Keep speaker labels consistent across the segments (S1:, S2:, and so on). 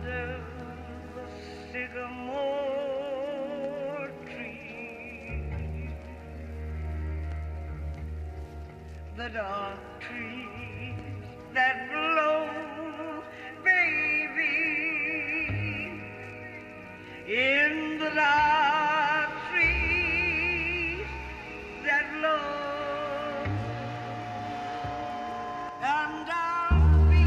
S1: under the sycamore tree, the dark trees that blow, baby, in the dark trees that blow, and I'll be.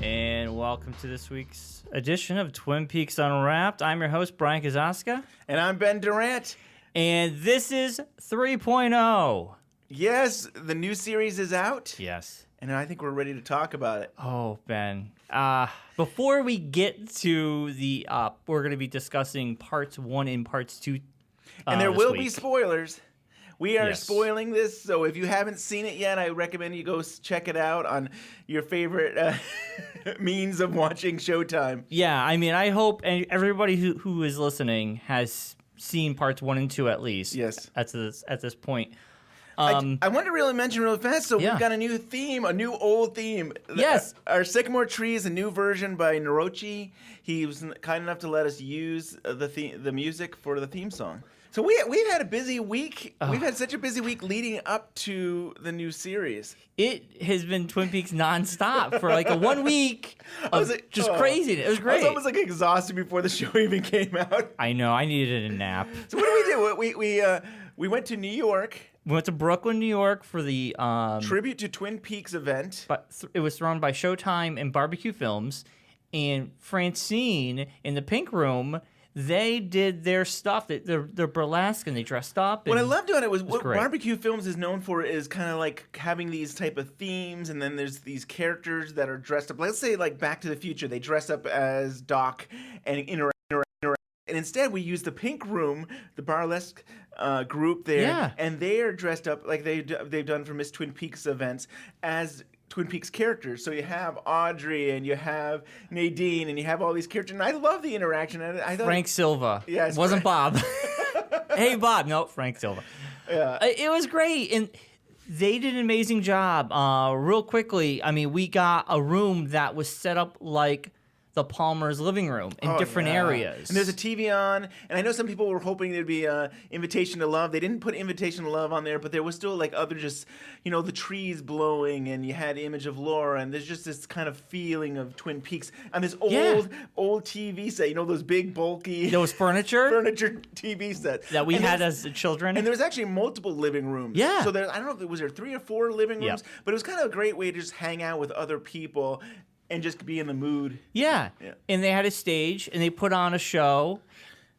S2: And welcome to this week's edition of Twin Peaks Unwrapped. I'm your host, Bryon Kazaska.
S3: And I'm Ben Durant.
S2: And this is 3.0.
S3: Yes, the new series is out.
S2: Yes.
S3: And I think we're ready to talk about it.
S2: Oh, Ben. Before we get to the we're going to be discussing parts 1 and parts 2
S3: And there
S2: this
S3: will
S2: week.
S3: be spoilers. We are
S2: Yes.
S3: spoiling this, so if you haven't seen it yet, I recommend you go check it out on your favorite means of watching Showtime.
S2: Yeah, I mean, I hope everybody who is listening has seen parts 1 and 2 at least.
S3: Yes.
S2: At this point.
S3: I want to really mention real fast, so
S2: Yeah.
S3: we've got a new theme, a new old theme.
S2: Yes.
S3: Our Sycamore Tree is a new version by Neroche. He was kind enough to let us use the music for the theme song. So we've had a busy week. We've had such a busy week leading up to the new series.
S2: It has been Twin Peaks nonstop for like a 1 week
S3: I
S2: of
S3: was like,
S2: just
S3: oh.
S2: crazy. It was
S3: I
S2: great.
S3: was almost like exhausted before the show even came out.
S2: I know. I needed a nap.
S3: So what do? We went to New York.
S2: We went to Brooklyn, New York for the
S3: Tribute to Twin Peaks event.
S2: but it was thrown by Showtime and Barbecue Films, and Francine in the Pink Room. They did their stuff. They're burlesque and they dressed up.
S3: What I
S2: and
S3: loved about it was what
S2: great.
S3: Barbecue Films is known for is kind of like having these type of themes, and then there's these characters that are dressed up. Let's say like Back to the Future, they dress up as Doc and interact. And instead, we use the Pink Room, the burlesque group there,
S2: Yeah.
S3: and they are dressed up like they've done for Miss Twin Peaks events as Twin Peaks characters. So you have Audrey and you have Nadine and you have all these characters. And I love the interaction. I thought
S2: Frank Silva.
S3: Yes,
S2: It wasn't
S3: Frank.
S2: Bob. Hey, Bob. No, Frank Silva.
S3: Yeah.
S2: It was great. And they did an amazing job. Real quickly, I mean, we got a room that was set up like the Palmer's living room in different areas.
S3: And there's a TV on, and I know some people were hoping there'd be Invitation to Love. They didn't put Invitation to Love on there, but there was still like other just, the trees blowing, and you had Image of Laura, and there's just this kind of feeling of Twin Peaks. And this old TV set, those big, bulky
S2: There was furniture
S3: furniture TV sets.
S2: that we had as children.
S3: And there was actually multiple living rooms.
S2: Yeah.
S3: So I don't know if there was 3 or 4 living rooms,
S2: Yep.
S3: but it was kind of a great way to just hang out with other people and just be in the mood.
S2: Yeah.
S3: Yeah.
S2: And they had a stage and they put on a show.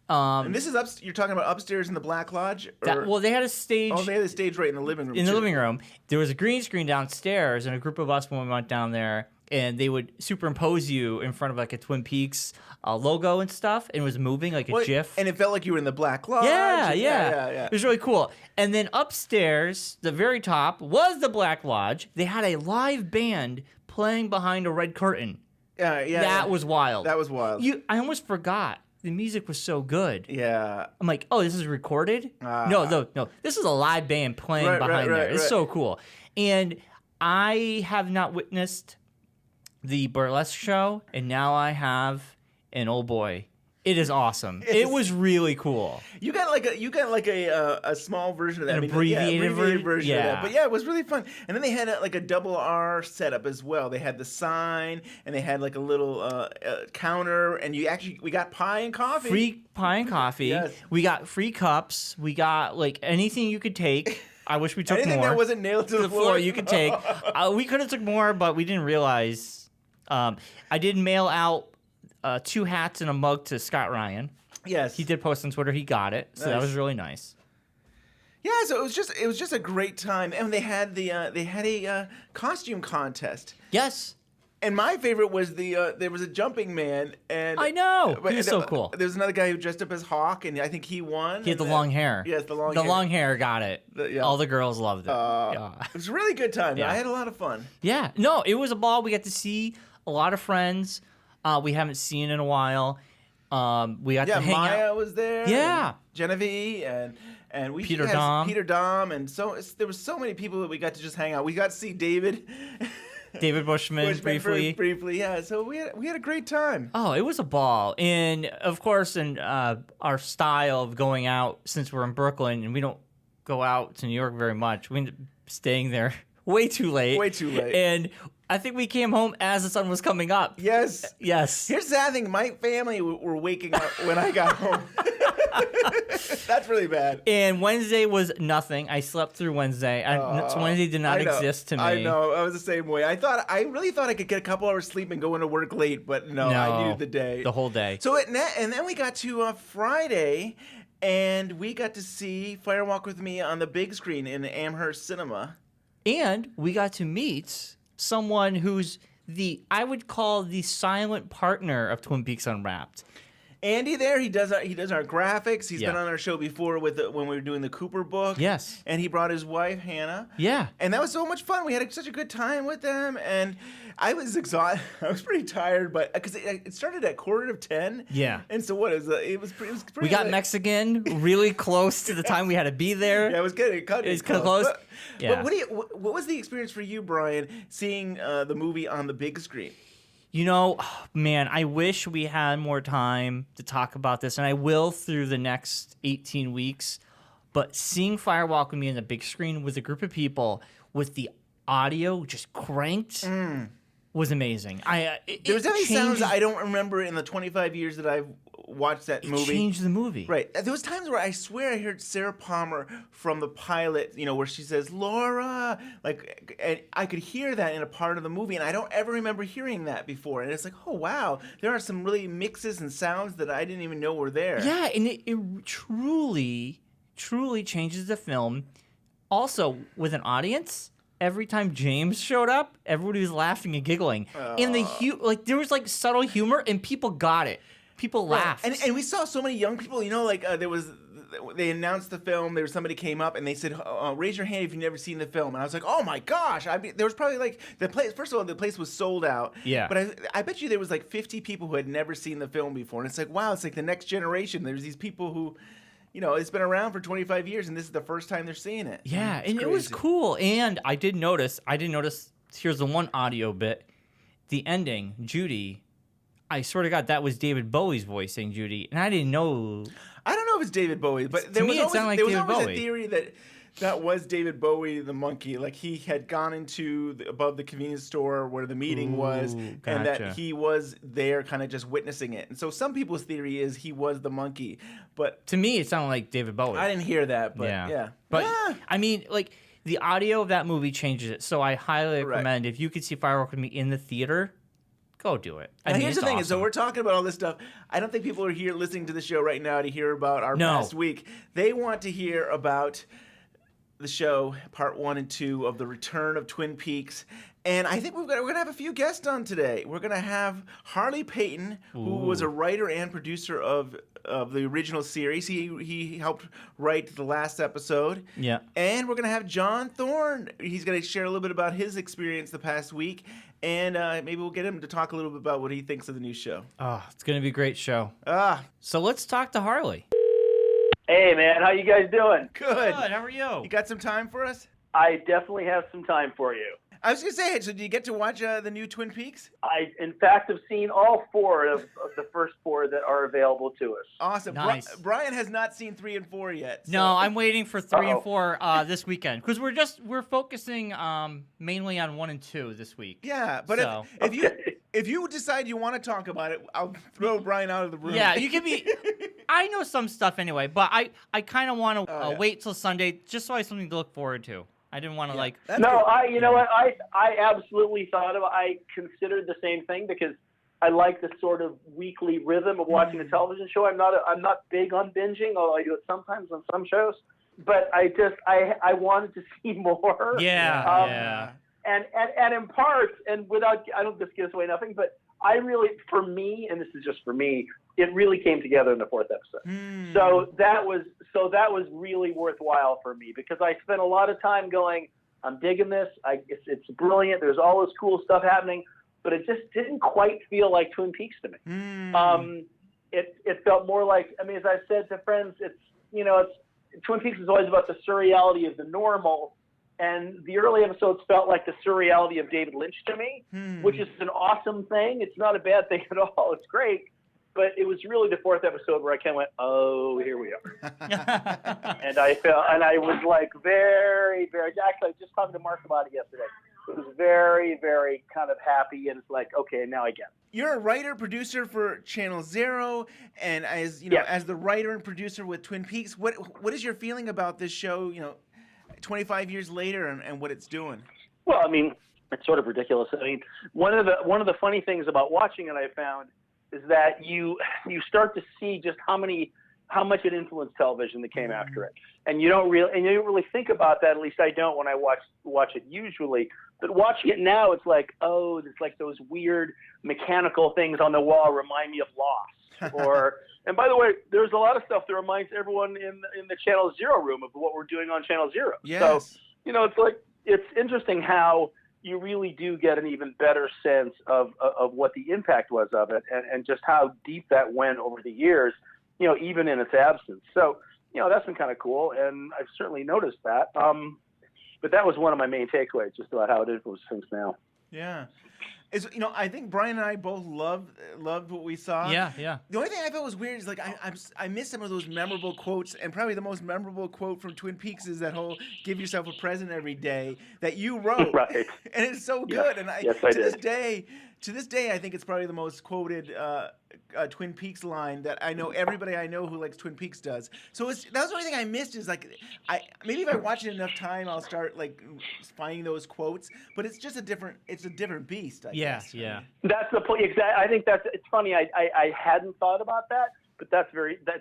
S3: And this is you're talking about upstairs in the Black Lodge? Or?
S2: They had a stage
S3: Oh, they had the stage right in the living room.
S2: in the
S3: too.
S2: living room. There was a green screen downstairs, and a group of us when we went down there, and they would superimpose you in front of like a Twin Peaks logo and stuff, and it was moving like a GIF.
S3: And it felt like you were in the Black Lodge.
S2: Yeah.
S3: Yeah.
S2: It was really cool. And then upstairs, the very top, was the Black Lodge. They had a live band playing behind a red curtain.
S3: Yeah.
S2: That was wild.
S3: That was wild.
S2: I almost forgot. The music was so good.
S3: Yeah.
S2: I'm like, oh, this is recorded? No. This is a live band playing behind there. It's so cool. And I have not witnessed the burlesque show, and now I have, and oh boy, it is awesome. It was really cool.
S3: You got like a small version of that.
S2: An abbreviated
S3: version
S2: yeah.
S3: of that. But yeah, it was really fun. And then they had like a double R setup as well. They had the sign, and they had like a little counter, and we got pie and coffee.
S2: Free pie and coffee.
S3: Yes.
S2: We got free cups. We got like anything you could take. I wish we took
S3: Anything
S2: more.
S3: that wasn't nailed to the floor.
S2: You could take. We could have took more, but we didn't realize. I did mail out 2 hats and a mug to Scott Ryan.
S3: Yes.
S2: He did post on Twitter. He got it, so that
S3: Nice.
S2: was really nice.
S3: Yeah, so it was just a great time, and they had a costume contest.
S2: Yes.
S3: And my favorite was there was a jumping man, and
S2: I know. He was so cool.
S3: There was another guy who dressed up as Hawk, and I think he won.
S2: He had the
S3: and
S2: long hair.
S3: Yes, the long
S2: The
S3: hair.
S2: long hair got it.
S3: Yeah.
S2: All the girls loved it. Yeah.
S3: It was a really good time.
S2: Yeah.
S3: I had a lot of fun.
S2: Yeah. No, it was a ball. We got to see a lot of friends we haven't seen in a while. We got to hang
S3: Maya
S2: out.
S3: was there.
S2: Yeah.
S3: and Genevieve and
S2: Peter Dom,
S3: and there were so many people that we got to just hang out. We got to see David
S2: Bushman
S3: briefly, yeah. So we had a great time.
S2: Oh, it was a ball, and of course, in our style of going out, since we're in Brooklyn and we don't go out to New York very much, we ended up staying there way too late. And I think we came home as the sun was coming up.
S3: Yes.
S2: Yes.
S3: Here's the sad thing. My family were waking up when I got home. That's really bad.
S2: And Wednesday was nothing. I slept through Wednesday. So Wednesday did not exist to me.
S3: I know. I was the same way. I really thought I could get a couple hours sleep and go into work late, but no, I needed the day.
S2: The whole day.
S3: So and then we got to Friday, and we got to see Firewalk with Me on the big screen in Amherst Cinema. And
S2: we got to meet someone who's I would call the silent partner of Twin Peaks Unwrapped.
S3: Andy there, he does our graphics. He's been on our show before when we were doing the Cooper book.
S2: Yes.
S3: And he brought his wife, Hannah.
S2: Yeah.
S3: And that was so much fun. We had such a good time with them. And I was exhausted. I was pretty tired, but because it started at 9:45.
S2: Yeah.
S3: And so it was pretty
S2: We got
S3: late.
S2: Mexican really close to the time we had to be there.
S3: Yeah, it was getting
S2: close.
S3: But,
S2: yeah.
S3: What was the experience for you, Bryon, seeing the movie on the big screen?
S2: You know, man, I wish we had more time to talk about this, and I will through the next 18 weeks. But seeing Firewalk with Me on the big screen with a group of people with the audio just cranked was amazing.
S3: There was definitely sounds I don't remember in the 25 years that I've watched that movie.
S2: It changed the movie.
S3: Right. There was times where I swear I heard Sarah Palmer from the pilot, where she says, Laura, and I could hear that in a part of the movie, and I don't ever remember hearing that before. And it's like, oh, wow, there are some really mixes and sounds that I didn't even know were there.
S2: Yeah, and it truly, truly changes the film. Also, with an audience, every time James showed up, everybody was laughing and giggling. And there was subtle humor, and people got it. People laughed.
S3: And we saw so many young people, they announced the film, somebody came up and they said, raise your hand if you've never seen the film. And I was like, oh my gosh. There was probably the place, first of all, the place was sold out.
S2: Yeah.
S3: But I bet you there was 50 people who had never seen the film before. And it's like, wow, it's like the next generation. There's these people who, it's been around for 25 years and this is the first time they're seeing it.
S2: Yeah, and it was cool. And I didn't notice, here's the one audio bit, the ending, Judy, I swear to God, that was David Bowie's voice saying Judy, and I didn't know.
S3: I don't know if it's David Bowie, but there was always a theory that was David Bowie, the monkey. Like he had gone into above the convenience store where the meeting was, and that he was there, kind of just witnessing it. And so some people's theory is he was the monkey, but
S2: to me, it sounded like David Bowie.
S3: I didn't hear that, but yeah.
S2: But I mean, the audio of that movie changes it. So I highly recommend if you could see Firework with Me in the theater. Go do it.
S3: And here's the thing: so we're talking about all this stuff. I don't think people are here listening to the show right now to hear about our past week. They want to hear about the show, part 1 and 2 of the Return of Twin Peaks. And I think we're going to have a few guests on today. We're going to have Harley Peyton, who was a writer and producer of the original series. He helped write the last episode.
S2: Yeah.
S3: And we're going to have John Thorne. He's going to share a little bit about his experience the past week. And maybe we'll get him to talk a little bit about what he thinks of the new show.
S2: Oh, it's going to be a great show. So let's talk to Harley.
S4: Hey, man. How you guys doing?
S3: Good.
S2: How are you?
S3: You got some time for us?
S4: I definitely have some time for you.
S3: I was going to say, so do you get to watch the new Twin Peaks?
S4: I, in fact, have seen all 4 of the first 4 that are available to us.
S3: Awesome.
S2: Nice.
S3: Bryon has not seen 3 and 4 yet. So.
S2: No, I'm waiting for 3 and 4 this weekend because we're focusing mainly on 1 and 2 this week.
S3: Yeah, but
S2: so.
S3: if you decide you want to talk about it, I'll throw Bryon out of the room.
S2: Yeah, you can be. I know some stuff anyway, but I kind of want to wait till Sunday just so I have something to look forward to. I didn't want to
S4: you know what? I absolutely I considered the same thing because I like the sort of weekly rhythm of watching a television show. I'm not big on binging, although I do it sometimes on some shows. But I wanted to see more.
S2: Yeah.
S4: And in part, and I don't just give away nothing, but I really, for me, and this is just for me, it really came together in the 4th episode. So that was really worthwhile for me because I spent a lot of time going, I'm digging this. It's brilliant. There's all this cool stuff happening, but it just didn't quite feel like Twin Peaks to me. It felt more like, as I said to friends, it's Twin Peaks is always about the surreality of the normal, and the early episodes felt like the surreality of David Lynch to me, which is an awesome thing. It's not a bad thing at all. It's great. But it was really the fourth episode where I kind of went, oh, here we are. And I was like very, very, actually I was just talking to Mark about it yesterday. It was very, very kind of happy, and it's like, okay, now I get it.
S3: You're a writer, producer for Channel Zero, and as you know, as the writer and producer with Twin Peaks, what is your feeling about this show, 25 years later and what it's doing?
S4: Well, I mean, it's sort of ridiculous. I mean, one of the funny things about watching it, I found, is that you start to see just how much it influenced television that came after it, and you don't really think about that. At least I don't when I watch it usually. But watching it now, it's like, oh, it's like those weird mechanical things on the wall remind me of Lost. And by the way, there's a lot of stuff that reminds everyone in the Channel Zero room of what we're doing on Channel Zero.
S3: Yes.
S4: So it's like it's interesting how you really do get an even better sense of what the impact was of it, and just how deep that went over the years, even in its absence. So, that's been kind of cool, and I've certainly noticed that. But that was one of my main takeaways, just about how it influences things now.
S3: Yeah. I think Bryon and I both loved what we saw.
S2: Yeah.
S3: The only thing I felt was weird is like I missed some of those memorable quotes, and probably the most memorable quote from Twin Peaks is that whole "give yourself a present every day" that you wrote.
S4: Right.
S3: And it's so good. And to this day, I think it's probably the most quoted Twin Peaks line that I know everybody I know who likes Twin Peaks does. So that was the only thing I missed is like maybe if I watch it enough time, I'll start like finding those quotes. But it's just a different beast. I guess.
S2: Yeah.
S4: That's the point. Exactly. I think it's funny. I hadn't thought about that, but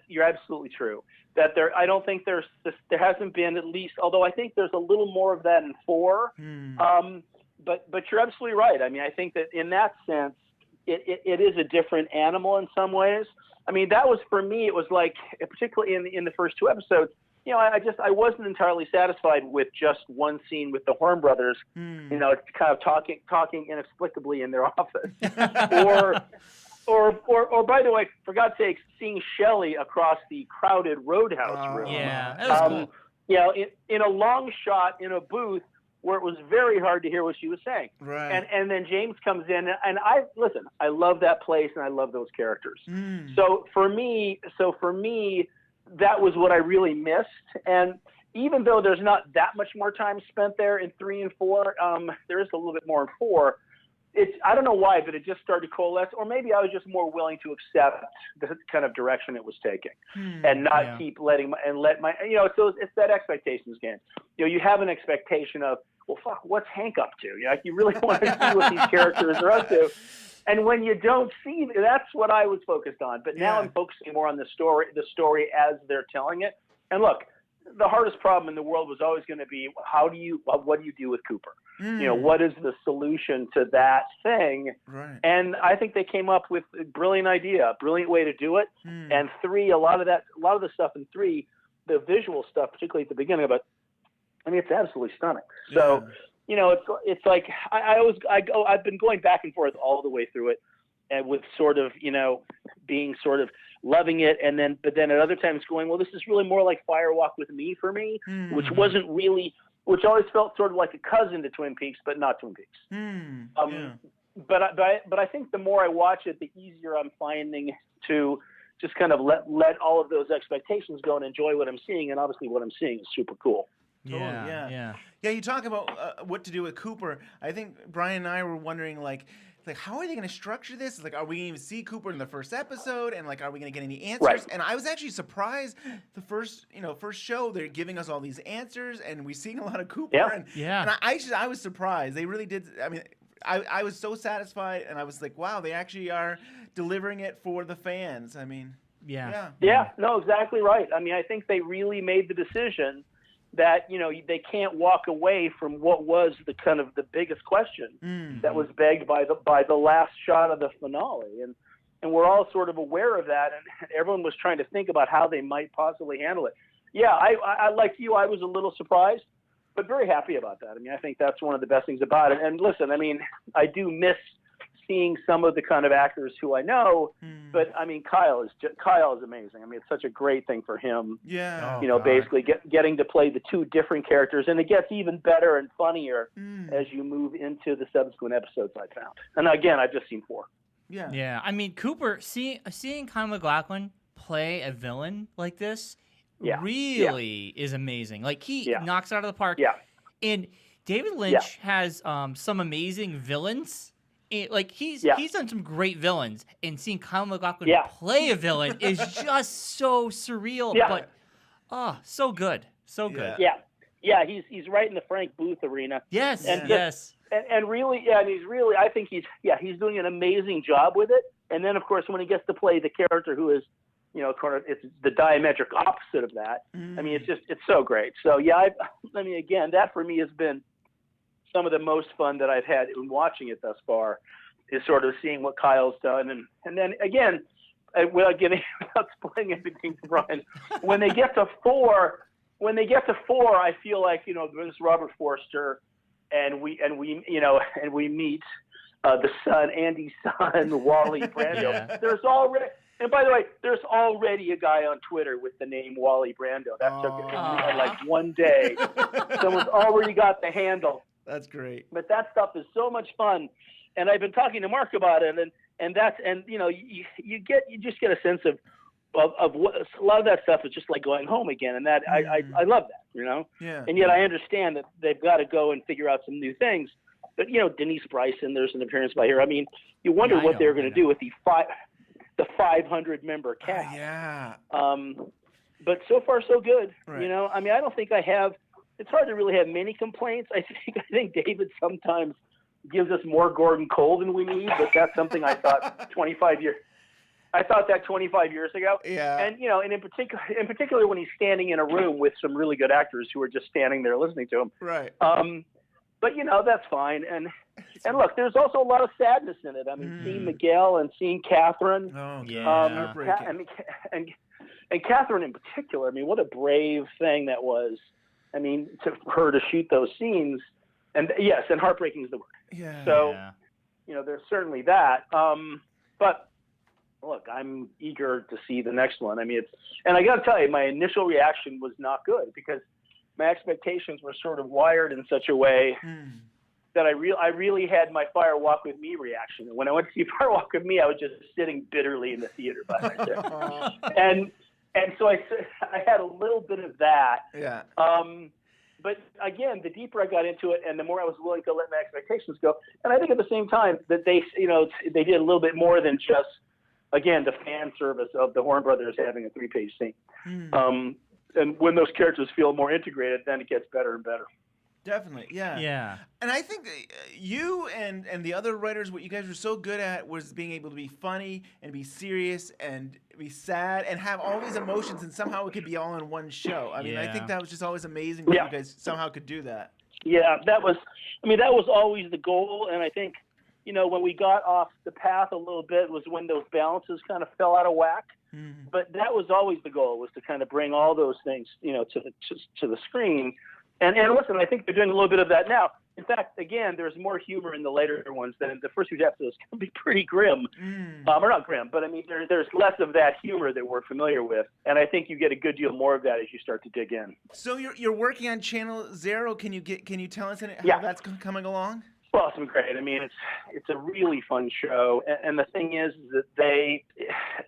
S4: you're absolutely true. That I don't think there hasn't been, at least, although I think there's a little more of that in 4. But you're absolutely right. I mean, I think that in that sense, it is a different animal in some ways. I mean, that was, for me, it was like, particularly in the first 2 episodes, I wasn't entirely satisfied with just one scene with the Horn brothers, kind of talking inexplicably in their office, or by the way, for God's sakes, seeing Shelley across the crowded Roadhouse room.
S2: Yeah, that was cool.
S4: In a long shot in a booth where it was very hard to hear what she was saying.
S3: Right.
S4: And then James comes in, and I love that place, and I love those characters. So for me, that was what I really missed. And even though there's not that much more time spent there in 3 and 4, there is a little bit more in 4. I don't know why, but it just started to coalesce, or maybe I was just more willing to accept the kind of direction it was taking, and not keep so it's that expectations game. You have an expectation of, well, fuck, what's Hank up to? You really want to see what these characters are up to. And when you don't see, that's what I was focused on. But now I'm focusing more on the story as they're telling it. And look, the hardest problem in the world was always going to be, what do you do with Cooper? What is the solution to that thing? Right. And I think they came up with a brilliant idea, a brilliant way to do it. And 3, a lot of the stuff in 3, the visual stuff, particularly at the beginning of it, I mean, it's absolutely stunning. So, it's like I've been going back and forth all the way through it, and with sort of, being sort of loving it, but then at other times going, well, this is really more like Firewalk with Me for me, which always felt sort of like a cousin to Twin Peaks, but not Twin Peaks. But I think the more I watch it, the easier I'm finding to just kind of let all of those expectations go and enjoy what I'm seeing, and obviously what I'm seeing is super cool.
S3: Yeah. You talk about what to do with Cooper. I think Bryon and I were wondering, like how are they going to structure this? Like, are we going to see Cooper in the first episode? And like, are we going to get any answers?
S4: Right.
S3: And I was actually surprised the first show, they're giving us all these answers, and we're seeing a lot of Cooper. And I was surprised. They really did. I mean, I was so satisfied, and I was like, wow, they actually are delivering it for the fans. I mean,
S4: Yeah, no, exactly right. I mean, I think they really made the decision that they can't walk away from what was the kind of the biggest question that was begged by the last shot of the finale, and we're all sort of aware of that, and everyone was trying to think about how they might possibly handle it. I like you, I was a little surprised, but very happy about that. I mean, I think that's one of the best things about it. And listen, I mean, I do miss seeing some of the kind of actors who I know, but I mean, Kyle is amazing. I mean, it's such a great thing for him.
S3: Yeah.
S4: Basically getting to play the two different characters, and it gets even better and funnier as you move into the subsequent episodes I found. And again, I've just seen 4.
S3: Yeah.
S2: Yeah. I mean, Cooper, seeing Kyle MacLachlan play a villain like this really is amazing. Like, he knocks it out of the park.
S4: Yeah.
S2: And David Lynch has some amazing villains. He's done some great villains, and seeing Kyle MacLachlan play a villain is just so surreal.
S4: Yeah.
S2: But so good, so good.
S4: Yeah. He's right in the Frank Booth arena.
S2: Yes,
S4: yes. And really, and I think he's doing an amazing job with it. And then, of course, when he gets to play the character who is, it's the diametric opposite of that. I mean, it's so great. So I mean, again, that for me has been some of the most fun that I've had in watching it thus far, is sort of seeing what Kyle's done, and then again, without spoiling everything to Bryon, when they get to 4, I feel like there's Robert Forster, and we meet the son, Andy's son, Wally Brando.
S2: Yeah.
S4: There's already. And by the way, there's already a guy on Twitter with the name Wally Brando. That took like one day. Someone's already got the handle.
S3: That's great.
S4: But that stuff is so much fun, and I've been talking to Mark about it, and you just get a sense of what a lot of that stuff is just like going home again, and that I love that,
S3: Yeah.
S4: And yet I understand that they've got to go and figure out some new things. But Denise Bryson, there's an appearance by her. I mean, you wonder what they're going to do with the 500 member cast. But so far so good.
S3: Right.
S4: I mean, I don't think I have. It's hard to really have many complaints. I think David sometimes gives us more Gordon Cole than we need, but that's something I thought 25 years. I thought that 25 years ago.
S3: Yeah.
S4: And and in particular when he's standing in a room with some really good actors who are just standing there listening to him.
S3: Right.
S4: But that's fine. And look, there's also a lot of sadness in it. I mean, seeing Miguel and seeing Catherine.
S3: Oh yeah.
S4: Heartbreaking. And Catherine in particular. I mean, what a brave thing that was. I mean, to her to shoot those scenes, and yes, and heartbreaking is the word.
S3: Yeah.
S4: So, there's certainly that. But look, I'm eager to see the next one. I mean, and I got to tell you, my initial reaction was not good because my expectations were sort of wired in such a way that I really had my Fire Walk With Me reaction. When I went to see Fire Walk With Me, I was just sitting bitterly in the theater by myself. And so I had a little bit of that.
S3: Yeah.
S4: But again, the deeper I got into it, and the more I was willing to let my expectations go, and I think at the same time that they did a little bit more than just, again, the fan service of the Horn Brothers having a 3-page scene. And when those characters feel more integrated, then it gets better and better.
S3: Definitely, yeah.
S2: Yeah.
S3: And I think you and the other writers, what you guys were so good at was being able to be funny and be serious and be sad and have all these emotions, and somehow it could be all in one show. I mean, I think that was just always amazing that you guys somehow could do that.
S4: Yeah, that was always the goal, and I think, when we got off the path a little bit was when those balances kind of fell out of whack. But that was always the goal, was to kind of bring all those things, to the screen. And listen, I think they're doing a little bit of that now. In fact, again, there's more humor in the later ones than the first few episodes can be pretty grim. Or not grim, but I mean, there's less of that humor that we're familiar with. And I think you get a good deal more of that as you start to dig in.
S3: So you're working on Channel Zero. Can you tell us how that's coming along?
S4: Well, it's been great. I mean, it's a really fun show, and the thing is that they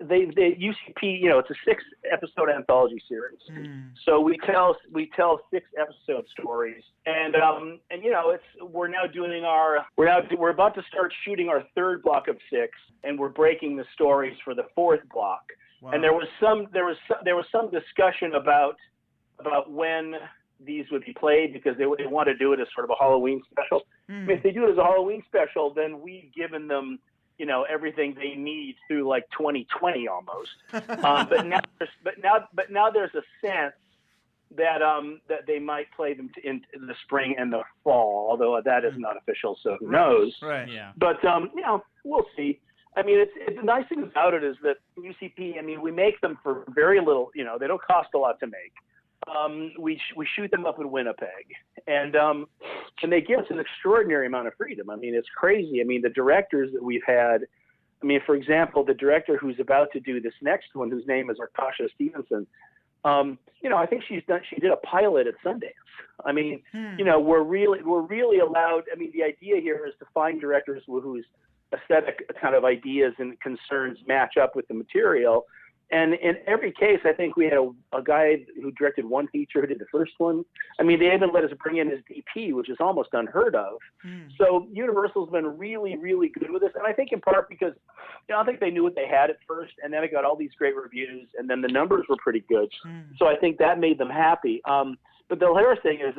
S4: UCP, it's a 6-episode anthology series. So we tell 6-episode stories, and we're now doing we're about to start shooting our 3rd block of 6, and we're breaking the stories for the 4th block. Wow. And there was some discussion about when these would be played, because they want to do it as sort of a Halloween special. I mean, if they do it as a Halloween special, then we've given them, everything they need through like 2020 almost. But now there's a sense that they might play them in the spring and the fall, although that is not official, so who knows?
S3: Right.
S2: Yeah.
S4: But we'll see. I mean, it's the nice thing about it is that UCP. I mean, we make them for very little. They don't cost a lot to make. we shoot them up in Winnipeg, and they give us an extraordinary amount of freedom. I mean, it's crazy. I mean, the directors that we've had. I mean, for example, the director who's about to do this next one, whose name is Arkasha Stevenson. I think she did a pilot at Sundance. I mean, we're really allowed. I mean, the idea here is to find directors whose aesthetic kind of ideas and concerns match up with the material. And in every case, I think we had a guy who directed one feature who did the first one. I mean, they even let us bring in his DP, which is almost unheard of. So Universal's been really, really good with this. And I think in part because, I think they knew what they had at first, and then it got all these great reviews, and then the numbers were pretty good. So I think that made them happy. But the hilarious thing is,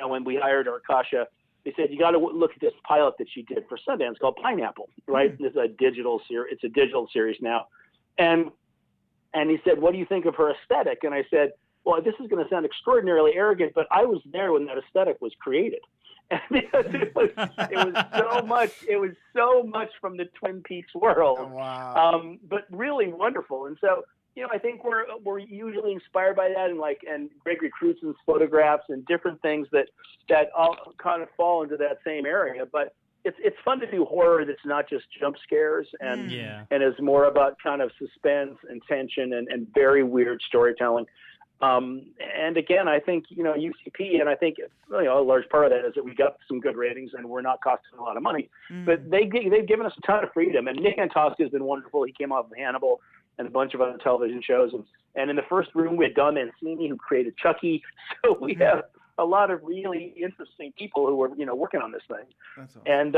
S4: when we hired Arkasha, they said, you got to look at this pilot that she did for Sundance called Pineapple, right? It's a digital series. It's a digital series now. And he said, what do you think of her aesthetic? And I said, well, this is going to sound extraordinarily arrogant, but I was there when that aesthetic was created. And because it was so much from the Twin Peaks world.
S3: Oh, wow.
S4: But really wonderful. And so, I think we're usually inspired by that, and Gregory Cruzen's photographs and different things that all kind of fall into that same area. But it's fun to do horror that's not just jump scares and is more about kind of suspense and tension and very weird storytelling. And again, I think, UCP, and I think, a large part of that is that we got some good ratings and we're not costing a lot of money, but they've given us a ton of freedom. And Nick Antosca has been wonderful. He came off of Hannibal and a bunch of other television shows. And in the first room, we had Don Mancini, who created Chucky. So we have a lot of really interesting people who are, working on this thing. That's awesome. And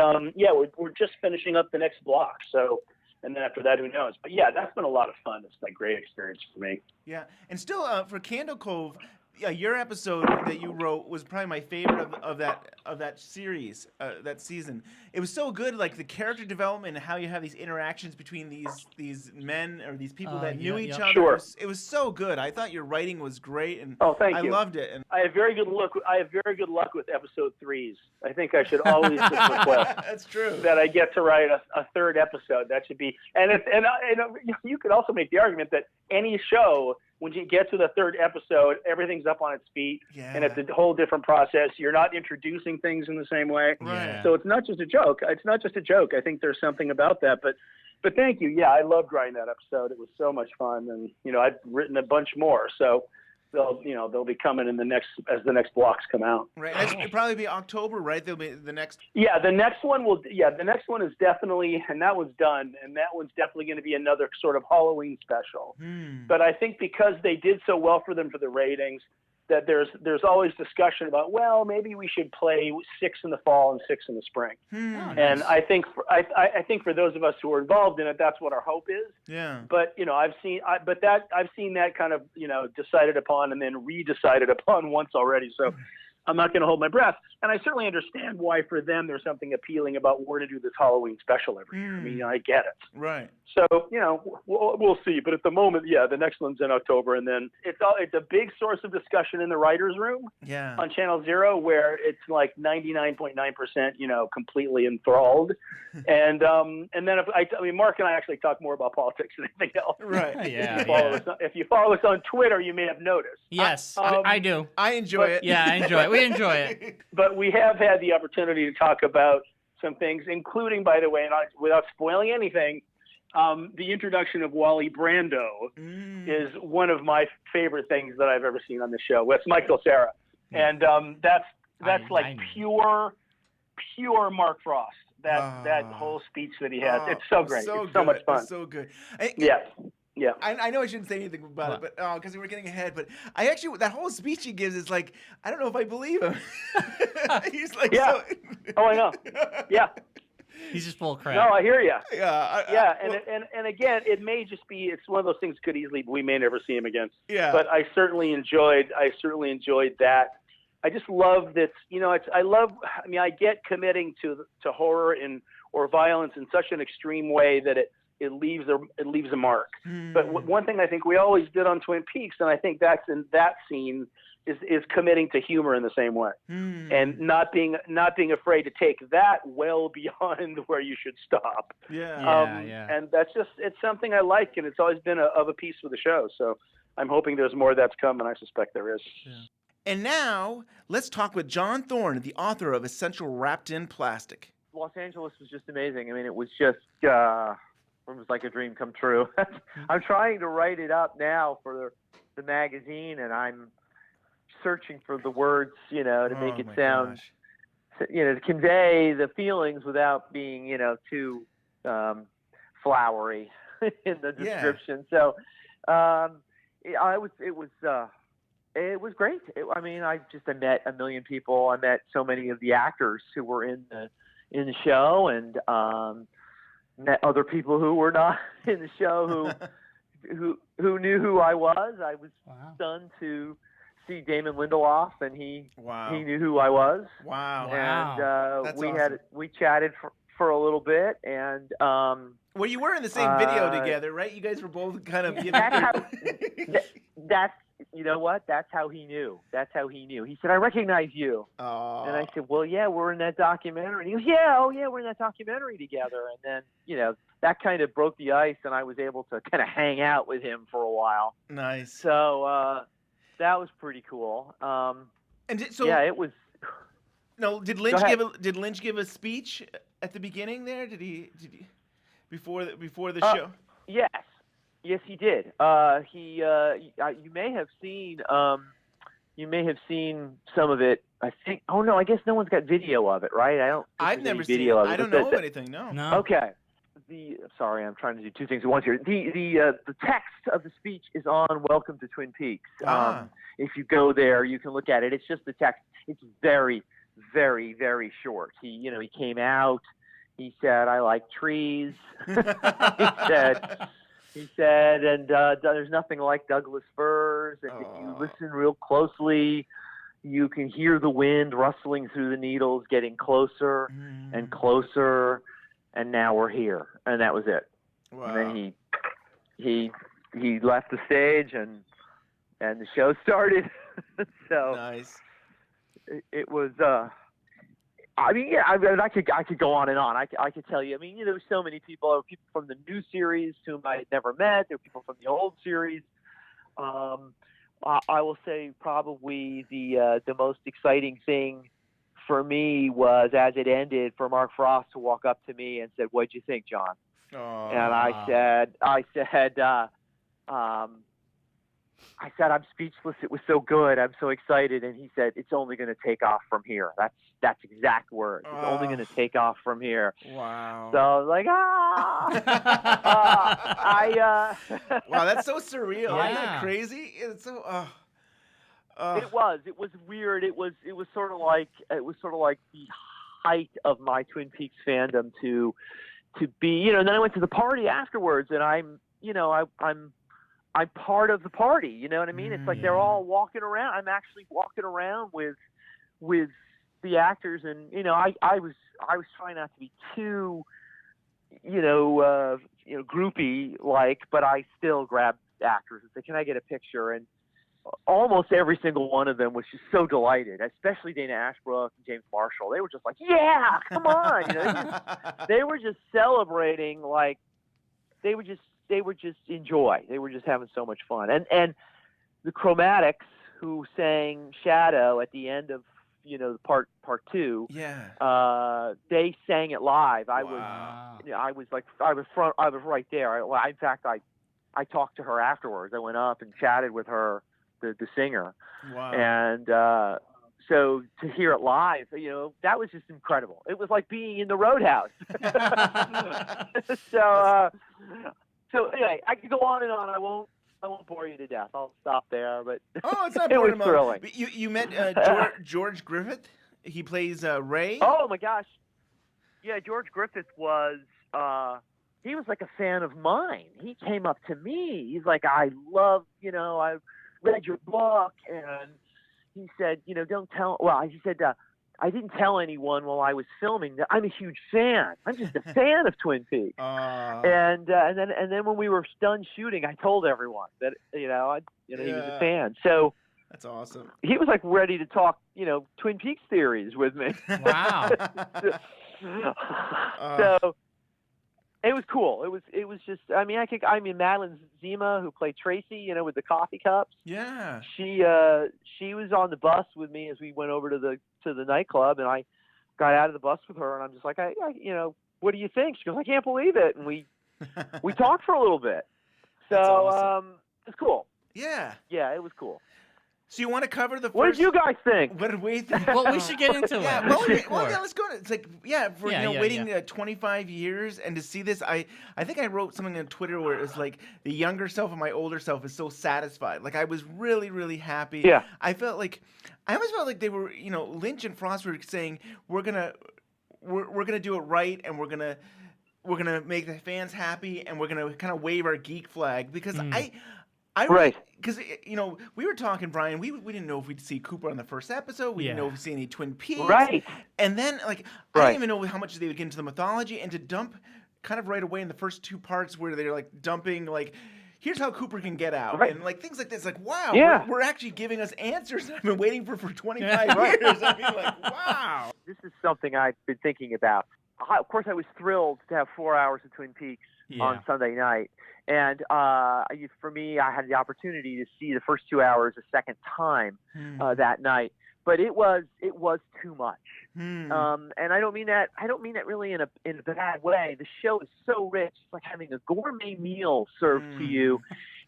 S4: we're just finishing up the next block. So, and then after that, who knows? But yeah, that's been a lot of fun. It's been a great experience for me.
S3: Yeah, and still for Candle Cove, your episode that you wrote was probably my favorite of that series, that season. It was so good, like the character development and how you have these interactions between these men or these people that knew each other.
S4: Sure.
S3: It was so good. I thought your writing was great, and
S4: thank you.
S3: I loved it. And
S4: I have very good luck. With episode 3s. I think I should always just request
S3: that's true
S4: that I get to write a third episode. That should be, and you could also make the argument that any show, when you get to the third episode, everything's up on its feet, and it's a whole different process. You're not introducing things in the same way.
S3: Right.
S4: So it's not just a joke. I think there's something about that. But thank you. Yeah, I loved writing that episode. It was so much fun, and I've written a bunch more. So they'll be coming in as the next blocks come out.
S3: Right. It'll probably be October, right? There'll be the next.
S4: Yeah, the next one is definitely, and that one's done, and that one's definitely going to be another sort of Halloween special. But I think because they did so well for them for the ratings, that there's always discussion about, well, maybe we should play 6 in the fall and 6 in the spring. And I think for those of us who are involved in it, that's what our hope is.
S3: Yeah.
S4: But I've seen that kind of decided upon and then re-decided upon once already. So I'm not going to hold my breath. And I certainly understand why for them there's something appealing about where to do this Halloween special every year. I mean, I get it.
S3: Right.
S4: So, we'll see. But at the moment, the next one's in October. And then it's a big source of discussion in the writer's room on Channel Zero, where it's like 99.9%, completely enthralled. And then Mark and I actually talk more about politics than anything else.
S3: Right.
S4: If you follow us on Twitter, you may have noticed.
S2: Yes, I do.
S3: I enjoy it.
S2: Yeah, I enjoy it. We enjoy it.
S4: But we have had the opportunity to talk about some things, including, by the way, and without spoiling anything, the introduction of Wally Brando is one of my favorite things that I've ever seen on the show. That's Michael Cera. And that's pure Mark Frost. That whole speech that he has. It's so great. It's so much fun.
S3: It's so good.
S4: Yeah.
S3: I know I shouldn't say anything about it, but because we're getting ahead. But I actually, that whole speech he gives is like, I don't know if I believe him. He's like,
S4: I know. Yeah.
S2: He's just full of crap.
S4: No, I hear you.
S3: Yeah.
S4: And again, it may just be, it's one of those things could easily, we may never see him again.
S3: Yeah.
S4: But I certainly enjoyed that. I just love that, I get committing to horror or violence in such an extreme way that it leaves a mark. But one thing I think we always did on Twin Peaks, and I think that's in that scene, is committing to humor in the same way, and not being afraid to take that well beyond where you should stop.
S3: Yeah.
S4: And that's just, it's something I like, and it's always been of a piece with the show. So I'm hoping there's more that's coming. I suspect there is.
S3: Yeah. And now, let's talk with John Thorne, the author of Essential Wrapped in Plastic.
S5: Los Angeles was just amazing. I mean, it was just it was like a dream come true. I'm trying to write it up now for the magazine, and I'm searching for the words, to make it sound, to convey the feelings without being, too flowery in the description. So it was great. I met a million people. I met so many of the actors who were in the show, and met other people who were not in the show who knew who I was. I was stunned to see Damon Lindelof, and he knew who I was.
S3: Wow!
S5: And
S3: That's
S5: we
S3: awesome.
S5: we chatted for a little bit, and
S3: well, you were in the same video together, right? You guys were both kind of giving.
S5: That's you know what? That's how he knew. He said, "I recognize you."
S3: Aww.
S5: And I said, "Well, yeah, we're in that documentary." And he goes, "Yeah, we're in that documentary together." And then, that kind of broke the ice, and I was able to kind of hang out with him for a while.
S3: Nice.
S5: So that was pretty cool. It was.
S3: No, did Lynch give a speech at the beginning there? Did he before the show?
S5: Yes, he did. You may have seen some of it. I think. Oh no, I guess no one's got video of it, right?
S3: I've never seen
S5: video of it.
S3: I don't know of anything. No.
S5: Okay. Sorry, I'm trying to do two things at once here. The text of the speech is on Welcome to Twin Peaks. If you go there, you can look at it. It's just the text. It's very, very, very short. He came out. He said, "I like trees." He said, and there's nothing like Douglas firs. And if you listen real closely, you can hear the wind rustling through the needles, getting closer and closer. And now we're here. And that was it.
S3: Wow.
S5: And then he left the stage, and the show started. So
S3: nice.
S5: It was. I could go on and on. I could tell you. There were so many people. There were people from the new series whom I had never met. There were people from the old series. I will say probably the most exciting thing for me was, as it ended, for Mark Frost to walk up to me and said, "What'd you think, John?"
S3: Aww.
S5: And I said, "I'm speechless. It was so good. I'm so excited." And he said, "It's only going to take off from here." That's exact words. It's only going to take off from here.
S3: Wow.
S5: So I was like,
S3: wow, that's so surreal.
S2: Yeah.
S3: Isn't that crazy? It's so.
S5: It was weird. It was sort of like the height of my Twin Peaks fandom to be, and then I went to the party afterwards, and I'm part of the party. You know what I mean? It's like they're all walking around. I'm actually walking around with the actors, and I was trying not to be too groupie like, but I still grabbed actors and said, "Can I get a picture?" And almost every single one of them was just so delighted, especially Dana Ashbrook and James Marshall. They were just like, "Yeah, come on!" They were just celebrating, like they were just enjoy. They were just having so much fun. And the Chromatics, who sang "Shadow" at the end of the part two, they sang it live. I was right there. In fact, I talked to her afterwards. I went up and chatted with her, the singer.
S3: Wow.
S5: And so to hear it live, that was just incredible. It was like being in the Roadhouse. So anyway, I could go on and on. I won't bore you to death. I'll stop there. But
S3: it's not
S5: it was
S3: boring.
S5: thrilling.
S3: But you met George Griffith. He plays Ray.
S5: Oh my gosh, yeah. George Griffith was. He was like a fan of mine. He came up to me. He's like, "I love, I read your book," and he said, "Don't tell." Well, he said, "I didn't tell anyone while I was filming that I'm a huge fan. I'm just a fan of Twin Peaks." And then when we were done shooting, I told everyone that he was a fan. So
S3: that's awesome.
S5: He was like ready to talk, Twin Peaks theories with me.
S2: Wow.
S5: So It was cool. It was just. I mean, Madeline Zima, who played Tracy, with the coffee cups.
S3: Yeah.
S5: She was on the bus with me as we went over to the nightclub, and I got out of the bus with her, and I'm just like, what do you think? She goes, I can't believe it, and we talked for a little bit. So
S3: That's awesome.
S5: it's cool.
S3: Yeah.
S5: Yeah, it was cool.
S3: So you want to cover the first...
S5: What did you guys think?
S3: What did we think?
S2: Well, we should get into it.
S3: Yeah, let's go. It's like, waiting 25 years and to see this, I think I wrote something on Twitter where it was like the younger self and my older self is so satisfied. Like I was really, really happy.
S5: Yeah.
S3: I almost felt like they were, Lynch and Frost were saying we're gonna do it right, and we're gonna make the fans happy, and we're gonna kind of wave our geek flag because because we were talking, Bryon. We didn't know if we'd see Cooper on the first episode. We didn't know if we'd see any Twin Peaks.
S5: Right.
S3: And then I didn't even know how much they would get into the mythology, and to dump kind of right away in the first two parts where they're like dumping like, here's how Cooper can get out, and like things like this. Like, wow, we're actually giving us answers I've been waiting for 25 years. I mean, like, wow.
S5: This is something I've been thinking about. Of course, I was thrilled to have 4 hours of Twin Peaks on Sunday night. And for me, I had the opportunity to see the first 2 hours a second time that night. But it was too much. And I don't mean that really in a bad way. The show is so rich. It's like having a gourmet meal served to you,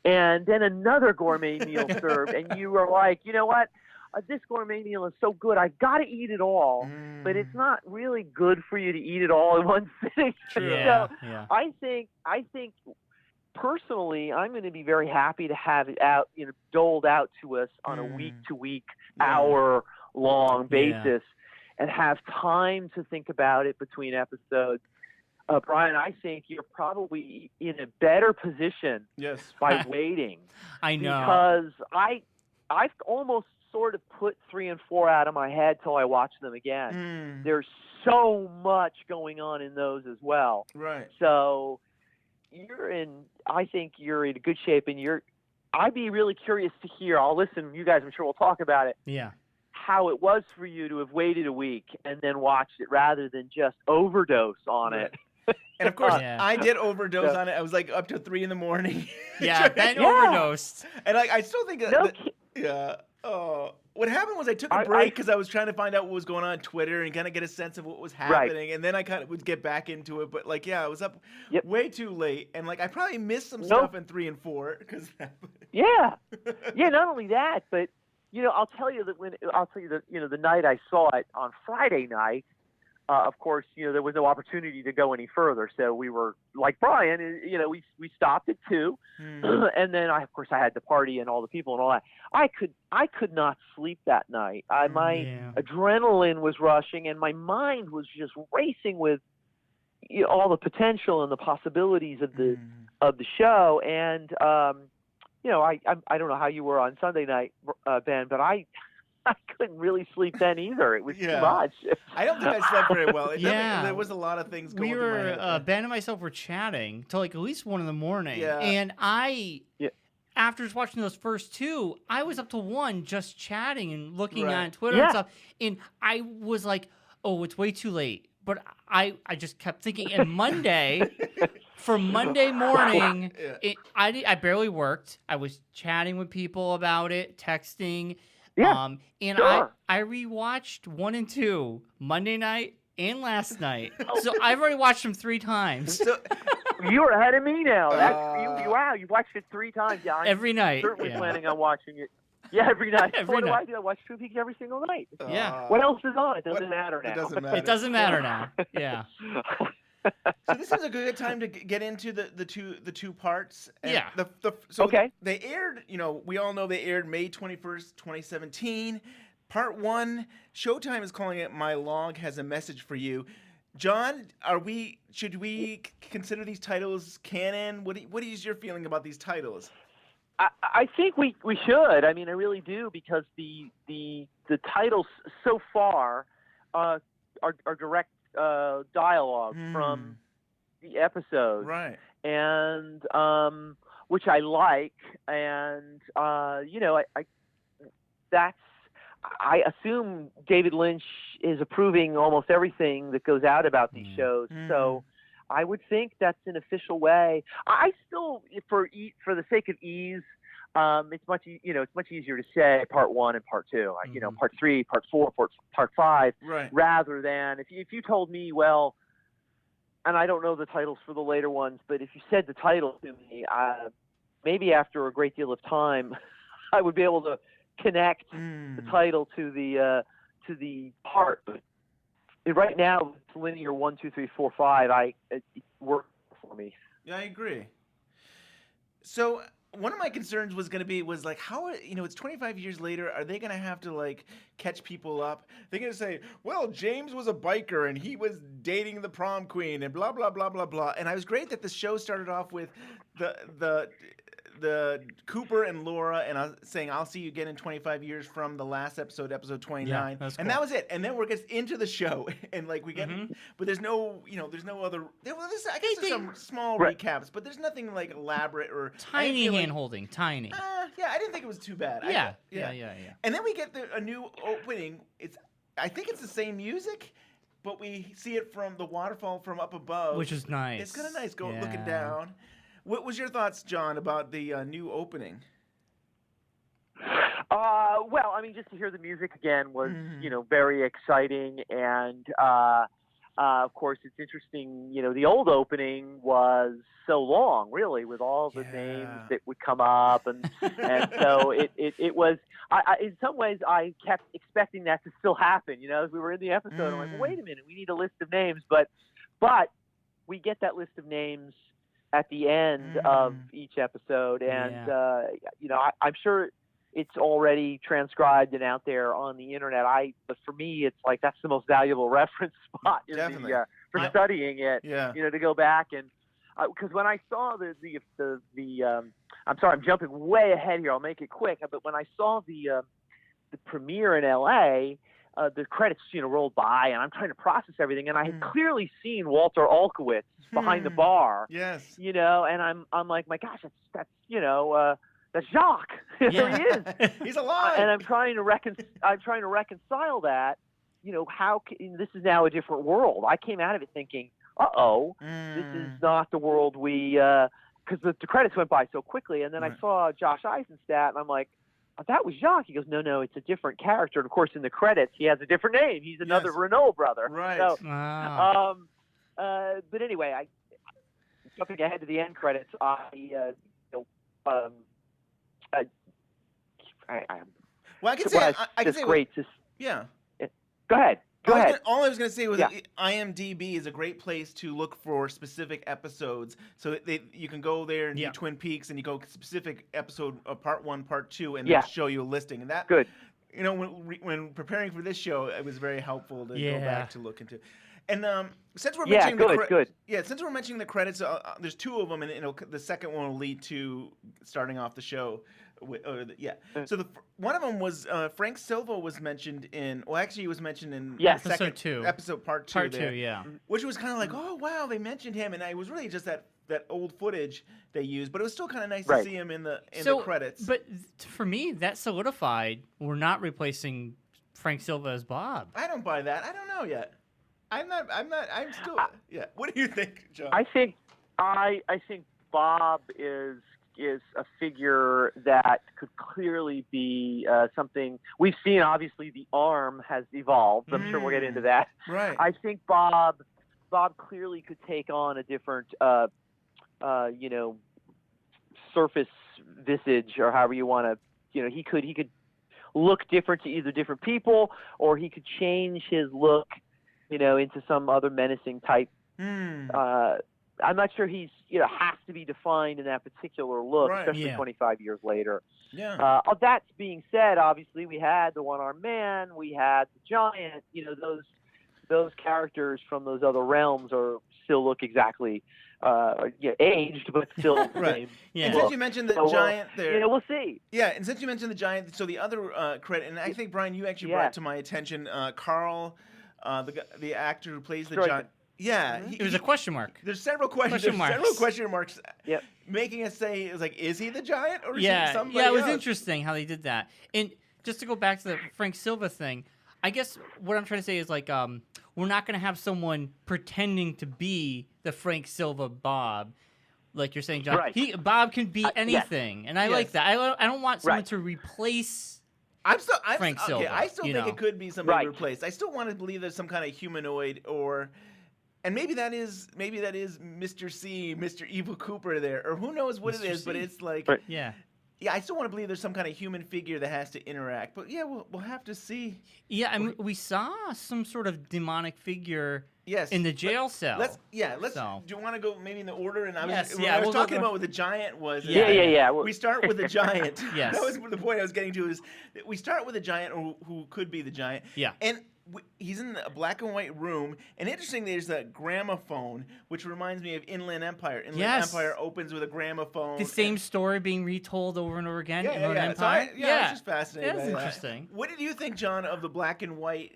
S5: and then another gourmet meal served, and you are like, you know what? This gourmet meal is so good. I've got to eat it all, but it's not really good for you to eat it all in one sitting. I think personally, I'm going to be very happy to have it out, doled out to us on a week-to-week, hour-long basis, and have time to think about it between episodes. Bryon, I think you're probably in a better position by waiting.
S2: I know.
S5: Because I've almost sort of put 3 and 4 out of my head till I watch them again. There's so much going on in those as well.
S3: Right.
S5: So I think you're in good shape, and I'd be really curious to hear. I'll listen. You guys, I'm sure we'll talk about it.
S2: Yeah.
S5: How it was for you to have waited a week and then watched it rather than just overdose on it.
S3: And of course, I did overdose on it. I was like up to 3 in the morning.
S2: Ben overdosed.
S3: And I still think what happened was I took a break because I was trying to find out what was going on Twitter and kind of get a sense of what was happening. And then I kind of would get back into it. But I was up way too late. And I probably missed some stuff in 3 and 4.
S5: Not only that, but, I'll tell you that the night I saw it on Friday night, of course, there was no opportunity to go any further. So we were like Bryon, we stopped at 2, and then of course I had the party and all the people and all that. I could not sleep that night. My adrenaline was rushing, and my mind was just racing with all the potential and the possibilities of the show. And I don't know how you were on Sunday night, Ben, but I couldn't really sleep then either. It was too much.
S3: I don't think I slept very well. There was a lot of things going on.
S2: We were, Ben and myself were chatting till at least 1 a.m. And after just watching those first 2, I was up to 1 just chatting and looking on Twitter and stuff. And I was like, oh, it's way too late. But I just kept thinking, and Monday, for Monday morning, I barely worked. I was chatting with people about it, texting. And I rewatched 1 and 2 Monday night and last night. So I've already watched them 3 times.
S5: So, you're ahead of me now. Wow, you watched it 3 times. Yeah,
S2: every night.
S5: Certainly planning on watching it. Yeah, every night. What do I do? I watch Twin Peaks every single night. What else is on? It doesn't matter now.
S2: It doesn't matter now. Yeah.
S3: So this is a good time to get into the two parts. And they aired, we all know they aired May 21st, 2017. Part 1, Showtime is calling it My Log Has a Message for You. John, should we consider these titles canon? What is your feeling about these titles?
S5: I think we should. I mean, I really do, because the titles so far are direct dialogue from the episode,
S3: right?
S5: And which I like, and I assume David Lynch is approving almost everything that goes out about these shows. So I would think that's an official way. I still, for the sake of ease, it's much easier to say part 1 and part 2, like, part 3, part 4, part 5,
S3: right,
S5: rather than if you told me, well, and I don't know the titles for the later ones, but if you said the title to me, maybe after a great deal of time, I would be able to connect the title to the part. But right now, it's linear 1, 2, 3, 4, 5. It works for me.
S3: Yeah, I agree. So one of my concerns was like, how, it's 25 years later, are they going to have to like catch people up? They're going to say, well, James was a biker and he was dating the prom queen and blah, blah, blah, blah, blah. And I was great that the show started off with the Cooper and Laura and saying, I'll see you again in 25 years from the last episode 29.
S2: Yeah, that's cool.
S3: And that was it. And then we're gets into the show and like we get, but there's no, there's no other, I guess there's some small recaps, but there's nothing like elaborate or
S2: tiny hand holding, tiny.
S3: Yeah, I didn't think it was too bad.
S2: Yeah.
S3: And then we get a new opening. I think it's the same music, but we see it from the waterfall from up above,
S2: which is nice.
S3: It's kind of nice looking down. What was your thoughts, John, about the new opening?
S5: Well, I mean, just to hear the music again was, very exciting. And, of course, it's interesting, the old opening was so long, really, with all the names that would come up. And so it was, in some ways, I kept expecting that to still happen. As we were in the episode, I'm like, well, wait a minute, we need a list of names. But we get that list of names at the end of each episode, and I'm sure it's already transcribed and out there on the internet. But for me, it's like that's the most valuable reference spot for studying it. To go back and because when I saw the I'm sorry, I'm jumping way ahead here. I'll make it quick. But when I saw the premiere in L.A., the credits, rolled by, and I'm trying to process everything, and I had clearly seen Walter Olkowitz behind the bar.
S3: Yes.
S5: And I'm like, my gosh, that's Jacques. There he is.
S3: He's alive.
S5: And I'm trying to reconcile that. This is now a different world. I came out of it thinking, this is not the world we, because the credits went by so quickly, and then I saw Josh Eisenstadt, and I'm like, that was Jacques. He goes, no, it's a different character. And of course, in the credits, he has a different name. He's another Renault brother.
S3: Right.
S5: So,
S2: wow.
S5: But anyway, jumping ahead to the end credits,
S3: well, I can say,
S5: great.
S3: Yeah.
S5: Go ahead.
S3: All I was going to say was IMDb is a great place to look for specific episodes. So you can go there and do Twin Peaks, and you go specific episode, part 1, part 2, and they'll show you a listing. And that,
S5: good.
S3: When preparing for this show, it was very helpful to go back to look into. And since we're since we're mentioning the credits, there's 2 of them, and the second one will lead to starting off the show. So one of them was Frank Silva was mentioned in. Well, actually, he was mentioned in
S2: episode 2.
S3: Episode part 2.
S2: Part 2, yeah.
S3: Which was kind of like, oh wow, they mentioned him, and it was really just that old footage they used, but it was still kind of nice to see him in the credits.
S2: But for me, that solidified we're not replacing Frank Silva as Bob.
S3: I don't buy that. I don't know yet. I'm still. What do you think, John?
S5: I think Bob is a figure that could clearly be something we've seen. Obviously, the arm has evolved. I'm sure we'll get into that.
S3: Right.
S5: I think Bob clearly could take on a different, surface visage, or however you want to. He could look different to either different people, or he could change his look, into some other menacing type. I'm not sure he's has to be defined in that particular look, especially 25 years later.
S3: Yeah.
S5: That being said, obviously we had the One-Armed Man, we had the Giant. Those characters from those other realms still look exactly aged, but still the same.
S3: Yeah. And since you mentioned the Giant there,
S5: we'll see.
S3: Yeah, and since you mentioned the Giant, so the other credit, and I think Bryon, you actually brought to my attention Carl, the actor who plays the Giant. Yeah,
S2: it was a question mark.
S3: There's several question marks.
S5: Yep.
S3: Making us say, is he the Giant or is he somebody
S2: else? Yeah, it was
S3: else?
S2: interesting how they did that. And just to go back to the Frank Silva thing, I guess what I'm trying to say is like we're not going to have someone pretending to be the Frank Silva Bob. Like you're saying, John,
S5: Right.
S2: Bob can be
S5: Yes.
S2: anything, and I
S3: Yes.
S2: like that. I don't want someone
S5: Right.
S2: to replace
S3: Frank
S2: Silva.
S3: Okay, I still think it could be somebody
S5: Right.
S3: replaced. I still want to believe there's some kind of humanoid and maybe that is Mr. C, Mr. Evil Cooper there, or who knows what
S2: Mr.
S3: it is, but
S2: C.
S3: it's like
S5: Right.
S2: Yeah.
S3: Yeah, I still want to believe there's some kind of human figure that has to interact. But yeah, we'll have to see.
S2: Yeah, I mean, we saw some sort of demonic figure
S3: Yes.
S2: in the jail cell.
S3: Let's.
S2: So.
S3: Do you want to go maybe in the order? And I was,
S2: Yes,
S3: what
S2: yeah,
S3: I was
S2: we'll
S3: talking
S2: go-
S3: about with the giant was.
S5: Yeah.
S3: We start with the giant.
S2: Yes.
S3: That was the point I was getting to. Is that we start with a giant, or who could be the giant.
S2: Yeah.
S3: And he's in a black and white room. And interesting, there's a gramophone, which reminds me of Inland Empire. Inland Empire opens with a gramophone.
S2: The same story being retold over and over again in Inland
S3: So
S2: Empire.
S3: I was just fascinated.
S2: That's
S3: by that.
S2: interesting.
S3: What did you think, John, of the black and white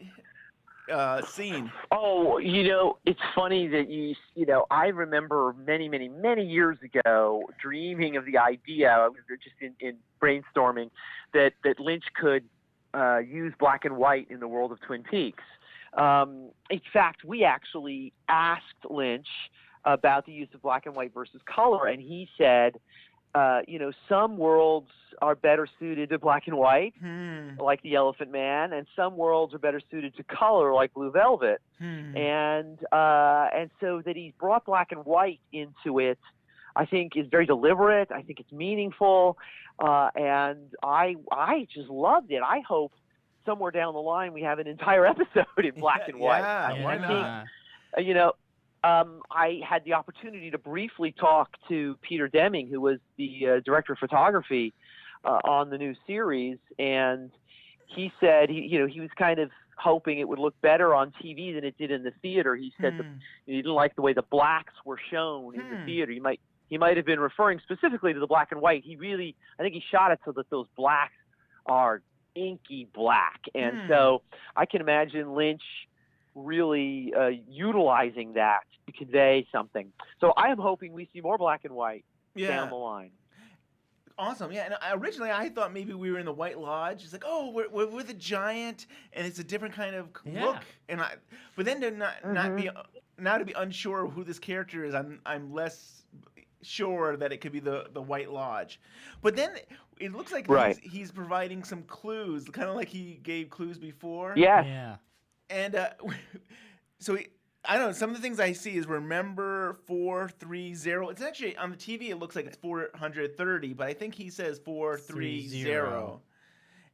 S3: scene?
S5: Oh, it's funny that I remember many, many, many years ago dreaming of the idea, just in brainstorming, that Lynch could use black and white in the world of Twin Peaks. In fact, we actually asked Lynch about the use of black and white versus color, and he said, some worlds are better suited to black and white, like The Elephant Man, and some worlds are better suited to color, like Blue Velvet. And so that he's brought black and white into it, I think is very deliberate. I think it's meaningful, and I just loved it. I hope somewhere down the line we have an entire episode in black and white.
S3: Yeah, why not?
S5: I had the opportunity to briefly talk to Peter Deming, who was the director of photography on the new series, and he said he was kind of hoping it would look better on TV than it did in the theater. He said he didn't like the way the blacks were shown in the theater. He might have been referring specifically to the black and white. I think he shot it so that those blacks are inky black, and so I can imagine Lynch really utilizing that to convey something. So I am hoping we see more black and white down the line.
S3: Awesome, yeah. And originally I thought maybe we were in the White Lodge. It's like, oh, we're with a giant, and it's a different kind of look. And but then to not be unsure of who this character is, I'm less sure that it could be the White Lodge. But then it looks like he's providing some clues, kind of like he gave clues before.
S5: Yes.
S2: Yeah.
S3: And so I don't know. Some of the things I see is remember 430. It's actually on the TV. It looks like it's 430, but I think he says 430.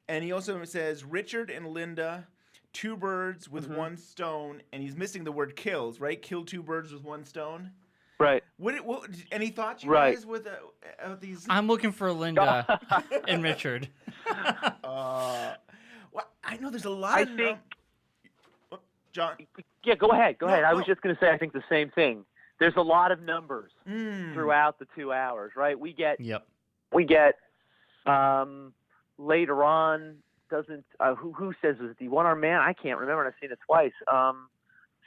S3: And he also says Richard and Linda, 2 birds with 1 stone, and he's missing the word kills. Right? Kill 2 birds with 1 stone.
S5: Right.
S3: What any thoughts you guys with these?
S2: I'm looking for Linda and Richard.
S3: Well, I know there's a lot of. John.
S5: Yeah, go ahead. I was
S3: No.
S5: just going to say I think the same thing. There's a lot of numbers throughout the 2 hours, right? We get later on. Doesn't who says it was the one-armed man? I can't remember. I've seen it twice.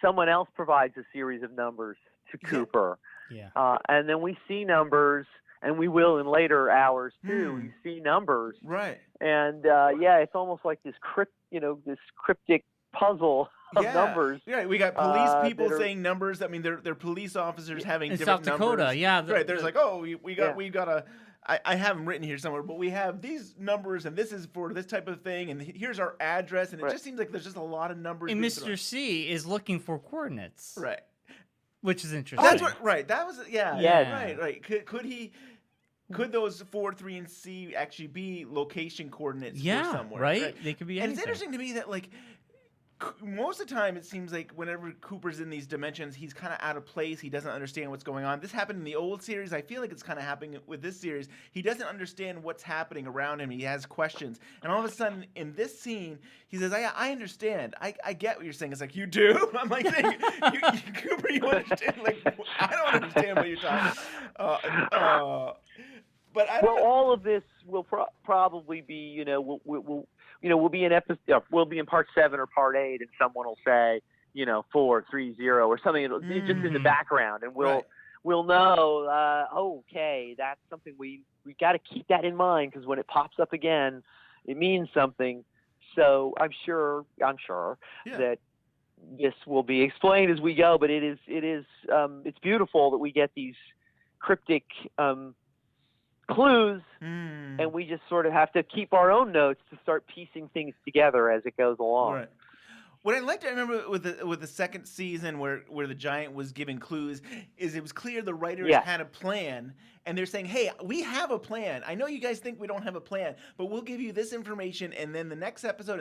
S5: Someone else provides a series of numbers to Cooper.
S2: Yeah.
S5: And then we see numbers, and we will in later hours too. We see numbers,
S3: Right.
S5: and it's almost like this cryptic puzzle of numbers.
S3: Yeah, we got police people saying numbers. I mean, they're police officers having
S2: In
S3: different
S2: South Dakota,
S3: numbers.
S2: yeah.
S3: Right. There's like, we got a. I have them written here somewhere, but we have these numbers, and this is for this type of thing, and here's our address, and it just seems like there's just a lot of numbers.
S2: And Mr. C is looking for coordinates.
S3: Right.
S2: Which is interesting.
S3: That's what. Right. That was. Yeah.
S2: Yeah.
S3: Right. Could he? Could those 4, 3, and C actually be location coordinates for somewhere?
S2: Right? They could be anything.
S3: And it's interesting to me that most of the time it seems like whenever Cooper's in these dimensions, he's kind of out of place. He doesn't understand what's going on. This happened in the old series. I feel like it's kind of happening with this series. He doesn't understand what's happening around him. He has questions. And all of a sudden in this scene, he says, I understand. I get what you're saying. It's like, you do? I'm like, Cooper, you understand? Like, I don't understand what you're talking about. But
S5: all of this will probably be, we'll be in we'll be in part 7 or part 8, and someone will say, 430 or something. It'll be just in the background, and we'll know. Okay, that's something we got to keep that in mind, because when it pops up again, it means something. So I'm sure that this will be explained as we go, but it's beautiful that we get these cryptic clues, and we just sort of have to keep our own notes to start piecing things together as it goes along.
S3: Right. What I liked, I remember with the second season where the giant was giving clues, is it was clear the writers had a plan, and they're saying, hey, we have a plan. I know you guys think we don't have a plan, but we'll give you this information, and then the next episode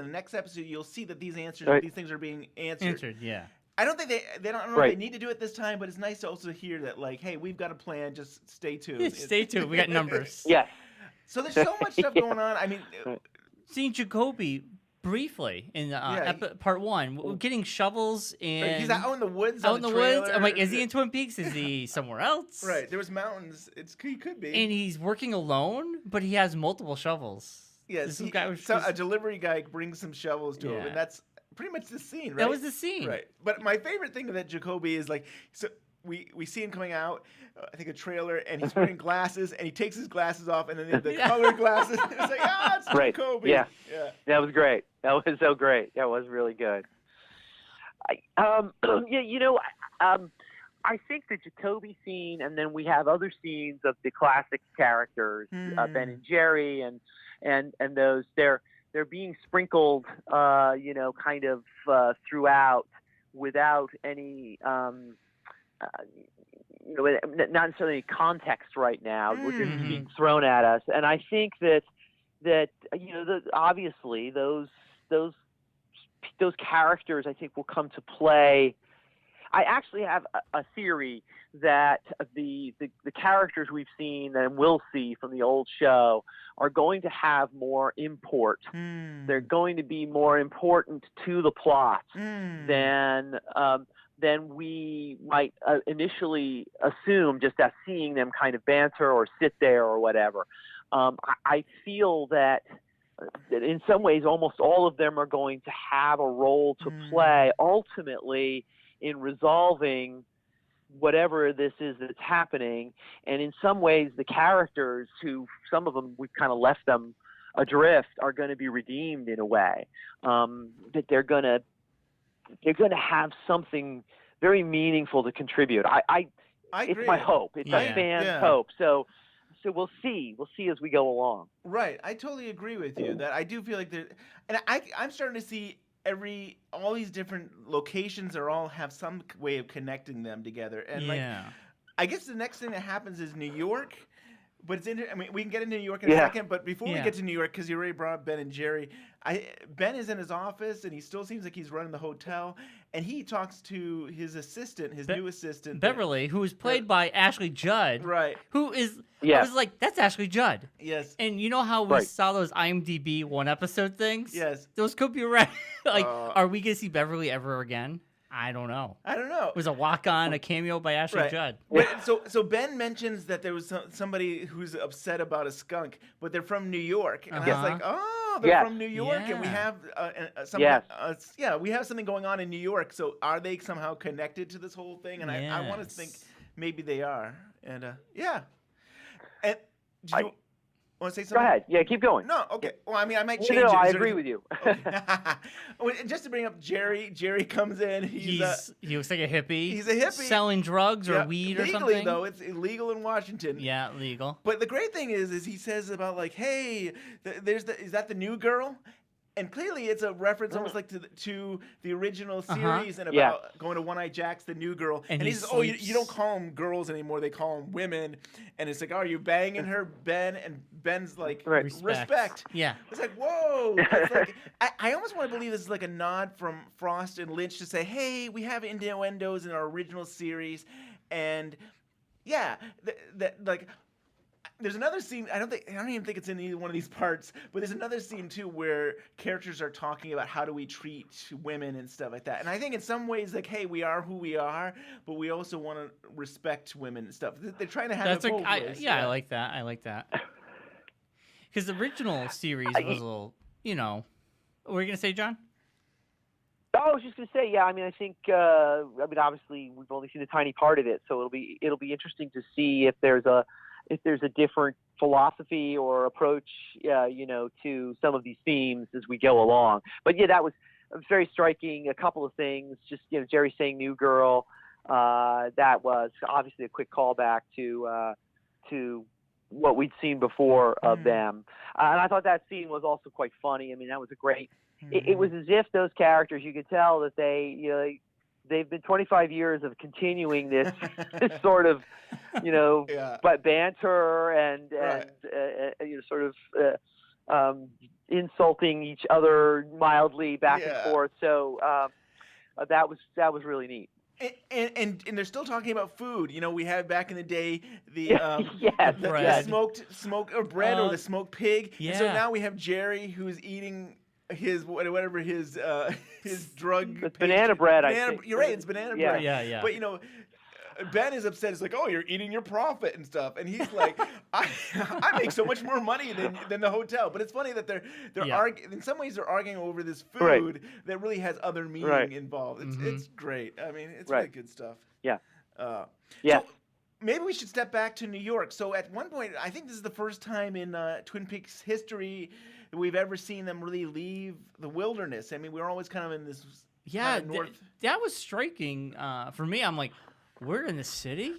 S3: you'll see that these answers, these things are being answered.
S2: Yeah.
S3: I don't think they don't know if they need to do it this time, but it's nice to also hear that, like, hey, we've got a plan. Just stay tuned.
S2: Stay tuned. We got numbers.
S5: Yes.
S3: So there's so much stuff going on. I mean,
S2: seeing Jacoby briefly in part 1, getting shovels and
S3: he's out in the woods.
S2: Out in the woods. I'm like, is he in Twin Peaks? Is he somewhere else?
S3: Right. There was mountains. He could be.
S2: And he's working alone, but he has multiple shovels.
S3: Yes. A delivery guy brings some shovels to him, and that's pretty much the scene, right?
S2: That was the scene.
S3: Right. But my favorite thing of that Jacoby is, like, so we see him coming out, I think a trailer, and he's wearing glasses, and he takes his glasses off, and then the colored glasses. It's like, it's Jacoby.
S5: Yeah. That was great. That was so great. That was really good. I think the Jacoby scene, and then we have other scenes of the classic characters, Ben and Jerry, and those, they're being sprinkled, kind of throughout without any, not necessarily any context right now. We're just being thrown at us, and I think that obviously those characters, I think, will come to play. I actually have a theory that the characters we've seen and will see from the old show are going to have more import. They're going to be more important to the plot than we might initially assume, just as seeing them kind of banter or sit there or whatever. I feel that in some ways almost all of them are going to have a role to play ultimately in resolving whatever this is that's happening. And in some ways, the characters, who some of them we've kind of left them adrift, are going to be redeemed in a way. That they're going to have something very meaningful to contribute. I
S3: agree.
S5: It's my hope. It's a fan's hope. So we'll see. We'll see as we go along.
S3: Right. I totally agree with you that I do feel like and I'm starting to see all these different locations all have some way of connecting them together. And I guess the next thing that happens is New York. But it's I mean, we can get into New York in a second, but before we get to New York, because you already brought up Ben and Jerry, Ben is in his office, and he still seems like he's running the hotel, and he talks to his assistant, new assistant.
S2: Beverly, who is played by Ashley Judd.
S3: Right.
S2: Who is, I was like, that's Ashley Judd.
S3: Yes.
S2: And you know how we saw those IMDb one-episode things?
S3: Yes.
S2: Those could be right. Are we going to see Beverly ever again? I don't know. It was a walk-on, a cameo by Ashley Judd.
S3: But, so Ben mentions that there was somebody who's upset about a skunk, but they're from New York, and I was like, they're from New York, and we have we have something going on in New York. So are they somehow connected to this whole thing? And I want to think maybe they are. And And did you want to say something?
S5: Go ahead. Yeah, keep going.
S3: No, okay. Well, I mean, I might change it.
S5: No, I agree with you.
S3: Just to bring up Jerry. Jerry comes in.
S2: He looks like a hippie.
S3: He's a hippie.
S2: Selling drugs or weed or something.
S3: Legally, though. It's illegal in Washington.
S2: Yeah, legal.
S3: But the great thing is he says about, like, hey, is that the new girl? And clearly it's a reference almost like to the original series and about going to One-Eyed Jack's the new girl. And he says, you don't call them girls anymore. They call them women. And it's like, are you banging her, Ben? And Ben's like, respect.
S2: Yeah.
S3: It's like, whoa. It's like, I almost want to believe this is like a nod from Frost and Lynch to say, hey, we have innuendos in our original series. And there's another scene. I don't even think it's in either one of these parts, but there's another scene too where characters are talking about how do we treat women and stuff like that. And I think in some ways, like, hey, we are who we are, but we also want to respect women and stuff. They're trying to have both ways.
S2: I like that. I like that. Because the original series was a little, what were you gonna say, John?
S5: I was just going to say, I mean, I think, obviously we've only seen a tiny part of it, so it'll be interesting to see if there's a different philosophy or approach, to some of these themes as we go along. But yeah, that was very striking. A couple of things, just Jerry saying "new girl." That was obviously a quick callback to what we'd seen before of them, and I thought that scene was also quite funny. I mean, that was a great. It was as if those characters, you could tell that they've been 25 years of continuing this sort of, but banter and sort of insulting each other mildly back and forth. So that was really neat.
S3: And they're still talking about food. We had back in the day the
S5: yes,
S3: smoked or bread or the smoked pig.
S2: Yeah.
S3: And so now we have Jerry who's eating his whatever his drug.
S5: It's banana bread. I think.
S3: You're right. It's banana bread.
S2: Yeah.
S3: But Ben is upset. It's like, oh, you're eating your profit and stuff, and he's like, I make so much more money than the hotel. But it's funny that they're arguing. In some ways, they're arguing over this food that really has other meaning involved. It's great. I mean, it's really good stuff.
S5: Yeah.
S3: So maybe we should step back to New York. So at one point, I think this is the first time in Twin Peaks history that we've ever seen them really leave the wilderness. I mean, we're always kind of in this.
S2: Yeah,
S3: north.
S2: That was striking for me. I'm like, we're in the city.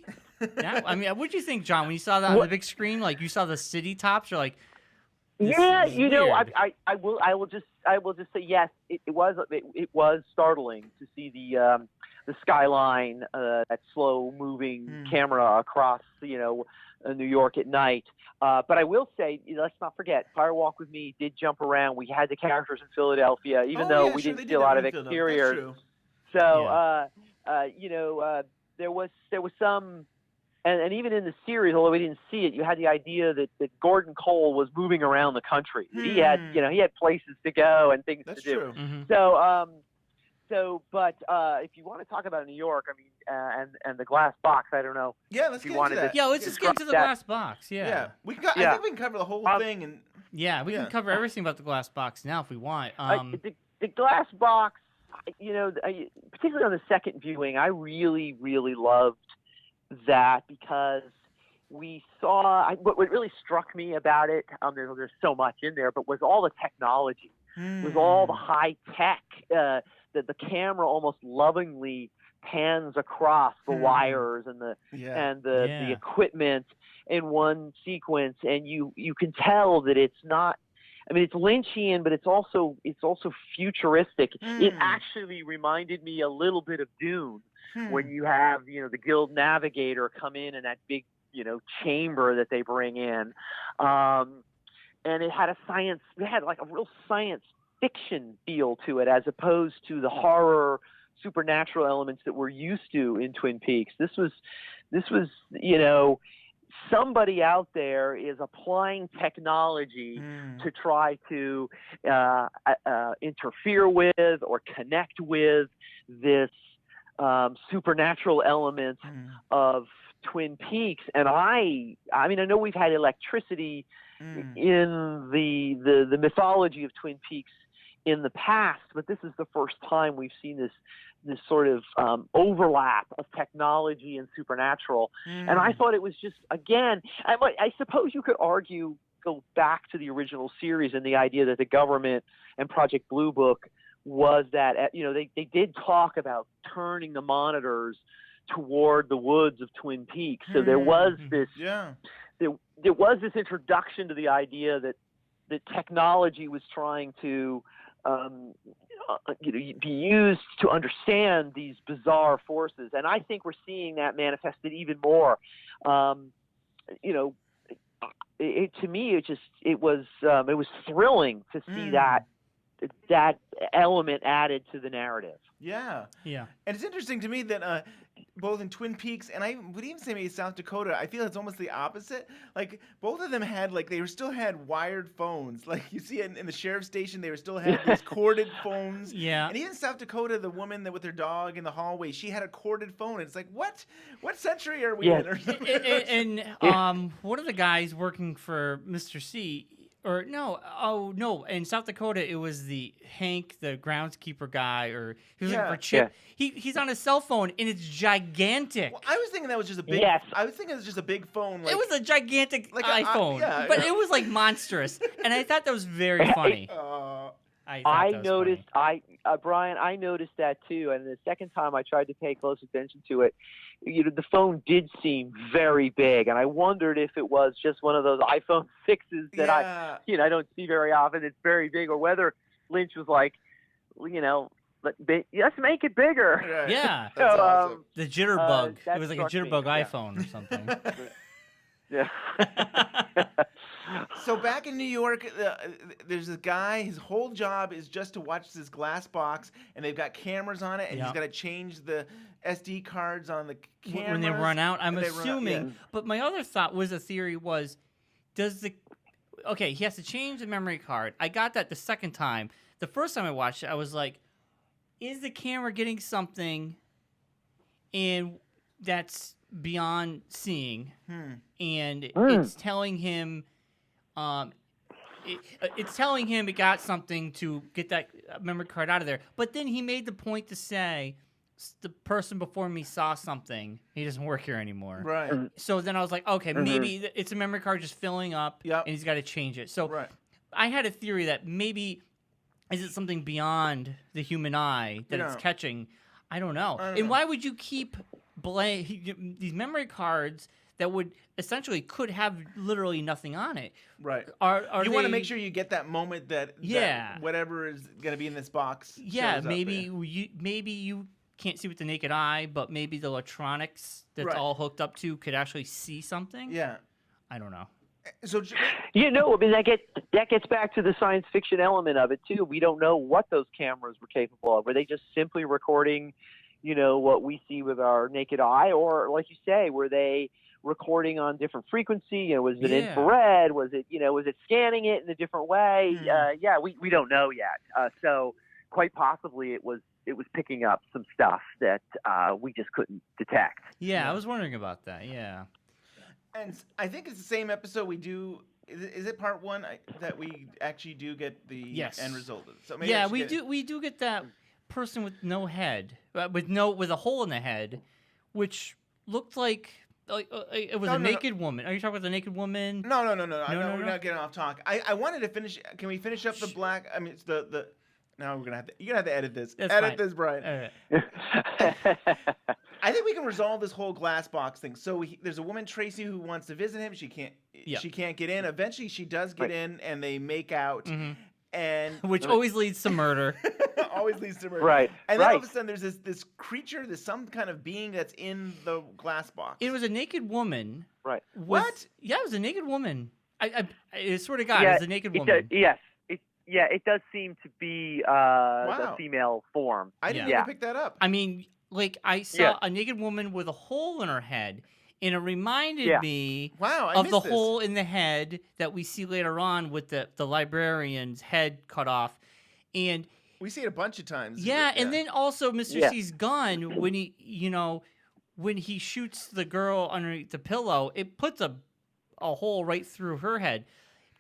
S2: I mean, what did you think, John, when you saw that on the big screen? Like, you saw the city tops. You're like,
S5: yeah,
S2: weird.
S5: I will just say yes. It was startling to see the skyline, that slow moving camera across New York at night. But I will say, let's not forget, Fire Walk with Me did jump around. We had the characters in Philadelphia, even though we didn't see a lot of exteriors. So there was some, and even in the series, although we didn't see it, you had the idea that Gordon Cole was moving around the country. He had places to go and things to do.
S3: True.
S5: So, but if you want to talk about New York, I mean, and the glass box, I don't know.
S3: Yeah, let's get into that.
S2: Yeah, let's just get into the glass box. Yeah.
S3: I think we can cover the whole thing. And
S2: we can cover everything about the glass box now if we want.
S5: The glass box, particularly on the second viewing, I really, really loved that because we saw what really struck me about it. There's so much in there, but was all the technology, was all the high tech. That the camera almost lovingly pans across the wires and the equipment in one sequence, and you can tell that it's not. I mean, it's Lynchian, but it's also futuristic. It actually reminded me a little bit of Dune, when you have the Guild Navigator come in that big chamber that they bring in, and it had like a real science fiction feel to it, as opposed to the horror supernatural elements that we're used to in Twin Peaks. This was somebody out there is applying technology to try to interfere with or connect with this supernatural element of Twin Peaks. And I mean, I know we've had electricity in the mythology of Twin Peaks in the past, but this is the first time we've seen this sort of overlap of technology and supernatural. And I thought it was just, again, I suppose you could go back to the original series and the idea that the government and Project Blue Book was that, they did talk about turning the monitors toward the woods of Twin Peaks. So there was this, there was this introduction to the idea that technology was trying to be used to understand these bizarre forces, and I think we're seeing that manifested even more. To me, it was thrilling to see that element added to the narrative.
S3: Yeah. And it's interesting to me that both in Twin Peaks and I would even say maybe South Dakota, I feel it's almost the opposite. Like both of them had still had wired phones. Like you see in the sheriff's station, they still had these corded phones. Yeah. And even South Dakota, the woman with her dog in the hallway, she had a corded phone. And it's like, what century are we in? Or
S2: and one of the guys working for Mr. C, Or no, oh no! In South Dakota, it was the Hank, the groundskeeper guy, or he was looking for Chip.
S5: Yeah.
S2: He's on his cell phone, and it's gigantic.
S3: Well, I was thinking that was just a big.
S5: Yes.
S3: I was thinking it was just a big phone. Like,
S2: It was a gigantic
S3: like
S2: iPhone,
S3: yeah.
S2: but it was like monstrous, and I thought that was very funny.
S5: I noticed, Bryon, I noticed that too. And the second time I tried to pay close attention to it, the phone did seem very big, and I wondered if it was just one of those iPhone 6s that I don't see very often. It's very big, or whether Lynch was like, let's make it bigger.
S3: Right.
S2: Yeah,
S3: That's awesome.
S2: the jitterbug.
S5: That
S2: It was like a
S5: struck me,
S2: jitterbug
S5: yeah.
S2: iPhone or something.
S5: Yeah.
S3: So back in New York, there's a guy. His whole job is just to watch this glass box, and they've got cameras on it, and he's got to change the SD cards on the cameras
S2: when they run out. I'm
S3: when they run out,
S2: assuming.
S3: yeah.
S2: But my other thought was he has to change the memory card. I got that the second time. The first time I watched it, I was like, is the camera getting something and that's beyond seeing? And it's telling him it's telling him it got something to get that memory card out of there. But then he made the point to say, the person before me saw something. He doesn't work here anymore.
S3: Right.
S2: So then I was like, okay, maybe it's a memory card just filling up, and he's got to change it. So I had a theory that maybe is it something beyond the human eye that it's catching? I don't know. And why would you keep these memory cards that would essentially could have literally nothing on it?
S3: Right.
S2: Are
S3: you want to
S2: they-
S3: make sure you get that moment that whatever is going to be in this box.
S2: Yeah,
S3: shows up
S2: maybe you can't see with the naked eye, but maybe the electronics that's all hooked up to could actually see something.
S3: Yeah.
S2: I don't know.
S3: So
S5: I mean, that gets back to the science fiction element of it too. We don't know what those cameras were capable of. Were they just simply recording, what we see with our naked eye, or like you say, were they recording on different frequency? Was it infrared? Was it scanning it in a different way? We don't know yet. So quite possibly it was picking up some stuff that we just couldn't detect.
S2: Yeah, I was wondering about that. Yeah.
S3: And I think it's the same episode we do. Is it part one that we actually do get the end result? So maybe
S2: we do get that person with no head, with a hole in the head, which looked like it was a naked woman. Are you talking about the naked woman?
S3: No. We're not getting off talk. I wanted to finish. Can we finish up the black? I mean, it's the. Now you're gonna have to edit this.
S2: That's
S3: edit
S2: fine.
S3: this, Bryon.
S2: All right.
S3: I think we can resolve this whole glass box thing. So there's a woman, Tracy, who wants to visit him. She can't get in. Eventually, she does get in, and they make out. And
S2: which always leads to murder.
S3: Always leads to murder.
S5: Right.
S3: And then all of a sudden, there's this creature, there's some kind of being that's in the glass box.
S2: It was a naked woman.
S5: Right.
S3: What?
S2: Yeah, it was a naked woman. I swear to God, it was a naked woman.
S5: Yes. It does seem to be the female form.
S3: I didn't even pick that up.
S2: I mean, like, I saw a naked woman with a hole in her head, and it reminded me of the hole in the head that we see later on with the librarian's head cut off. And
S3: we see it a bunch of times.
S2: Yeah, and then also Mr. C's gun, when he shoots the girl underneath the pillow, it puts a hole right through her head.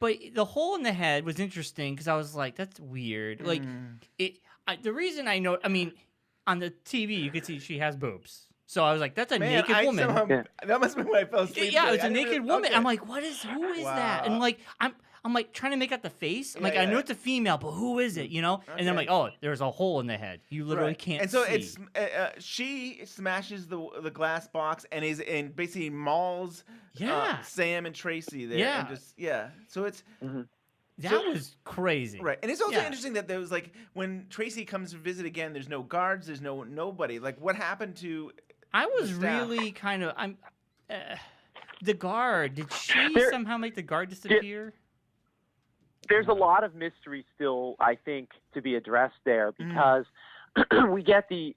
S2: But the hole in the head was interesting because I was like, that's weird. Like, the reason I know, I mean, on the TV, you could see she has boobs. So I was like, that's a naked woman.
S3: That must have been when I fell asleep.
S2: Yeah, it was a naked woman. Okay. I'm like, who is that? And like, I'm like trying to make out the face. I'm like, I know it's a female, but who is it? And then I'm like, oh, there's a hole in the head. You literally can't see.
S3: And so it's she smashes the glass box and basically mauls Sam and Tracy there.
S2: Yeah.
S3: And so it's
S2: that was crazy.
S3: Right. And it's also interesting that there was like when Tracy comes to visit again, there's no guards, there's nobody. Like what happened to
S2: I was really kind of the guard. Did she somehow make the guard disappear?
S5: There's a lot of mystery still, I think, to be addressed there because we get the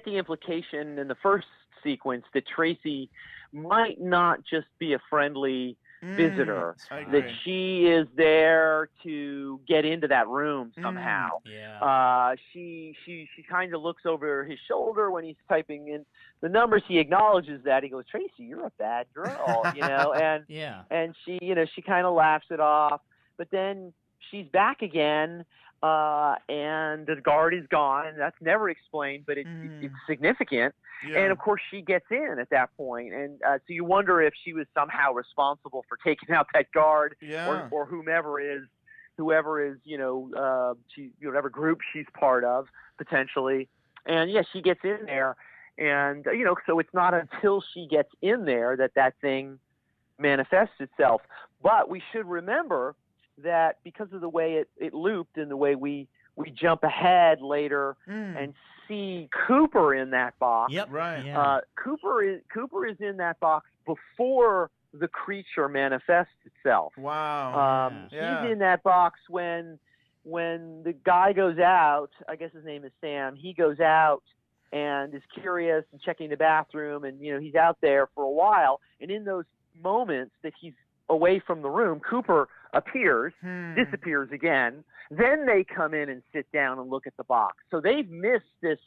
S5: implication in the first sequence that Tracy might not just be a friendly visitor.
S3: I agree.
S5: That she is there to get into that room somehow.
S2: Yeah.
S5: She kind of looks over his shoulder when he's typing in the numbers. He acknowledges that. He goes, "Tracy, you're a bad girl," and
S2: Yeah.
S5: and she kind of laughs it off. But then she's back again, and the guard is gone, and that's never explained, but it's significant.
S3: Yeah.
S5: And of course, she gets in at that point, and so you wonder if she was somehow responsible for taking out that guard, or whoever is, whatever group she's part of potentially. And yeah, she gets in there, and so it's not until she gets in there that thing manifests itself. But we should remember that because of the way it looped and the way we jump ahead later and see Cooper in that box.
S2: Yep.
S3: Right.
S2: Yeah.
S5: Cooper is in that box before the creature manifests itself.
S3: Wow.
S5: He's in that box when the guy goes out. I guess his name is Sam. He goes out and is curious and checking the bathroom, and he's out there for a while. And in those moments that he's away from the room, Cooper appears, disappears again. Then they come in and sit down and look at the box. So they've missed this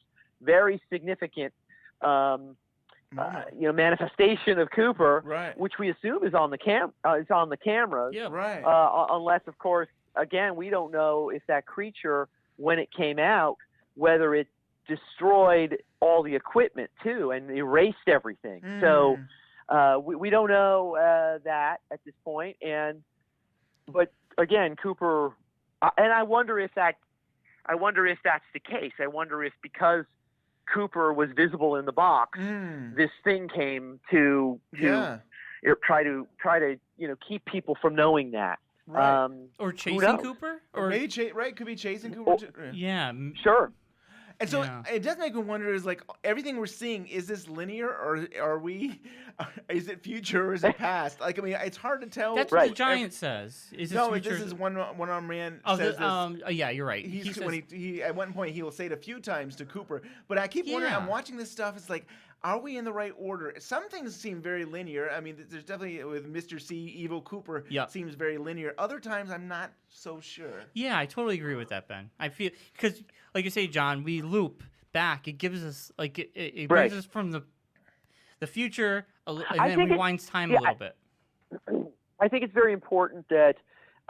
S5: very significant, manifestation of Cooper,
S3: right,
S5: which we assume is on the cameras.
S2: Yeah.
S3: Right.
S5: Unless, of course, again, we don't know if that creature, when it came out, whether it destroyed all the equipment too and erased everything. So we don't know that at this point. But again, Cooper, and I wonder if that's the case. I wonder if because Cooper was visible in the box, this thing came to try to keep people from knowing that.
S3: Right.
S2: Or chasing Cooper, or
S3: maybe could be chasing Cooper.
S2: Yeah.
S5: Sure.
S3: And so it does make me wonder: is like everything we're seeing, is this linear, or is it future, or is it past? Like, I mean, it's hard to tell.
S2: That's what the giant says. Is this future?
S3: This is one-armed man
S2: Oh,
S3: says this.
S2: Yeah, you're right.
S3: He
S2: says,
S3: when he at one point he will say it a few times to Cooper, but I keep wondering. I'm watching this stuff. It's like, are we in the right order? Some things seem very linear. I mean, there's definitely with Mr. C, Evil Cooper seems very linear. Other times, I'm not so sure.
S2: Yeah, I totally agree with that, Ben. I feel because, like you say, John, we loop back. It gives us it brings us from the future, and then rewinds time a little bit.
S5: I think it's very important that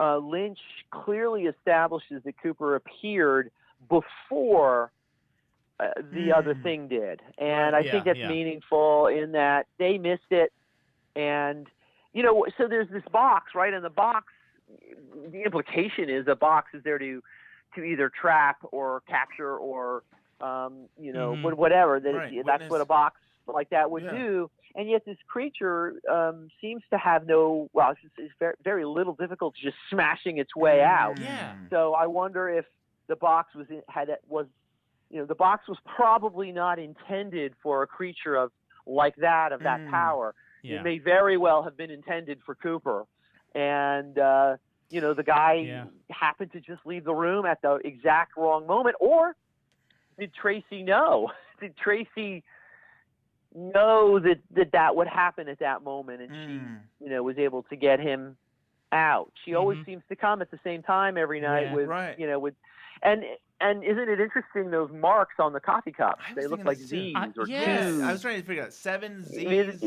S5: Lynch clearly establishes that Cooper appeared before the other thing did, and I think that's meaningful in that they missed it, and so there's this box, right? And the box, the implication is the box is there to either trap or capture or whatever. That's what a box like that would do. And yet this creature seems to have it's very, very little difficulty just smashing its way out.
S2: Yeah.
S5: So I wonder if the box the box was probably not intended for a creature of that power.
S2: Yeah.
S5: It may very well have been intended for Cooper. And the guy happened to just leave the room at the exact wrong moment. Or did Tracy know? Did Tracy know that would happen at that moment, and she was able to get him out? She always seems to come at the same time every night and isn't it interesting, those marks on the coffee cups? They look like Z's or Q's.
S3: I was trying to figure out 7 Z's.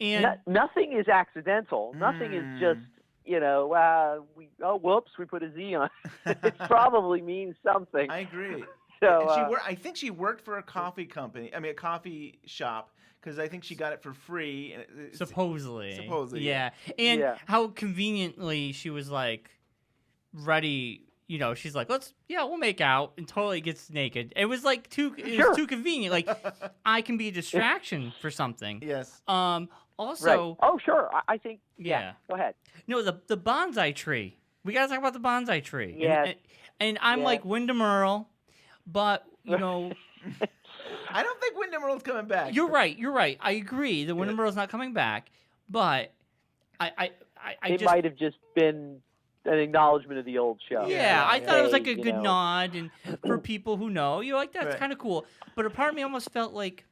S5: And nothing is accidental. Nothing is just whoops, we put a Z on. It probably means something.
S3: I agree.
S5: So
S3: I think she worked for a coffee company. I mean, a coffee shop, because I think she got it for free.
S2: Supposedly.
S3: Yeah.
S2: And how conveniently she was like ready. She's like, we'll make out, and totally gets naked. It was like too convenient. Like, I can be a distraction for something.
S3: Yes.
S2: Also.
S5: Right. Oh, sure. I think. Yeah. Go ahead.
S2: No, the bonsai tree. We gotta talk about the bonsai tree.
S5: Yeah.
S2: And I'm like Wyndham Earl, but
S3: I don't think Wyndham Earl's coming back.
S2: You're right. I agree. The Wyndham Earl's not coming back, but
S5: it might have just been an acknowledgement of the old show.
S2: Yeah, I thought it was like a good nod, and for people who know, that's kind of cool. But a part of me almost felt like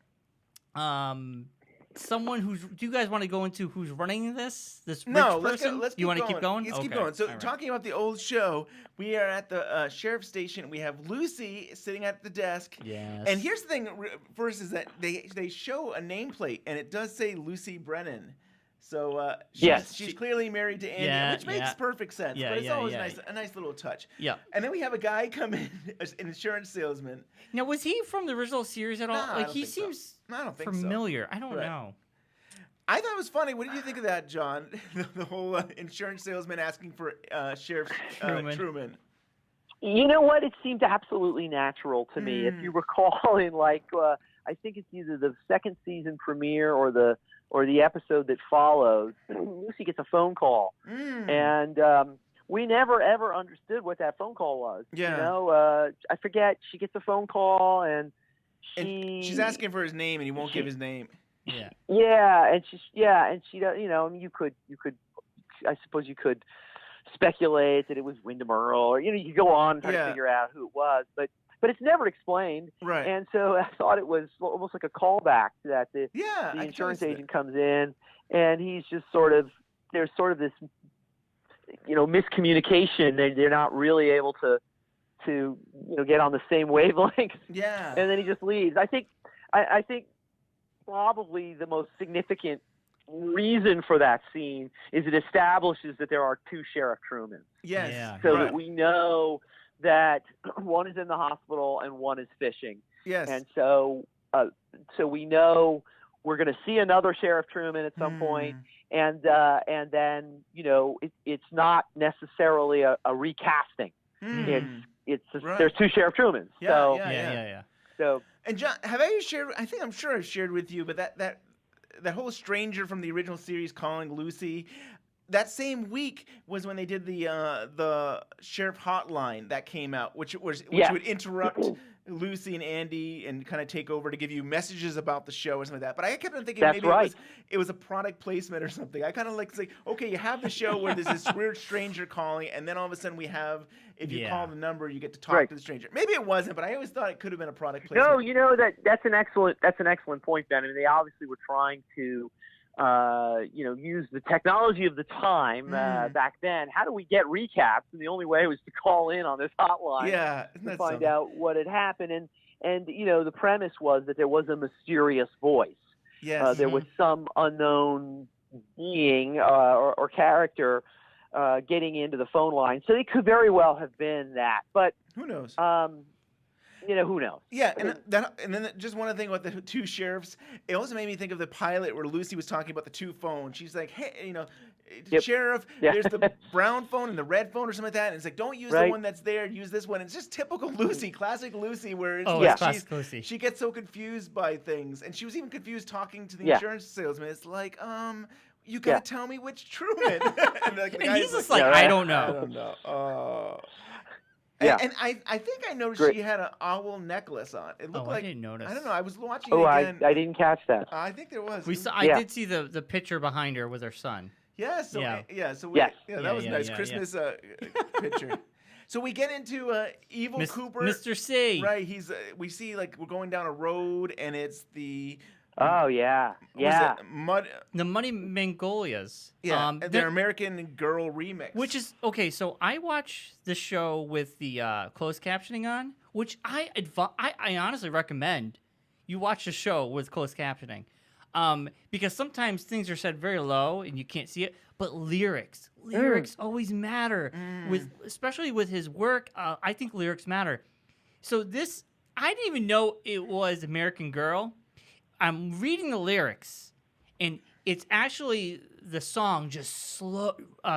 S2: someone who's. Do you guys want to go into who's running this? This
S3: No,
S2: rich
S3: let's
S2: person?
S3: go. Let's
S2: you want to keep going?
S3: Let's keep
S2: Okay.
S3: going. So,
S2: All right.
S3: talking about the old show, we are at the sheriff's station. We have Lucy sitting at the desk.
S2: Yes.
S3: And here's the thing. First is that they show a nameplate, and it does say Lucy Brennan. So she's clearly married to Andy, which makes perfect sense.
S2: Yeah,
S3: but it's always
S2: yeah.
S3: a nice little touch.
S2: Yeah.
S3: And then we have a guy come in, an insurance salesman.
S2: Now, was he from the original series at all?
S3: Nah, I
S2: like
S3: don't
S2: he
S3: think so.
S2: seems
S3: I don't think
S2: familiar.
S3: so.
S2: I don't
S3: Right.
S2: know.
S3: I thought it was funny. What did you think of that, John? The whole insurance salesman asking for Sheriff Truman.
S5: You know what? It seemed absolutely natural to me. If you recall, in I think it's either the second season premiere or the episode that follows, Lucy gets a phone call, and we never ever understood what that phone call was.
S3: Yeah.
S5: You know, I forget. She gets a phone call, and
S3: she's asking for his name, and he won't give his name.
S2: Yeah.
S5: Yeah, and she does. You know, I mean, you could. I suppose you could speculate that it was Wyndham Earl, or you could go on and try to figure out who it was, but it's never explained.
S3: Right.
S5: And so I thought it was almost like a callback to that. The insurance
S3: totally
S5: agent comes in, and he's just there's sort of this, miscommunication. They're not really able to get on the same wavelength.
S3: Yeah.
S5: And then he just leaves. I think probably the most significant reason for that scene is it establishes that there are two Sheriff Trumans.
S3: Yes.
S2: Yeah.
S5: So that we know that one is in the hospital and one is fishing.
S3: Yes.
S5: And so we know we're going to see another Sheriff Truman at some point, and then it's not necessarily a recasting. It's there's two Sheriff Trumans.
S2: Yeah.
S5: So.
S3: And John, I'm sure I've shared with you, but that whole stranger from the original series calling Lucy, that same week was when they did the sheriff hotline that came out, which would interrupt Lucy and Andy and kind of take over to give you messages about the show or something like that. But I kept on thinking it was a product placement or something. I kind of say, okay, you have the show where there's this weird stranger calling, and then all of a sudden we have, if you call the number, you get to talk to the stranger. Maybe it wasn't, but I always thought it could have been a product placement.
S5: No, that's an excellent point, Ben. I mean, they obviously were trying to use the technology of the time back then. How do we get recaps? And the only way was to call in on this hotline to find out what had happened. And the premise was that there was a mysterious voice.
S3: Yes.
S5: There was some unknown being or character getting into the phone line. So it could very well have been that. But
S3: who knows?
S5: Who knows?
S3: Yeah, and then just one other thing about the two sheriffs. It also made me think of the pilot where Lucy was talking about the two phones. She's like, hey, Sheriff, there's the brown phone and the red phone or something like that. And it's like, don't use the one that's there. Use this one. It's just typical Lucy, classic Lucy, where
S2: classic Lucy.
S3: She gets so confused by things. And she was even confused talking to the insurance salesman. It's like, you got to tell me which Truman.
S2: and he's just like, I don't know.
S3: I don't know.
S5: Yeah.
S3: And I think I noticed she had an owl necklace on. It looked like
S2: I didn't notice.
S3: I don't know. I was watching it again.
S5: I didn't catch that.
S3: I think there was.
S2: I did see the picture behind her with her son.
S3: Yeah. So that was nice. Christmas picture. So we get into Evil Cooper,
S2: Mr. C.
S3: Right. We see we're going down a road and it's the.
S5: Oh yeah.
S2: The Muddy Magnolias.
S3: Yeah, their American Girl remix.
S2: Which is okay. So I watch the show with the closed captioning on, which I honestly recommend you watch the show with closed captioning, because sometimes things are said very low and you can't see it. But lyrics always matter especially with his work. I think lyrics matter. So this, I didn't even know it was American Girl. I'm reading the lyrics, and it's actually the song just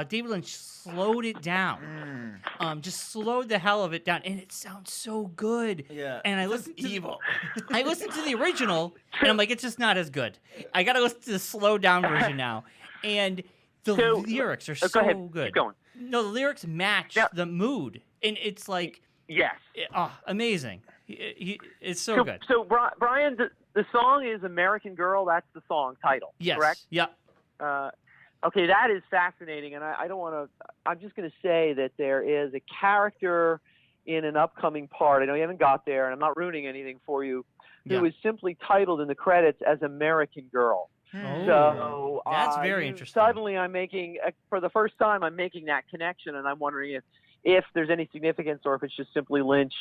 S2: David Lynch slowed it down, just slowed the hell of it down, and it sounds so good.
S3: Yeah,
S2: and I listened to
S3: evil.
S2: I listened to the original, and I'm like, it's just not as good. I gotta listen to the slowed down version now, and the lyrics are so
S5: go ahead.
S2: good.
S5: Keep going.
S2: No, the lyrics match the mood, and it's like amazing. It's so good.
S5: So Bryon, the song is American Girl. That's the song title.
S2: Yes.
S5: Correct?
S2: Yep.
S5: Okay, that is fascinating, and I don't want to. I'm just going to say that there is a character in an upcoming part. I know you haven't got there, and I'm not ruining anything for you. Who is simply titled in the credits as American Girl. So
S2: that's very interesting.
S5: Suddenly, I'm making for the first time, I'm making that connection, and I'm wondering if there's any significance or if it's just simply Lynch,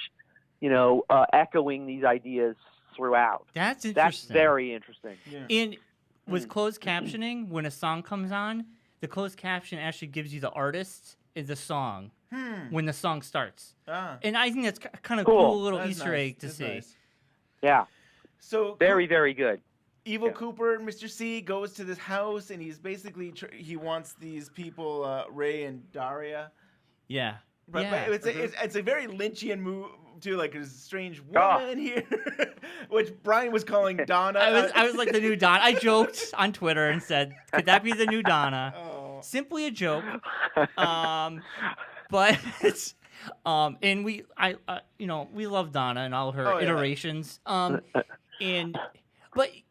S5: echoing these ideas throughout.
S2: That's interesting.
S5: That's very interesting.
S3: Yeah.
S2: And with closed captioning, when a song comes on, the closed caption actually gives you the artist and the song when the song starts. And I think that's kind of cool little
S3: That's
S2: Easter
S3: nice.
S2: egg to
S3: That's
S2: see.
S3: Nice.
S5: Yeah.
S3: So
S5: very, very good.
S3: Evil Cooper, Mr. C, goes to this house, and he's basically he wants these people, Ray and Daria.
S2: Yeah.
S3: But
S2: Yeah.
S3: it's a very Lynchian move too. Like there's a strange woman here, which Bryon was calling Donna.
S2: I was like the new Donna. I joked on Twitter and said, "Could that be the new Donna?" Simply a joke. But it's and we love Donna and all her iterations. But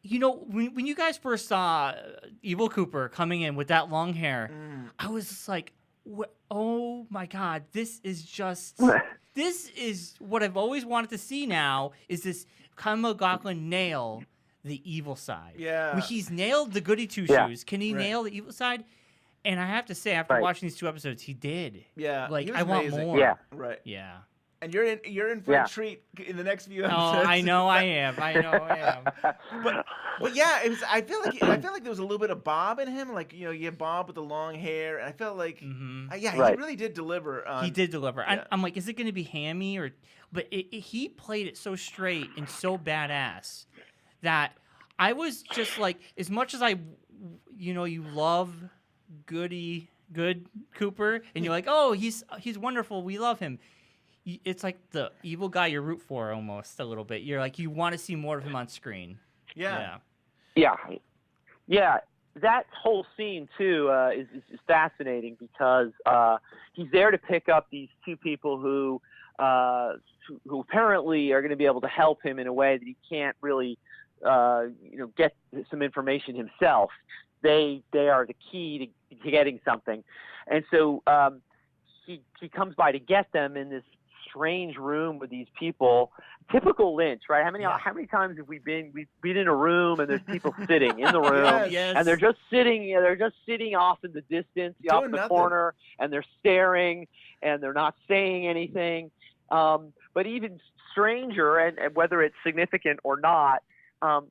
S2: when you guys first saw Evil Cooper coming in with that long hair, I was just like, oh my God, this is what I've always wanted to see now, is this Kyle MacLachlan nail the evil side.
S3: Yeah.
S2: When he's nailed the goody two-shoes, can he nail the evil side? And I have to say, after watching these 2 episodes, he did.
S3: Yeah.
S2: Like,
S3: I
S2: want more.
S5: Yeah.
S3: Right.
S2: Yeah.
S3: And you're in for a treat in the next few episodes.
S2: Oh, I know I am.
S3: But yeah, it was. I feel like there was a little bit of Bob in him. Like you have Bob with the long hair, and I felt like he really did deliver.
S2: He did deliver.
S3: Yeah.
S2: I'm like, is it going to be hammy or? But he played it so straight and so badass that I was just like, as much as you love good Cooper, and you're like, oh, he's wonderful, we love him. It's like the evil guy you root for almost a little bit. You're like, you want to see more of him on screen.
S3: Yeah.
S5: That whole scene too is fascinating because he's there to pick up these 2 people who apparently are going to be able to help him in a way that he can't really get some information himself. They are the key to getting something, and so he comes by to get them in this strange room with these people. Typical Lynch, right? How many times have we've been in a room and there's people sitting in the room and they're just sitting off in the distance, off in the corner, and they're staring and they're not saying anything. But even stranger, and whether it's significant or not,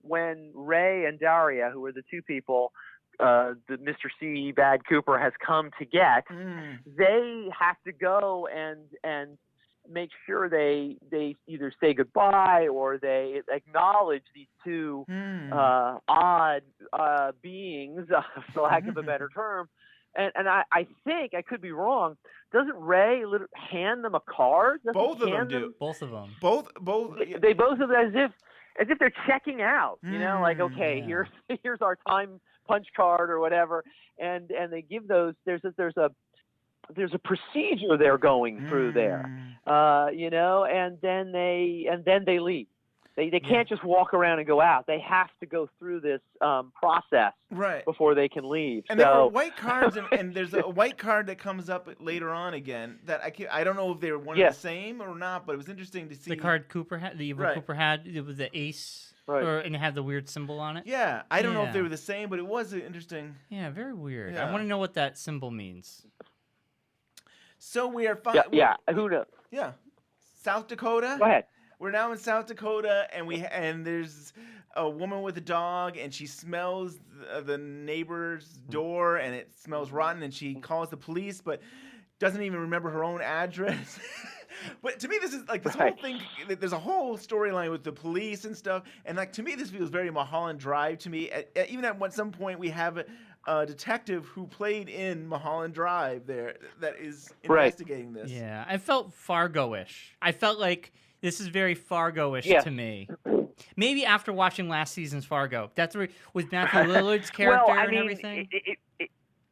S5: when Ray and Daria, who are the 2 people the Mr. C. Bad Cooper has come to get, they have to go and make sure they either say goodbye or they acknowledge these 2 odd beings, for lack of a better term. And I think, I could be wrong, doesn't Ray hand them a card?
S3: Both of them do.
S2: Both of them.
S3: Both.
S5: They both of them, as if they're checking out. Like, okay, here's our time punch card or whatever, and they give those. There's a procedure they're going through there, and then they leave. They can't just walk around and go out. They have to go through this process before they can leave.
S3: And there were white cards, and there's a white card that comes up later on again that I don't know if they were one of the same or not, but it was interesting to see.
S2: The card Cooper had, the evil Cooper had, it was the ace, and it had the weird symbol on it.
S3: Yeah, I don't know if they were the same, but it was interesting.
S2: Yeah, very weird. I want to know what that symbol means.
S3: So we are
S5: who knows?
S3: Yeah, South Dakota.
S5: Go ahead.
S3: We're now in South Dakota, and there's a woman with a dog, and she smells the neighbor's door, and it smells rotten, and she calls the police, but doesn't even remember her own address. But to me, this is like this whole thing. There's a whole storyline with the police and stuff, and like to me, this feels very Mulholland Drive to me. Even at some point, we have a detective who played in Mulholland Drive there that is investigating this.
S2: Yeah, I felt Fargo-ish. I felt like this is very Fargo-ish to me. Maybe after watching last season's Fargo. That's where with Matthew Lillard's character and everything.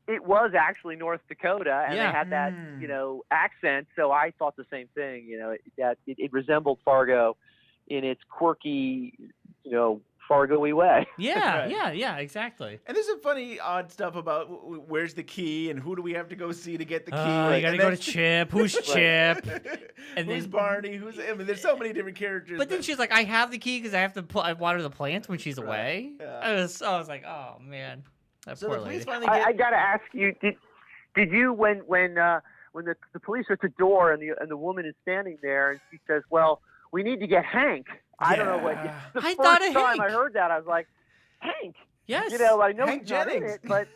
S5: It was actually North Dakota, and they had that, accent. So I thought the same thing. That it resembled Fargo in its quirky, Fargo-y way.
S2: Yeah,
S3: Right.
S2: yeah, exactly.
S3: And there's some funny, odd stuff about where's the key and who do we have to go see to get the key.
S2: You gotta
S3: And
S2: go to
S3: then-
S2: Chip. Who's Chip? And
S3: who's
S2: then-
S3: Barney? I mean, there's so many different characters.
S2: But then she's like, I have the key because I have to water the plants when she's
S3: Right,
S2: away.
S3: yeah.
S2: I was like, oh man, that
S3: So
S2: poor
S3: the police
S2: lady.
S3: finally get.
S5: I gotta ask you, did you when the police are at the door and the woman is standing there and she says, "Well, we need to get Hank." I don't know what.
S3: Yeah.
S5: The
S2: I
S5: first
S2: thought of
S5: time I
S2: Hank.
S5: heard that, I was like, Hank.
S2: Yes.
S5: You know, I know
S3: Hank
S5: he's not in
S3: Jennings.
S5: it, but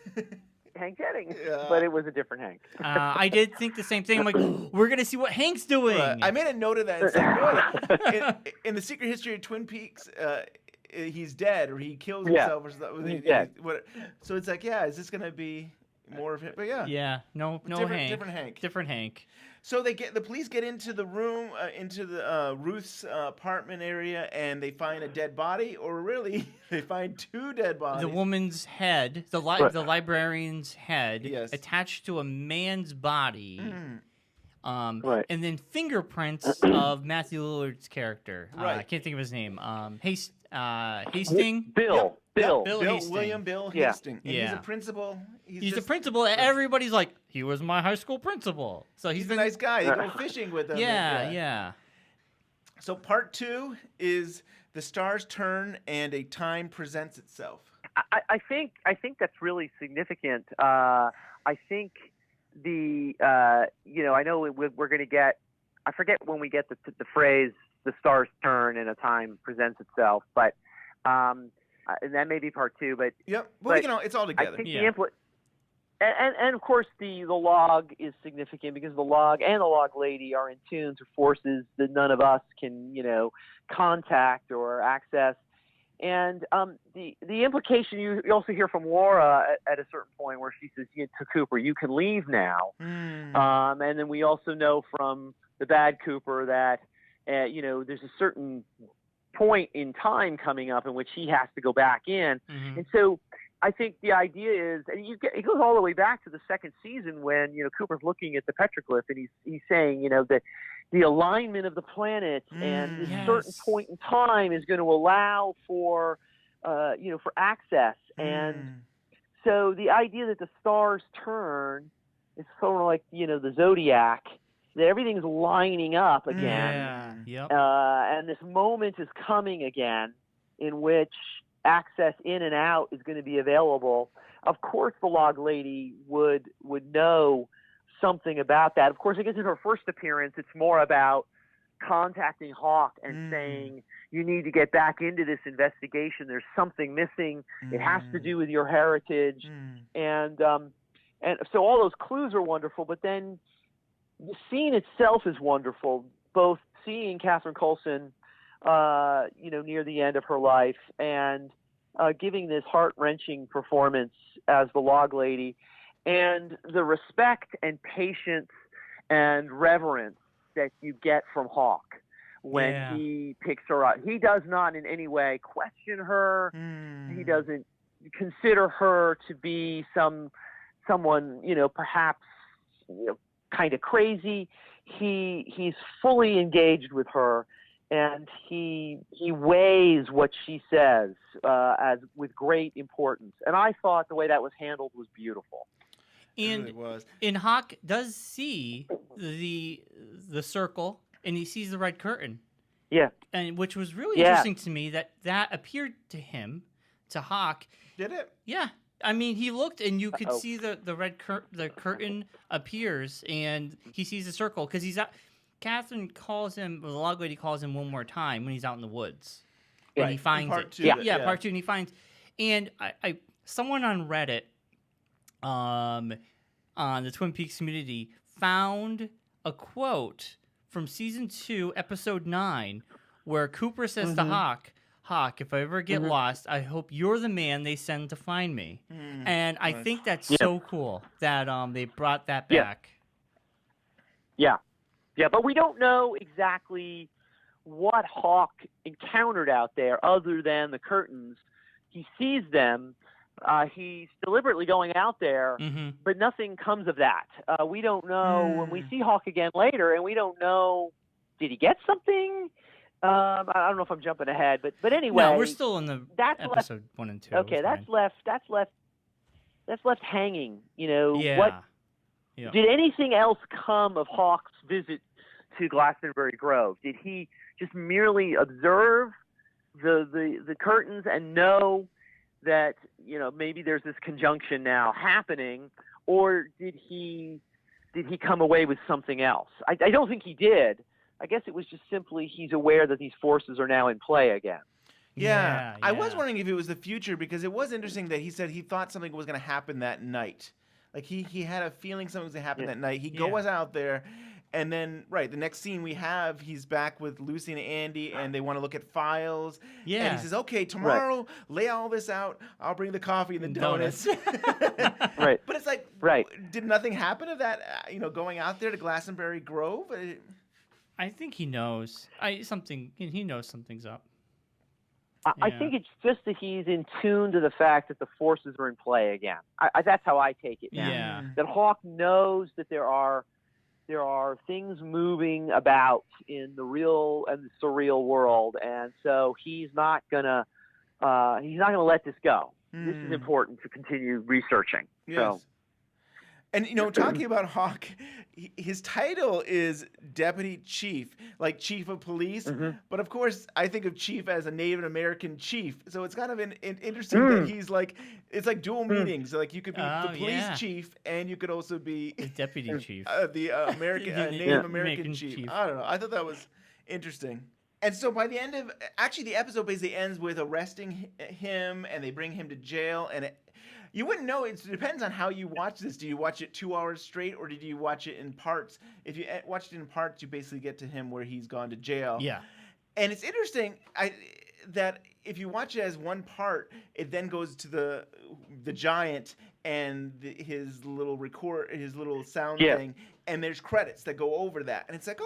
S5: Hank Jennings.
S3: Yeah.
S5: But it was a different Hank.
S2: I did think the same thing. I'm like, we're gonna see what Hank's doing.
S3: I made a note of that. It's like, boy, in the secret history of Twin Peaks, he's dead or he kills himself or something.
S5: He's dead.
S3: So it's like, yeah, is this gonna be more of him? But yeah,
S2: Yeah, no
S3: different,
S2: Hank.
S3: different Hank.
S2: Different Hank.
S3: So the police get into the room, into the Ruth's apartment area, and they find a dead body, or really, they find two dead bodies.
S2: The woman's head, the librarian's head,
S3: Yes.
S2: attached to a man's body.
S5: Right.
S2: And then fingerprints of Matthew Lillard's character.
S3: Right.
S2: I can't think of his name. Hastings.
S5: Bill.
S2: Bill
S3: Bill
S2: Hastings.
S3: William Bill
S5: Yeah.
S3: Hastings. And he's
S2: Yeah.
S3: a principal.
S2: He's a
S3: just-
S2: principal. And everybody's like, he was my high school principal. So
S3: He's a
S2: been
S3: nice guy. They go fishing with him.
S2: Yeah.
S3: So part 2 is the stars turn and a time presents itself.
S5: I think that's really significant. I think I know we're going to get. I forget when we get the phrase "the stars turn and a time presents itself," but and that may be part 2. But
S3: Yep. But
S5: But
S3: we can all, it's all
S5: I
S3: together.
S5: think
S2: Yeah.
S5: and of course the log is significant because the log and the log lady are in tune to forces that none of us can contact or access. And the implication you also hear from Laura at a certain point where she says to Cooper, "You can leave now." And then we also know from the bad Cooper that there's a certain point in time coming up in which he has to go back in.
S2: Mm-hmm.
S5: And so I think the idea is, and it goes all the way back to the second season when Cooper's looking at the petroglyph and he's saying that the alignment of the planets and this
S2: Yes.
S5: certain point in time is going to allow for for access. And so the idea that the stars turn is sort of like the zodiac, that everything's lining up again.
S2: Yeah. Yep.
S5: And this moment is coming again in which access in and out is going to be available. Of course, the log lady would know something about that. Of course, I guess in her first appearance, it's more about contacting Hawk and saying, you need to get back into this investigation. There's something missing. It has to do with your heritage. And so all those clues are wonderful, but then the scene itself is wonderful, both seeing Catherine Coulson near the end of her life and giving this heart-wrenching performance as the log lady, and the respect and patience and reverence that you get from Hawk when he picks her up. He does not in any way question her. He doesn't consider her to be someone, perhaps kind of crazy. He's fully engaged with her, and he weighs what she says as with great importance. And I thought the way that was handled was beautiful.
S2: And
S3: It really was.
S2: And Hawk does see the circle, and he sees the red curtain.
S5: Yeah.
S2: And which was really interesting to me that appeared to him, to Hawk.
S3: Did it?
S2: Yeah. I mean, he looked, and you could see the red the curtain appears, and he sees the circle because he's out. Catherine calls him, the log lady calls him one more time when he's out in the woods, and
S3: Right.
S2: he finds
S3: Part
S2: it.
S3: two,
S2: Yeah,
S3: yeah.
S2: part 2, and he finds, and I someone on Reddit, on the Twin Peaks community, found a quote from season 2, episode 9, where Cooper says to Hawk, if I ever get lost, I hope you're the man they send to find me. And I think that's so cool that they brought that back.
S5: Yeah, but we don't know exactly what Hawk encountered out there other than the curtains. He sees them. He's deliberately going out there, but nothing comes of that. We don't know when we see Hawk again later, and we don't know, did he get something? I don't know if I'm jumping ahead, but anyway.
S2: No, we're still in the
S5: that's
S2: episode 1 and 2.
S5: Okay, that's left hanging.
S2: Yeah.
S5: Did anything else come of Hawk's visit to Glastonbury Grove? Did he just merely observe the curtains and know that maybe there's this conjunction now happening, or did he come away with something else? I don't think he did. I guess it was just simply he's aware that these forces are now in play again.
S3: Yeah. I was wondering if it was the future, because it was interesting that he said he thought something was going to happen that night. Like he had a feeling something was going to happen that night. He goes out there, and then the next scene we have, he's back with Lucy and Andy, and they want to look at files. Yeah. And he says, "Okay, tomorrow, lay all this out. I'll bring the coffee and the donuts."
S5: Right.
S3: But it's like, did nothing happen to that? Going out there to Glastonbury Grove.
S2: I think he knows. He knows something's up.
S5: I think it's just that he's in tune to the fact that the forces are in play again. That's how I take it now.
S2: Yeah.
S5: That Hawk knows that there are things moving about in the real and the surreal world, and so he's not gonna let this go. This is important to continue researching.
S3: Yes.
S5: So.
S3: And, talking about Hawk, his title is Deputy Chief, like Chief of Police. Mm-hmm. But, of course, I think of Chief as a Native American chief. So it's kind of interesting that he's like, it's like dual meanings. Like you could be the police chief, and you could also be
S2: the deputy chief.
S3: The Native American chief. I don't know. I thought that was interesting. And so by the end of, actually the episode basically ends with arresting him, and they bring him to jail, and you wouldn't know. It depends on how you watch this. Do you watch it 2 hours straight, or did you watch it in parts? If you watched it in parts, you basically get to him where he's gone to jail. Yeah. And it's interesting that if you watch it as one part, it then goes to the giant and his little sound thing, and there's credits that go over that. And it's like,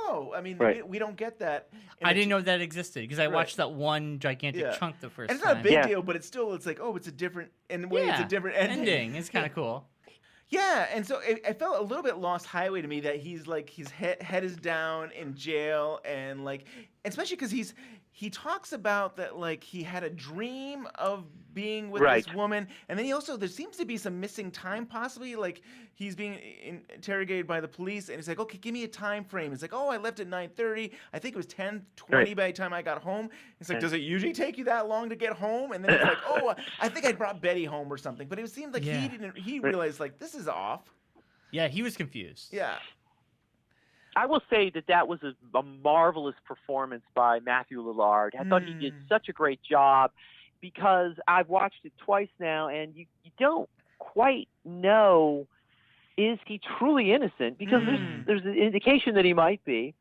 S3: we don't get that.
S2: I didn't know that existed, because I watched that one gigantic chunk the first time.
S3: And it's not a big deal, but it's still, it's like, it's a different, in a way, it's a different ending.
S2: It's kind of cool.
S3: Yeah, and so it felt a little bit Lost Highway to me, that he's like, his head is down in jail, and like, especially because he talks about that, like, he had a dream of being with this woman, and then there seems to be some missing time, possibly, like he's being interrogated by the police, and he's like, okay, give me a time frame. It's like, I left at 9:30. I think it was 10:20 by the time I got home. It's like, does it usually take you that long to get home? And then it's like, I think I brought Betty home or something. But it seemed like he realized, like, this is off.
S2: Yeah, he was confused.
S3: Yeah.
S5: I will say that was a marvelous performance by Matthew Lillard. I thought he did such a great job, because I've watched it twice now, and you don't quite know, is he truly innocent? Because there's an indication that he might be,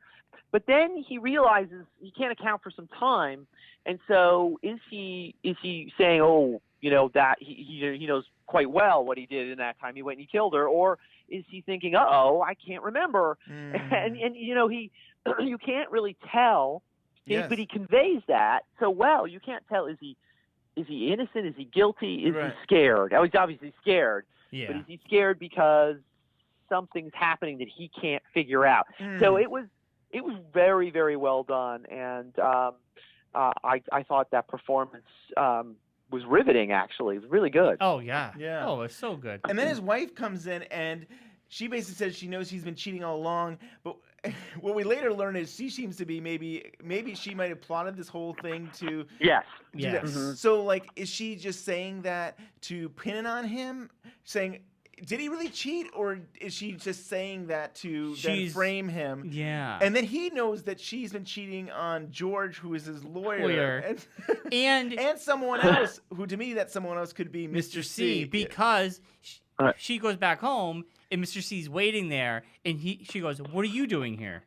S5: but then he realizes he can't account for some time, and so is he saying, that he knows quite well what he did in that time, he went and he killed her, or is he thinking, I can't remember, and you can't really tell, but he conveys that so well. You can't tell, is he innocent? Is he guilty? Is he scared? He's obviously scared. Yeah. But is he scared because something's happening that he can't figure out? So it was very, very well done, and I thought that performance was riveting. Actually, it was really good.
S2: Oh yeah. Oh, it's so good.
S3: And then his wife comes in, and she basically says she knows he's been cheating all along, but what we later learn is she seems to be maybe she might have plotted this whole thing to So, like, is she just saying that to pin it on him, saying, did he really cheat, or is she just saying that to then frame him? Yeah. And then he knows that she's been cheating on George, who is his lawyer. And someone else, who to me that someone else could be Mr. C.
S2: Because she goes back home, and Mr. C's waiting there, and she goes, "What are you doing here?"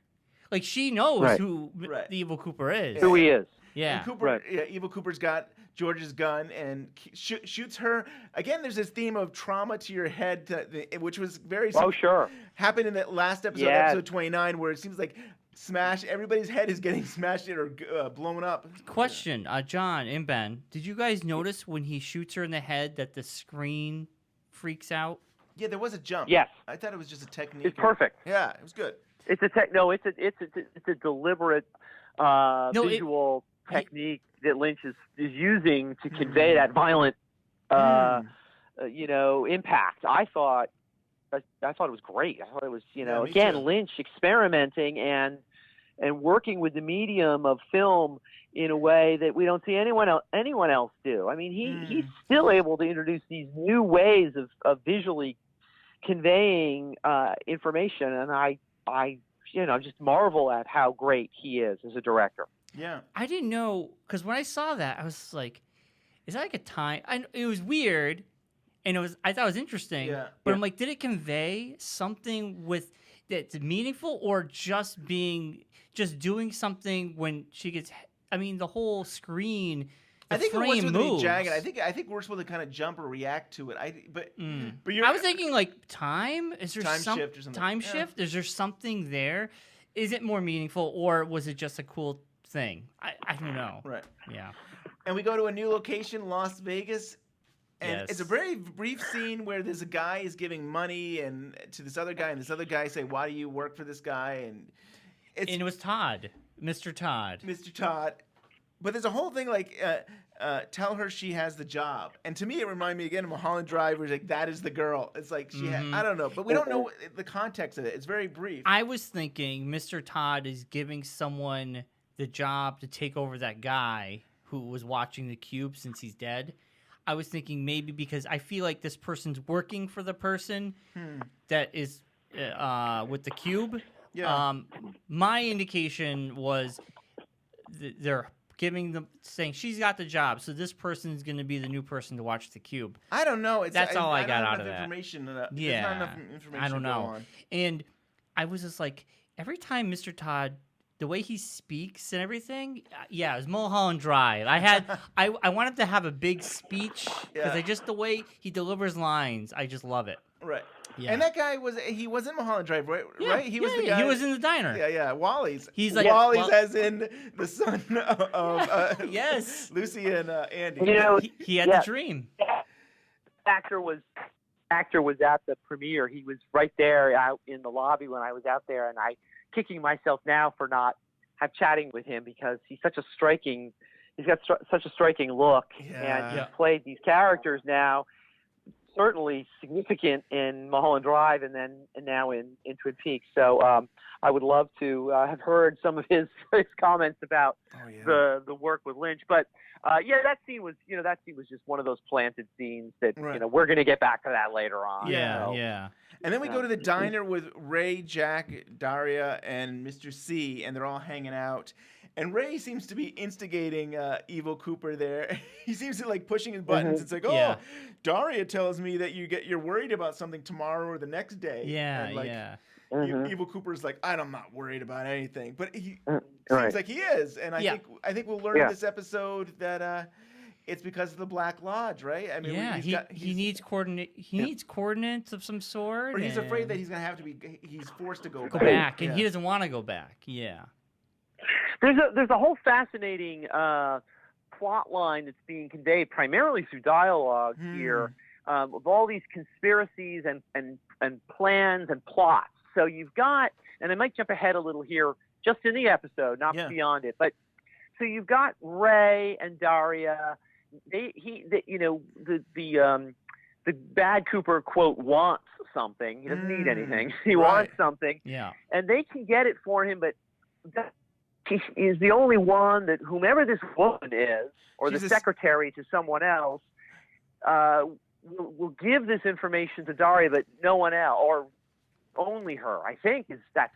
S2: Like, she knows who the Evil Cooper is.
S5: Who he is.
S3: Yeah. And Cooper, Evil Cooper's got George's gun and shoots her. Again, there's this theme of trauma to your head, which was very happened in that last episode, episode 29, where it seems like everybody's head is getting smashed in or blown up.
S2: Question, John and Ben, did you guys notice when he shoots her in the head that the screen freaks out?
S3: Yeah, there was a jump.
S5: Yes.
S3: I thought it was just a technique.
S5: It's perfect.
S3: Yeah, it was good.
S5: It's a it's a deliberate visual technique that Lynch is using to convey that violent, impact. I thought it was great. I thought it was, again,
S3: too.
S5: Lynch experimenting and working with the medium of film in a way that we don't see anyone else do. I mean, he's still able to introduce these new ways of visually conveying information, and I just marvel at how great he is as a director.
S3: Yeah,
S2: I didn't know, because when I saw that, I was like, "Is that like a time?" It was weird, and I thought it was interesting.
S3: Yeah.
S2: But I'm like, did it convey something that's meaningful, or just doing something when she gets? I mean, the whole screen.
S3: I think it was
S2: frame
S3: supposed to be
S2: moves.
S3: jagged. I think we're supposed to kind of jump or react to it. But
S2: I was thinking like time. Is there
S3: time shift or something?
S2: Time shift? Is there something there? Is it more meaningful, or was it just a cool thing? I don't know.
S3: Right.
S2: Yeah.
S3: And we go to a new location, Las Vegas. And
S2: Yes.
S3: it's a very brief scene where there's a guy is giving money to this other guy, and this other guy say, "Why do you work for this guy?" And
S2: it was Todd, Mr. Todd.
S3: Mr. Todd. But there's a whole thing like, tell her she has the job. And to me, it reminded me again of Mulholland Drive, where it's like, that is the girl. It's like, I don't know. But we don't know the context of it. It's very brief.
S2: I was thinking Mr. Todd is giving someone the job to take over that guy who was watching the cube since he's dead. I was thinking maybe because I feel like this person's working for the person that is with the cube.
S3: Yeah.
S2: My indication was they're saying she's got the job, so this person's going to be the new person to watch the cube.
S3: I don't know.
S2: That's all I got out of that.
S3: Information.
S2: Yeah.
S3: There's not enough information
S2: I don't
S3: to
S2: know.
S3: go on.
S2: And I was just like, every time Mr. Todd, the way he speaks and everything, it was Mulholland Drive. I wanted to have a big speech because the way he delivers lines, I just love it.
S3: Right.
S2: Yeah.
S3: And that guy was in Mulholland Drive, right?
S2: Yeah,
S3: Right? He was the guy.
S2: He was in the diner.
S3: Yeah. Wally's.
S2: He's like
S3: Wally's, as in the son of
S2: yes,
S3: Lucy and Andy.
S2: He had the dream.
S5: Actor was at the premiere. He was right there out in the lobby when I was out there, and I kicking myself now for not chatting with him because he's got such a striking look, and he's played these characters now, certainly significant in Mulholland Drive and now in Twin Peaks. So I would love to have heard some of his comments about the work with Lynch. But that scene was just one of those planted scenes that we're going to get back to that later on.
S2: Yeah.
S3: And then we go to the diner with Ray, Jack, Daria, and Mr. C, and they're all hanging out. And Ray seems to be instigating Evil Cooper there. He seems to like pushing his buttons. It's like, Daria tells me that you're worried about something tomorrow or the next day. Evil Cooper's like, I'm not worried about anything, but he seems like he is. And I think we'll learn in this episode that it's because of the Black Lodge, right? I mean,
S2: he needs coordinate. He needs coordinates of some sort.
S3: Or he's afraid that he's gonna have to be. He's forced to go
S2: back, and he doesn't want to go back. Yeah.
S5: There's a whole fascinating plot line that's being conveyed primarily through dialogue here, of all these conspiracies and plans and plots. So you've got, and I might jump ahead a little here, just in the episode, not beyond it, but so you've got Ray and Daria. The bad Cooper, quote, wants something. He doesn't need anything. He wants something.
S2: Yeah.
S5: And they can get it for him, but he is the only one that whomever this woman is, or the secretary to someone else, will give this information to Daria, but no one else, or only her, I think, that's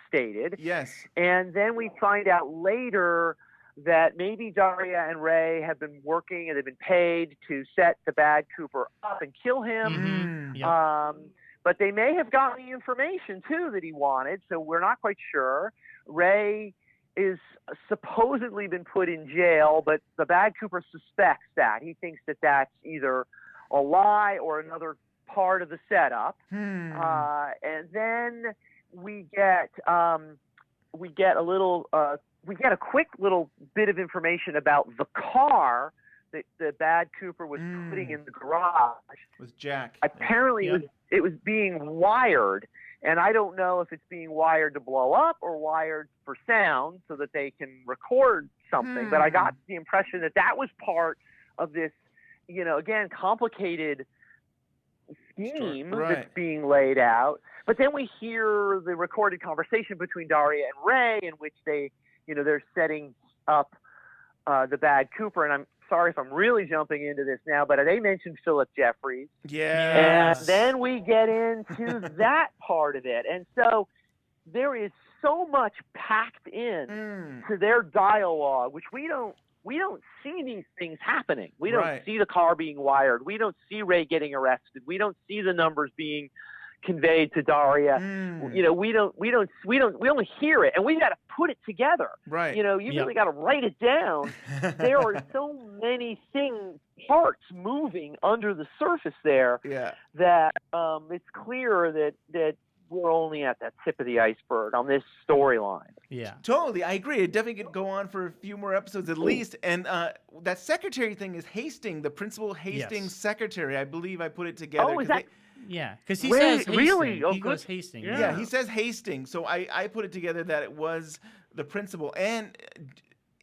S5: stated.
S3: Yes.
S5: And then we find out later that maybe Daria and Ray have been working and they've been paid to set the bad Cooper up and kill him. But they may have gotten the information, too, that he wanted, so we're not quite sure. Ray is supposedly been put in jail, but the bad Cooper suspects that. He thinks that that's either a lie or another part of the setup. And then we get a quick little bit of information about the car that the bad Cooper was putting in the garage
S3: with Jack.
S5: Apparently, it was being wired And I don't know if it's being wired to blow up or wired for sound so that they can record something. But I got the impression that that was part of this, again, complicated scheme that's being laid out. But then we hear the recorded conversation between Daria and Ray in which they're setting up the bad Cooper. And I'm sorry if I'm really jumping into this now, but they mentioned Philip Jeffries.
S3: Yeah.
S5: And then we get into that part of it. And so there is so much packed in to their dialogue, which we don't see these things happening. We don't see the car being wired. We don't see Ray getting arrested. We don't see the numbers being conveyed to Daria. We only hear it, and we got to put it together.
S3: Right.
S5: You really got to write it down. There are so many parts moving under the surface there that it's clear that we're only at that tip of the iceberg on this storyline.
S2: Yeah.
S3: Totally. I agree. It definitely could go on for a few more episodes at least. And that secretary thing is Hastings, the Principal Hastings secretary. I believe I put it together.
S5: Oh, is that?
S2: Yeah, because he says Hastings.
S5: Really? Oh,
S2: he goes Hastings.
S3: Yeah, he says Hastings. So I put it together that it was the principal. And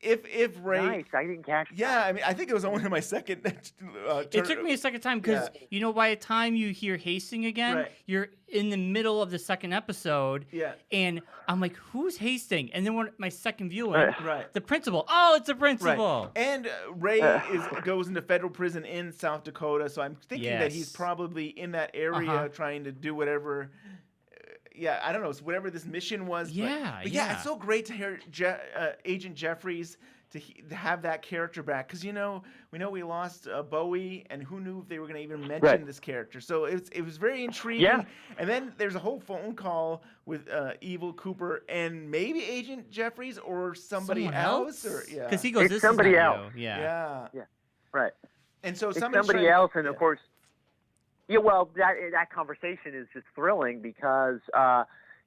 S3: if Ray,
S5: nice, I didn't catch that.
S3: Yeah, I mean, I think it was only my second.
S2: It took me a second time because by the time you hear Hastings again, you're in the middle of the second episode.
S3: Yeah,
S2: and I'm like, who's Hastings? And then when my second viewing,
S3: right,
S2: the principal. Oh, it's the principal.
S3: Right. And Ray goes into federal prison in South Dakota, so I'm thinking that he's probably in that area trying to do whatever. Yeah, I don't know. It's whatever this mission was. But it's so great to hear Agent Jeffries to have that character back because we know we lost Bowie, and who knew if they were going to even mention this character. So it was very intriguing. Yeah. And then there's a whole phone call with Evil Cooper and maybe Agent Jeffries or somebody else, or
S2: because he goes,
S5: it's somebody else.
S2: Yeah,
S5: right.
S3: And so
S5: somebody else, and of course. Yeah, well, that conversation is just thrilling because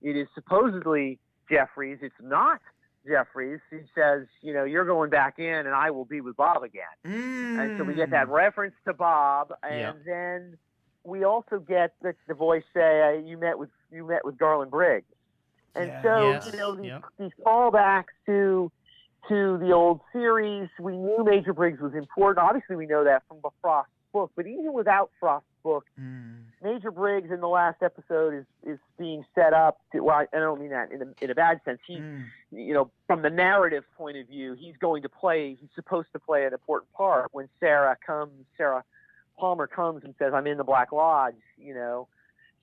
S5: it is supposedly Jeffries. It's not Jeffries. He says, you're going back in, and I will be with Bob again. And so we get that reference to Bob, and then we also get the voice say, "You met with Garland Briggs," and so these callbacks to the old series. We knew Major Briggs was important. Obviously, we know that from the Frost book, but even without Frost book, Major Briggs in the last episode is being set up to, well, I don't mean that in a bad sense. He, from the narrative point of view, he's supposed to play an important part when Sarah Palmer comes and says, "I'm in the Black Lodge,"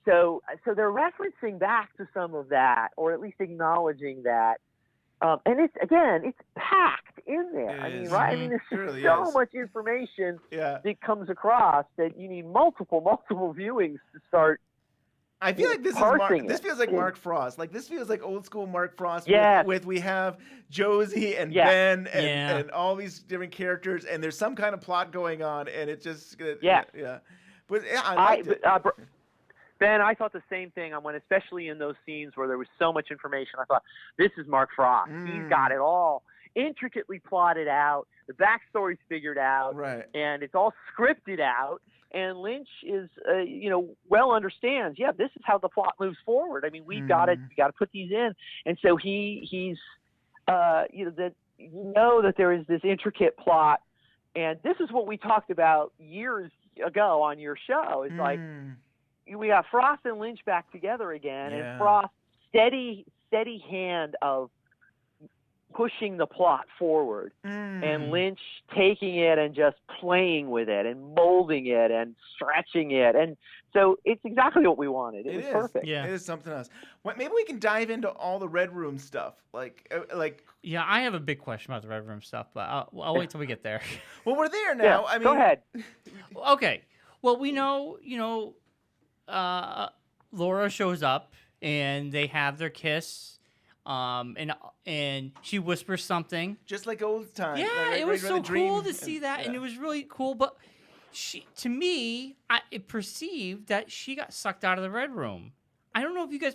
S5: So they're referencing back to some of that, or at least acknowledging that. And it's packed in there. I mean, there's really so much information that comes across that you need multiple viewings to start.
S3: I feel like this feels like Mark Frost. Like this feels like old school Mark Frost. With we have Josie and Ben and all these different characters, and there's some kind of plot going on, and it just But I liked it.
S5: Ben, I thought the same thing. Especially in those scenes where there was so much information, I thought, this is Mark Frost. He's got it all intricately plotted out. The backstory's figured out, and it's all scripted out. And Lynch is, well understands. Yeah, this is how the plot moves forward. I mean, we got to put these in, and so he's, that there is this intricate plot, and this is what we talked about years ago on your show. It's like. We got Frost and Lynch back together again, and Frost's steady hand of pushing the plot forward, and Lynch taking it and just playing with it and molding it and stretching it, and so it's exactly what we wanted. It was perfect.
S3: Yeah, it is something else. Maybe we can dive into all the Red Room stuff,
S2: Yeah, I have a big question about the Red Room stuff, but I'll wait till we get there.
S3: Well, we're there now.
S5: I mean, go ahead.
S2: Okay. Well, we know, Laura shows up and they have their kiss, and she whispers something,
S3: just like old times.
S2: Yeah, it was so cool to see that, and it was really cool. But it perceived that she got sucked out of the Red Room. I don't know if you guys.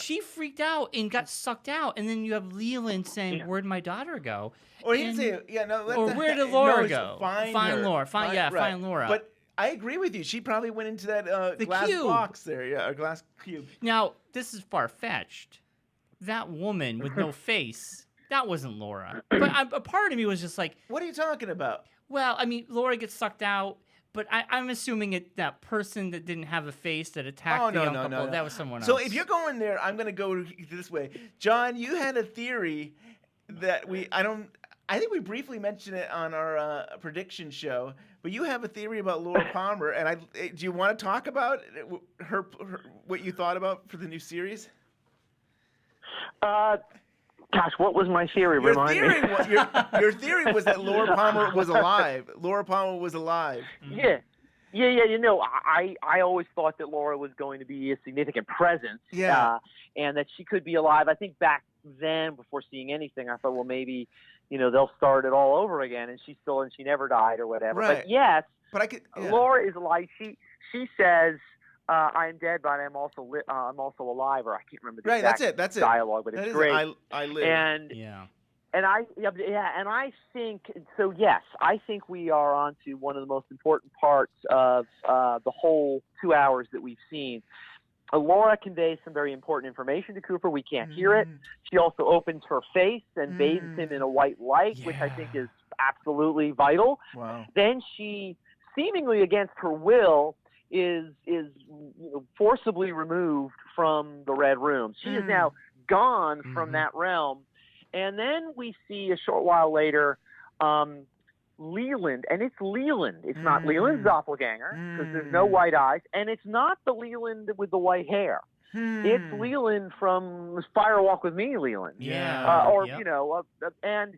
S2: She freaked out and got sucked out, and then you have Leland saying, "Where'd my daughter go?"
S3: Or he didn't say,
S2: where did Laura go? Find Laura. Find Laura.
S3: But I agree with you. She probably went into that
S2: The
S3: glass
S2: cube.
S3: box there. Yeah, a glass cube.
S2: Now, this is far-fetched. That woman with no face, that wasn't Laura. But a part of me was just like,
S3: What are you talking about?
S2: well, I mean, Laura gets sucked out, but I'm assuming that person that didn't have a face that attacked the young couple, that was someone else.
S3: So if you're going there, I'm going to go this way. John, you had a theory that I think we briefly mentioned it on our prediction show, but you have a theory about Laura Palmer, and do you want to talk about her what you thought about for the new series?
S5: Gosh, what was my theory?
S3: Your theory was that Laura Palmer was alive. Laura Palmer was alive.
S5: Yeah. You know, I always thought that Laura was going to be a significant presence.
S3: Yeah.
S5: And that she could be alive. I think back then, before seeing anything, I thought, well, maybe, you know, they'll start it all over again, and she never died or whatever.
S3: Right.
S5: But yes,
S3: Yeah.
S5: Laura is alive. She says, "I'm dead, but I'm also alive," or I can't remember the exact
S3: that's it.
S5: dialogue, but it's great.
S3: I live.
S5: And I think so. Yes, I think we are on to one of the most important parts of the whole 2 hours that we've seen. Laura conveys some very important information to Cooper. We can't hear it. She also opens her face and bathes him in a white light, which I think is absolutely vital.
S3: Wow.
S5: Then she, seemingly against her will, is forcibly removed from the Red Room. She is now gone from that realm. And then we see a short while later Leland, and it's Leland. It's not Leland's doppelganger because there's no white eyes, and it's not the Leland with the white hair. It's Leland from Fire Walk with Me, Leland.
S2: Yeah.
S5: You know, and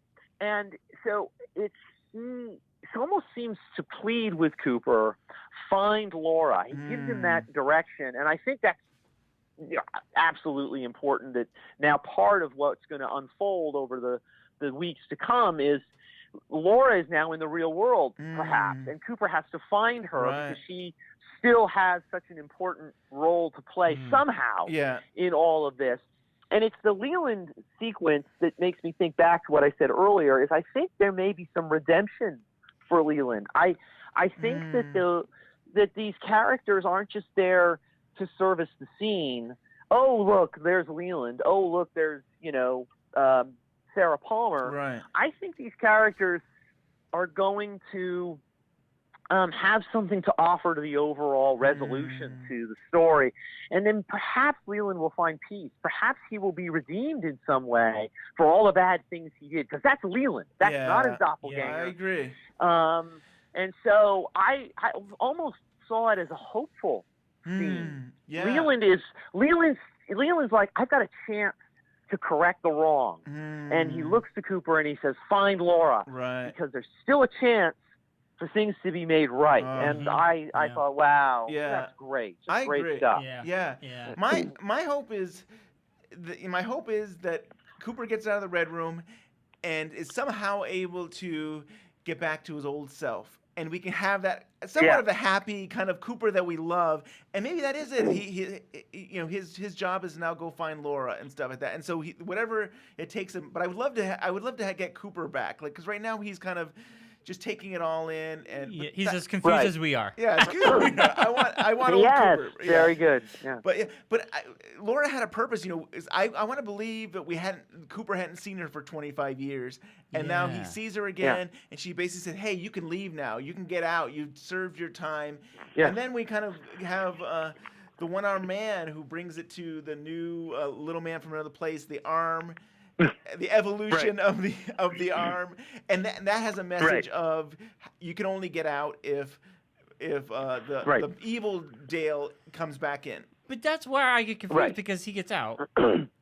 S5: so he almost seems to plead with Cooper, find Laura. He gives him that direction, and I think that's absolutely important. That now part of what's going to unfold over the weeks to come is Laura is now in the real world, perhaps, and Cooper has to find her because she still has such an important role to play somehow in all of this. And it's the Leland sequence that makes me think back to what I said earlier, is I think there may be some redemption for Leland. I think that these characters aren't just there to service the scene. Oh, look, there's Leland. Oh, look, there's, Sarah Palmer.
S3: Right.
S5: I think these characters are going to have something to offer to the overall resolution to the story. And then perhaps Leland will find peace. Perhaps he will be redeemed in some way for all the bad things he did. Because that's Leland. That's not his doppelganger.
S3: Yeah, I agree.
S5: And so I almost saw it as a hopeful scene.
S3: Yeah.
S5: Leland's like, I've got a chance to correct the wrong. And he looks to Cooper and he says, find Laura.
S3: Right.
S5: Because there's still a chance for things to be made right. And I thought, wow, that's great. Just great
S3: agree.
S5: stuff.
S2: Yeah.
S3: My hope is that Cooper gets out of the Red Room and is somehow able to get back to his old self. And we can have that somewhat of a happy kind of Cooper that we love, and maybe that is it. His job is now go find Laura and stuff like that. And so whatever it takes him. But I would love to get Cooper back, like, because right now he's kind of just taking it all in, and
S2: he's as confused as we are.
S3: Yeah, as confused as we are. I want old Cooper. Yeah.
S5: Very good. Yeah.
S3: But Laura had a purpose. I want to believe that Cooper hadn't seen her for 25 years, and now he sees her again, and she basically said, "Hey, you can leave now. You can get out. You've served your time." Yeah. And then we kind of have the one-armed man who brings it to the new little man from another place, the arm. The evolution of the arm, and that has a message of you can only get out if the evil Dale comes back in.
S2: But that's where I get confused because he gets out.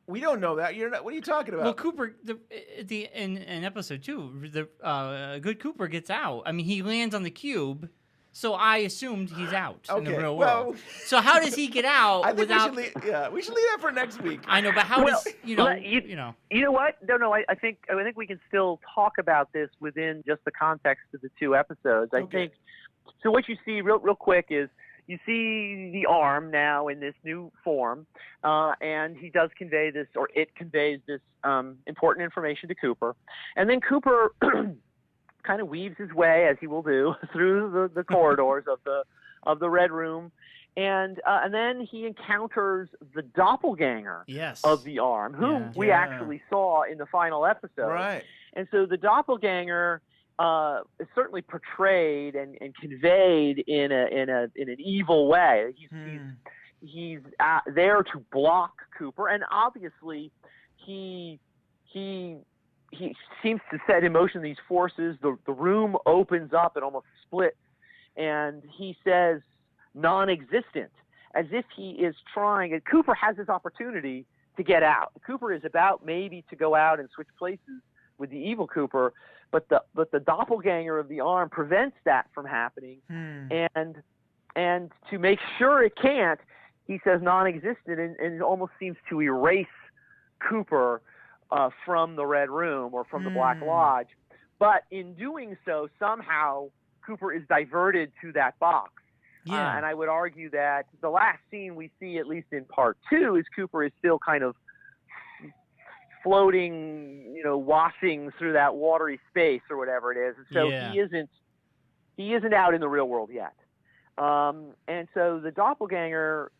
S3: We don't know that. You're not. What are you talking about?
S2: Well, Cooper, in episode 2, the good Cooper gets out. I mean, he lands on the cube. So I assumed he's out in the real world. So how does he get out without?
S3: We should leave that for next week.
S2: I know, but how does
S5: You know what? No. I think we can still talk about this within just the context of the 2 episodes. I think. So what you see real quick is you see the arm now in this new form, and he does convey this, or it conveys this important information to Cooper, and then Cooper. kind of weaves his way, as he will do, through the corridors of the Red Room, and then he encounters the doppelganger of the Arm, whom we actually saw in the final episode. Right. And so the doppelganger is certainly portrayed and conveyed in an evil way. He's there to block Cooper, and obviously he seems to set in motion these forces. The room opens up, it almost splits, and he says non-existent, as if he is trying, and Cooper has this opportunity to get out. Cooper is about maybe to go out and switch places with the evil Cooper, but the doppelganger of the Arm prevents that from happening, and to make sure it can't, he says non-existent, and it almost seems to erase Cooper from the Red Room or from the Black Lodge. But in doing so, somehow Cooper is diverted to that box. Yeah. And I would argue that the last scene we see, at least in part 2, is Cooper is still kind of floating, washing through that watery space or whatever it is. And so he isn't out in the real world yet. And so the doppelganger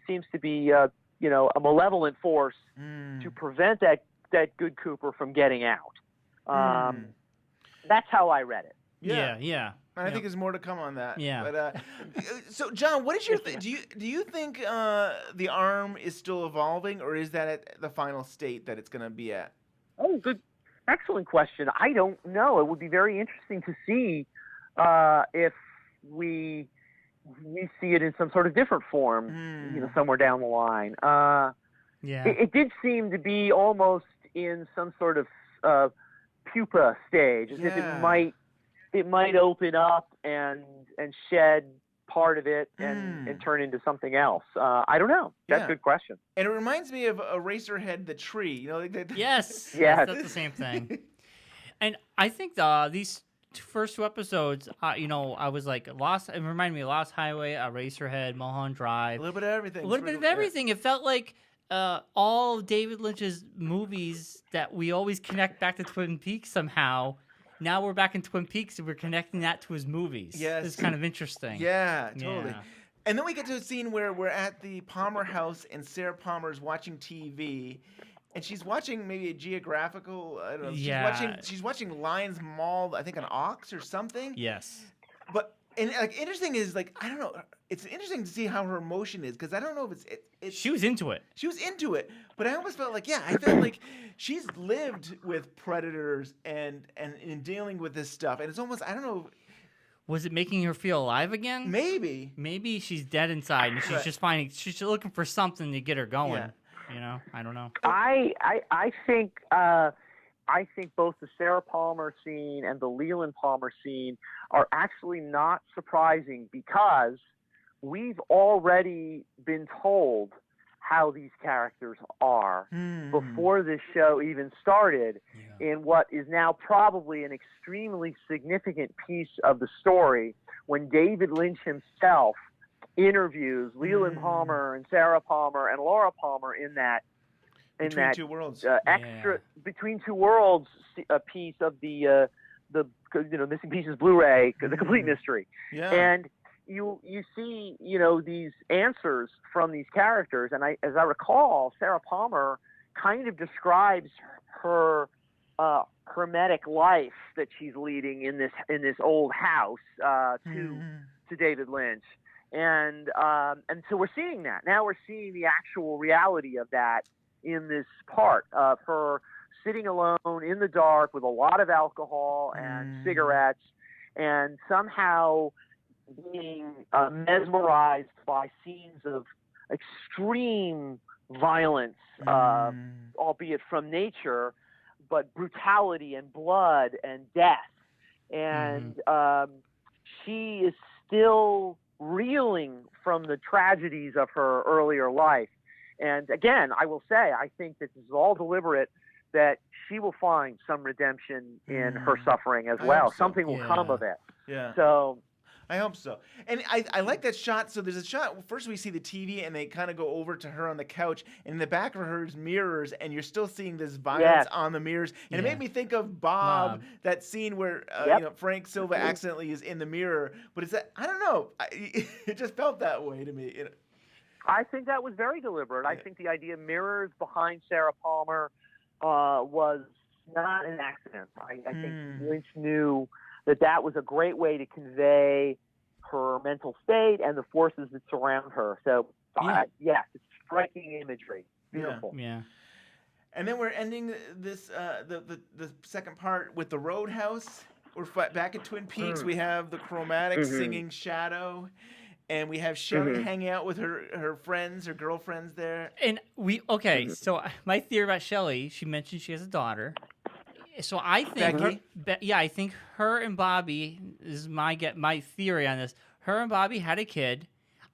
S5: seems to be, a malevolent force to prevent that good Cooper from getting out. That's how I read it.
S2: Yeah.
S3: I think there's more to come on that.
S2: Yeah.
S3: But, so, John, what is your do you think the Arm is still evolving, or is that at the final state that it's going to be at?
S5: Oh, good, excellent question. I don't know. It would be very interesting to see if we see it in some sort of different form, somewhere down the line. It did seem to be almost in some sort of pupa stage, as if it might open up and shed part of it and turn into something else. I don't know. That's a good question.
S3: And it reminds me of Eraserhead the tree.
S2: Yes, that's the same thing. And I think these first 2 episodes, I was like Lost. It reminded me of Lost Highway, Eraserhead, Mulholland Drive.
S3: A little bit of everything.
S2: A little bit of everything. It felt like all David Lynch's movies that we always connect back to Twin Peaks somehow. Now we're back in Twin Peaks and we're connecting that to his movies. Yes. It's kind of interesting.
S3: Yeah, totally. Yeah. And then we get to a scene where we're at the Palmer house and Sarah Palmer's watching TV. And she's watching maybe a geographical, I don't know. She's watching lions maul, I think, an ox or something.
S2: Yes.
S3: But interesting is I don't know. It's interesting to see how her emotion is, because I don't know if it's.
S2: She was into it.
S3: She was into it, but I almost felt I felt like she's lived with predators and in dealing with this stuff, and it's almost, I don't know.
S2: Was it making her feel alive again?
S3: Maybe
S2: she's dead inside, and she's just she's looking for something to get her going. Yeah. I don't know.
S5: I think both the Sarah Palmer scene and the Leland Palmer scene are actually not surprising, because we've already been told how these characters are before this show even started in what is now probably an extremely significant piece of the story, when David Lynch himself interviews Leland Palmer and Sarah Palmer and Laura Palmer in that
S3: Between Two Worlds
S5: extra Between Two Worlds piece of the Missing Pieces Blu-ray, the complete mystery. And you see these answers from these characters, and as I recall, Sarah Palmer kind of describes her hermetic life that she's leading in this old house to David Lynch. And so we're seeing that. Now we're seeing the actual reality of that in this part of her sitting alone in the dark with a lot of alcohol and cigarettes, and somehow being mesmerized by scenes of extreme violence, albeit from nature, but brutality and blood and death. And she is still reeling from the tragedies of her earlier life. And again, I will say, I think that this is all deliberate, that she will find some redemption in her suffering as well. Something will come of it.
S3: Yeah.
S5: So
S3: I hope so. And I like that shot. So there's a shot. First we see the TV, and they kind of go over to her on the couch. And in the back of her is mirrors, and you're still seeing this violence on the mirrors. And it made me think of Bob. That scene where Frank Silva accidentally is in the mirror. But it's that, I don't know. It just felt that way to me.
S5: I think that was very deliberate. I think the idea of mirrors behind Sarah Palmer was not an accident. I think Lynch knew that was a great way to convey her mental state and the forces that surround her. So, yes, it's striking imagery. Beautiful.
S2: Yeah.
S3: And then we're ending this the second part with the Roadhouse. We're back at Twin Peaks. We have the Chromatic singing Shadow. And we have Shelley hanging out with her friends, her girlfriends there.
S2: And so my theory about Shelley, she mentioned she has a daughter. So I think, I think her and Bobby is my theory on this. Her and Bobby had a kid.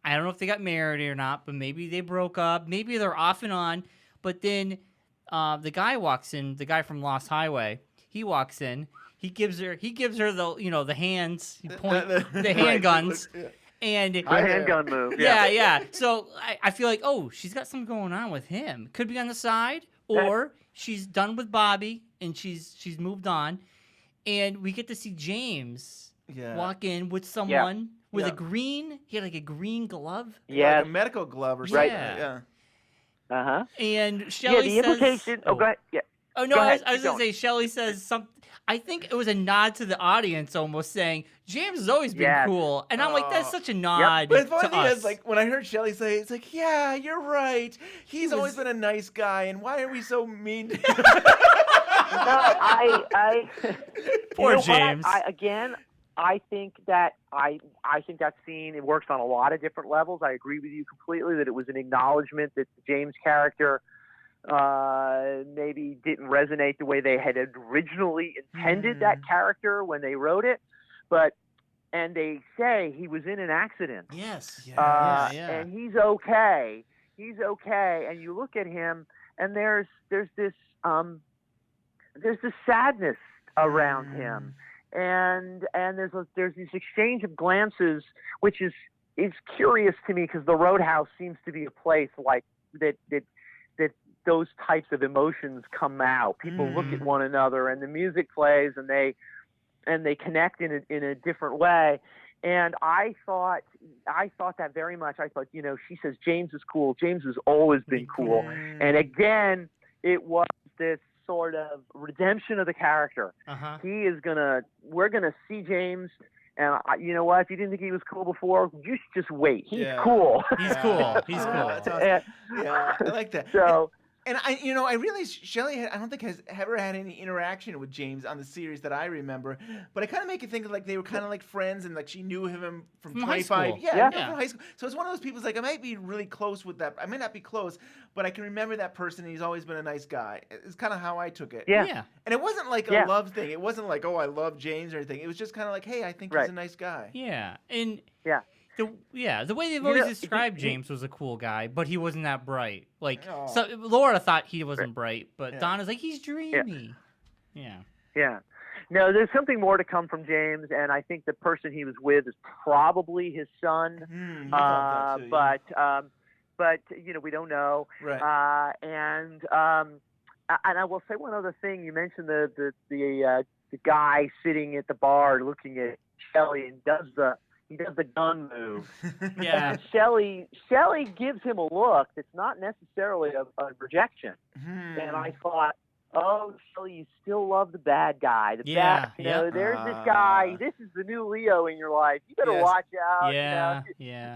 S2: I don't know if they got married or not, but maybe they broke up. Maybe they're off and on. But then the guy walks in, the guy from Lost Highway. He walks in. He gives her the the hands, the handguns. And
S5: a handgun move.
S2: Yeah. So I feel like, she's got something going on with him. Could be on the side, or she's done with Bobby and she's moved on, and we get to see James walk in with someone with a green. He had like a green glove.
S3: Yeah, like a medical glove or something. Yeah.
S2: And Shelley
S5: the implication. Go ahead. Yeah.
S2: Oh no, I was gonna say Shelley says something. I think it was a nod to the audience, almost saying James has always been cool, and I'm like, that's such a nod.
S3: But the funny thing is, like, when I heard Shelley say, it's like, yeah, you're right. He's always been a nice guy, and why are we so mean to him?
S2: Poor James.
S5: I think that scene, it works on a lot of different levels. I agree with you completely that it was an acknowledgement that the James character maybe didn't resonate the way they had originally intended that character when they wrote it, and they say he was in an accident.
S2: Yes.
S5: And he's okay. And you look at him, and there's this sadness around him, and there's this exchange of glances, which is curious to me because the Roadhouse seems to be a place like that those types of emotions come out. People look at one another, and the music plays, and they connect in a different way. And I thought that very much. I thought, she says James is cool. James has always been cool. And again, it was this sort of redemption of the character. We're gonna see James. And you know what? If you didn't think he was cool before, you should just wait. He's cool.
S2: He's cool. He's cool.
S3: That's awesome. I like that.
S5: So.
S3: And I realized Shelley I don't think has ever had any interaction with James on the series that I remember, but I kind of make it think of like they were kind of like friends, and like she knew him from 25
S2: high school.
S3: Yeah, from high school. So it's one of those people like I might be really close with that. I may not be close, but I can remember that person, and he's always been a nice guy. It's kind of how I took it.
S2: Yeah.
S3: And it wasn't like a love thing. It wasn't like, I love James or anything. It was just kind of like, hey, I think he's a nice guy.
S2: Yeah. And the way they've always described James was a cool guy, but he wasn't that bright. Like, so Laura thought he wasn't bright, but Donna's like, he's dreamy.
S5: Yeah. No, there's something more to come from James, and I think the person he was with is probably his son. But we don't know.
S3: Right.
S5: And I will say one other thing. You mentioned the guy sitting at the bar looking at Shelley and he does the gun move.
S2: Yeah.
S5: And Shelley gives him a look that's not necessarily a rejection. And I thought, Shelley, you still love the bad guy. There's this guy. This is the new Leo in your life. You better watch out.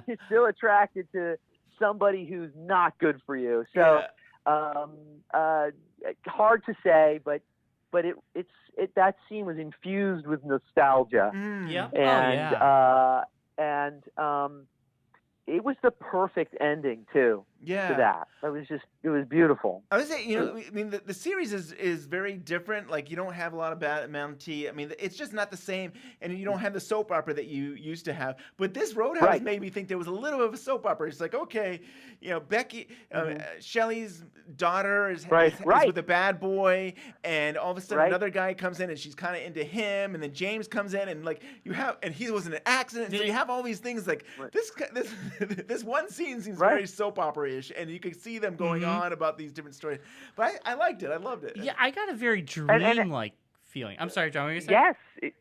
S5: He's still attracted to somebody who's not good for you. So, hard to say, but that scene was infused with nostalgia. And it was the perfect ending too. to that. It was beautiful.
S3: I would say, I mean, the series is very different. Like, you don't have a lot of Mountie. I mean, it's just not the same, and you don't have the soap opera that you used to have. But this Roadhouse made me think there was a little bit of a soap opera. It's like, okay, Becky, Shelley's daughter is with a bad boy, and all of a sudden another guy comes in, and she's kind of into him, and then James comes in, and and he was in an accident. So you have all these things like this one scene seems very soap opera-ish, and you could see them going on about these different stories. But I liked it. I loved it.
S2: Yeah, I got a very dream-like feeling. I'm sorry, John, what were you saying?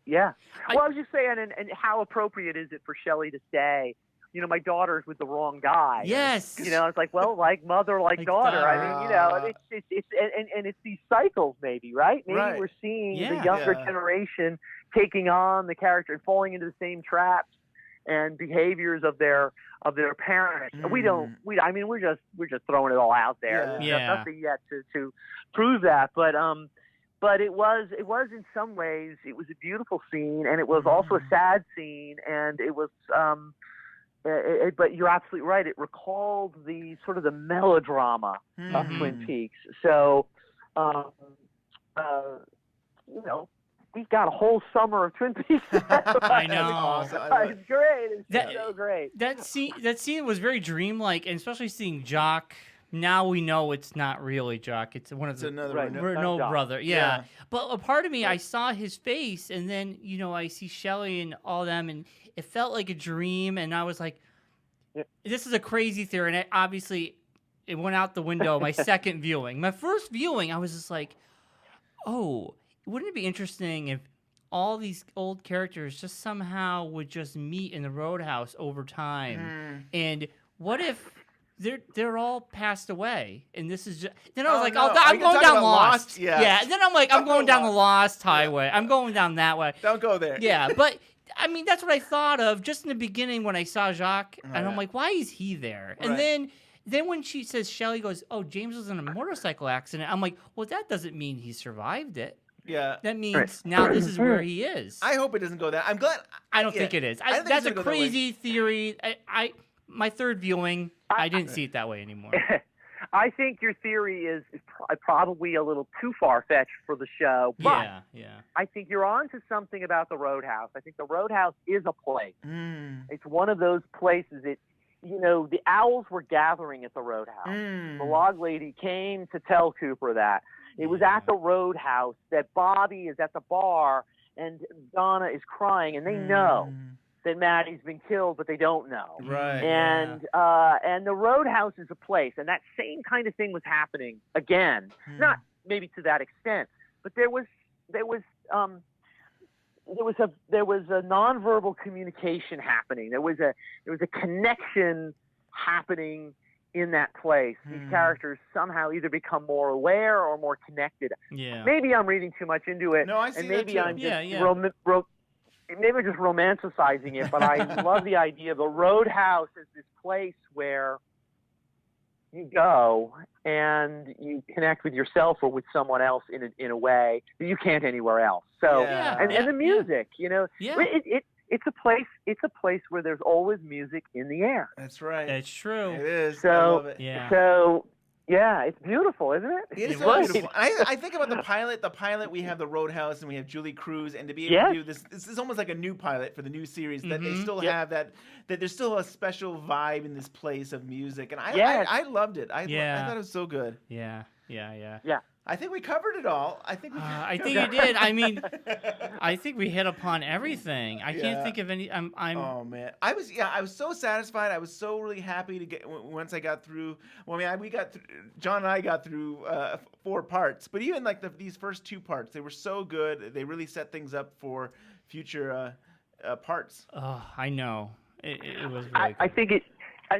S5: Yes. Well, I was just saying, and how appropriate is it for Shelley to say, my daughter's with the wrong guy?
S2: Yes.
S5: It's like, well, like mother, like daughter. I mean, it's these cycles, maybe, right? Maybe we're seeing the younger generation taking on the character and falling into the same traps and behaviors of their parents. We're just throwing it all out there. There's nothing yet to prove that, but it was in some ways it was a beautiful scene, and it was also a sad scene, and it was but you're absolutely right. It recalled the sort of the melodrama of Twin Peaks. So we've got a whole summer of Twin Peaks.
S2: I know.
S3: Awesome.
S5: It's great. It's so great.
S2: That scene was very dreamlike, and especially seeing Jock. Now we know it's not really Jock. It's one of the brother. Yeah. But a part of me, I saw his face, and then I see Shelley and all them, and it felt like a dream. And I was like, "This is a crazy theory." And obviously, it went out the window. My second viewing, my first viewing, I was just like, "Oh, wouldn't it be interesting if all these old characters just somehow would just meet in the Roadhouse over time? And what if they're all passed away, and this is just..." Then I was like, I'm going down Lost. Yeah. And then I'm like, I'm going down the Lost highway. I'm going down that way.
S3: Don't go there.
S2: Yeah, but I mean, that's what I thought of just in the beginning when I saw Jacques, and I'm like, why is he there? And then when she says, Shelley goes, "Oh, James was in a motorcycle accident," I'm like, well, that doesn't mean he survived it.
S3: Yeah.
S2: That means now this is where he is.
S3: I hope it doesn't go that. I'm glad.
S2: I don't think it is. That's a crazy theory. My third viewing, I didn't see it that way anymore.
S5: I think your theory is probably a little too far-fetched for the show, but I think you're on to something about the Roadhouse. I think the Roadhouse is a place. It's one of those places the owls were gathering at the Roadhouse. The log lady came to tell Cooper that. It was at the Roadhouse that Bobby is at the bar and Donna is crying, and they know that Maddie's been killed, but they don't know.
S3: Right.
S5: And the Roadhouse is a place, and that same kind of thing was happening again. Not maybe to that extent, but there was a nonverbal communication happening. There was a connection happening in that place. These characters somehow either become more aware or more connected.
S2: Yeah.
S5: Maybe I'm reading too much into it.
S3: No, I see
S5: and maybe
S3: that too.
S5: I'm just maybe I'm just romanticizing it, but I love the idea of the Roadhouse as this place where you go and you connect with yourself or with someone else in a way that you can't anywhere else. So and the music, it's a place where there's always music in the air.
S3: That's right.
S2: It's true.
S3: It is.
S5: So,
S3: I love it.
S2: Yeah.
S5: So it's beautiful, isn't it?
S3: It is beautiful. I think about the pilot. The pilot, we have the Roadhouse and we have Julie Cruz, and to be able to do this is almost like a new pilot for the new series. That they still have that there's still a special vibe in this place of music, and I loved it. I thought it was so good.
S2: Yeah.
S3: I think we covered it all. I think
S2: you did. I mean, I think we hit upon everything. I can't think of any. I'm.
S3: Oh man, I was so satisfied. I was so really happy to get once I got through. Well, I mean, John and I got through 4 parts, but even like these first 2 parts, they were so good. They really set things up for future parts.
S2: Oh, I know. It was really good.
S5: I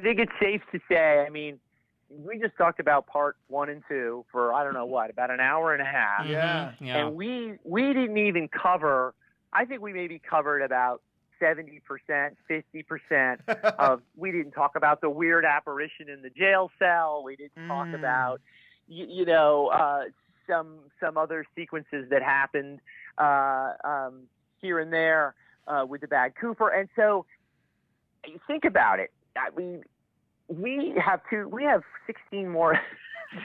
S5: think it's safe to say. I mean, we just talked about part 1 and 2 for I don't know what, about an hour and a half.
S3: Yeah.
S5: And we didn't even cover. I think we maybe covered about 70%, 50% of. We didn't talk about the weird apparition in the jail cell. We didn't talk about some other sequences that happened here and there with the bad Cooper. And so you think about it. I mean, we have 16 more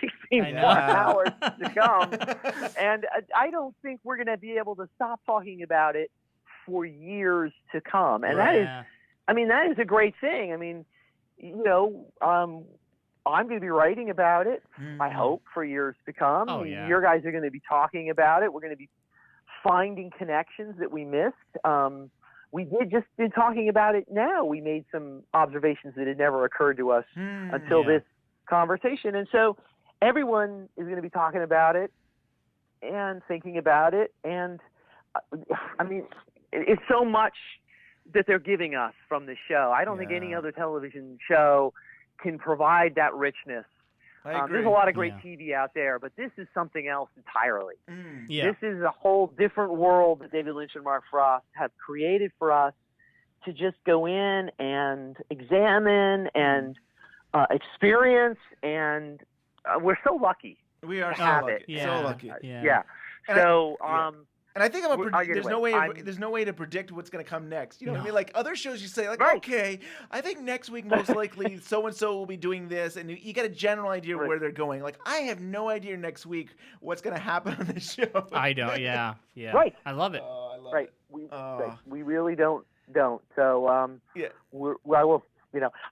S5: 16 more hours to come, and I don't think we're going to be able to stop talking about it for years to come. And that is a great thing. I mean, I'm going to be writing about it, I hope, for years to come.
S2: Oh, yeah.
S5: Your guys are going to be talking about it. We're going to be finding connections that we missed. We did talking about it now. We made some observations that had never occurred to us until this conversation. And so everyone is going to be talking about it and thinking about it. And I mean, it's so much that they're giving us from the show. I don't think any other television show can provide that richness. There's a lot of great TV out there, but this is something else entirely. This is a whole different world that David Lynch and Mark Frost have created for us to just go in and examine and experience, and we're so lucky.
S3: We are
S5: to
S3: so
S5: have
S3: lucky.
S5: it.
S3: So lucky.
S5: Yeah. So,
S3: and I think there's no way to predict what's going to come next. You know what I mean? Like other shows, you say, like, okay, I think next week most likely so and so will be doing this, and you get a general idea of where they're going. Like I have no idea next week what's going to happen on this show.
S2: I don't. Yeah.
S5: Right.
S2: I love it.
S3: I love
S5: it. We really don't. So I will.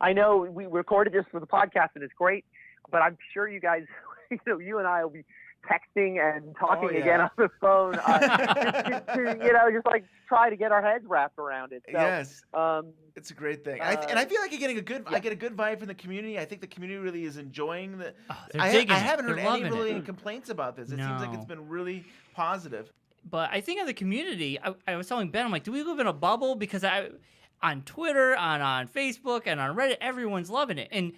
S5: I know we recorded this for the podcast, and it's great. But I'm sure you guys, you and I will be texting and talking again on the phone, to just like try to get our heads wrapped around it. So,
S3: yes, it's a great thing, and I feel like you're getting I get a good vibe from the community. I think the community really is enjoying the. I haven't heard any complaints about this. It seems like it's been really positive.
S2: But I think of the community. I was telling Ben, I'm like, do we live in a bubble? Because on Twitter, on Facebook, and on Reddit, everyone's loving it. And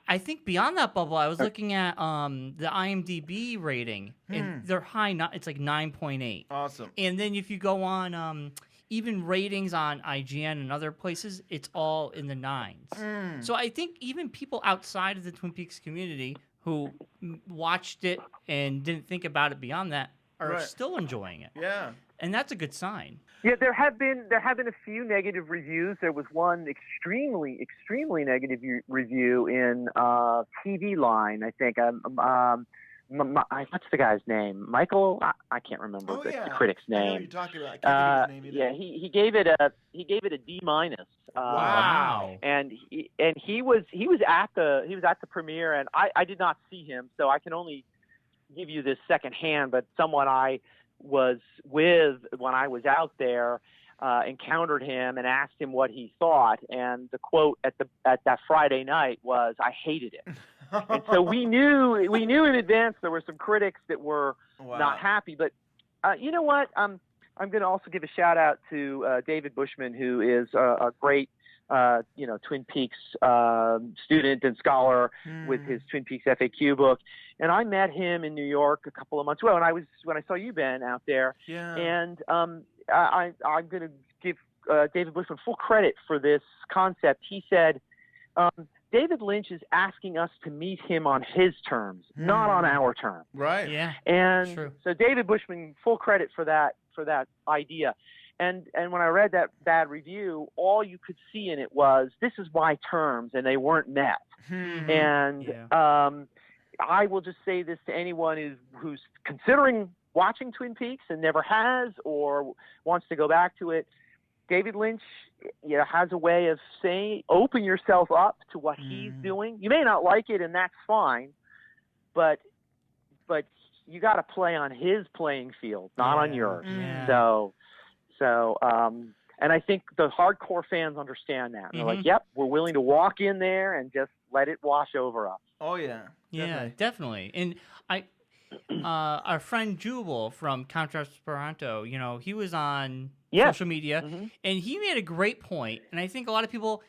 S2: I think beyond that bubble, I was looking at the IMDb rating, and they're high. It's like 9.8.
S3: Awesome.
S2: And then if you go on even ratings on IGN and other places, it's all in the 9s. So I think even people outside of the Twin Peaks community who watched it and didn't think about it beyond that are still enjoying it.
S3: Yeah.
S2: And that's a good sign.
S5: Yeah, there have been a few negative reviews. There was one extremely negative review in TV Line, I think. What's the guy's name? Michael? I can't remember the critic's name.
S3: I know what you're talking about. I can't think of his name either.
S5: Yeah, he gave it a D-.
S2: Wow.
S5: And he was at the premiere, and I did not see him, so I can only give you this secondhand. But someone I was with when I was out there encountered him and asked him what he thought, and the quote at that Friday night was, "I hated it." And so we knew in advance there were some critics that were not happy. But you know what? I'm going to also give a shout out to David Bushman, who is a great Twin Peaks student and scholar with his Twin Peaks FAQ book. And I met him in New York a couple of months ago, and when I saw you, Ben, out there.
S3: Yeah.
S5: And I'm going to give David Bushman full credit for this concept. He said, David Lynch is asking us to meet him on his terms, not on our terms.
S3: Right.
S2: Yeah.
S5: And
S2: true.
S5: So David Bushman, full credit for that idea. And when I read that bad review, all you could see in it was, this is my terms, and they weren't met. And I will just say this to anyone who's considering watching Twin Peaks and never has or wants to go back to it. David Lynch has a way of saying, open yourself up to what he's doing. You may not like it, and that's fine, but you got to play on his playing field, not on yours. So, and I think the hardcore fans understand that. They're like, yep, we're willing to walk in there and just let it wash over us.
S3: Oh, yeah.
S2: Yeah, definitely. And our friend Jubal from Counter Esperanto, he was on social media, and he made a great point. And I think a lot of people,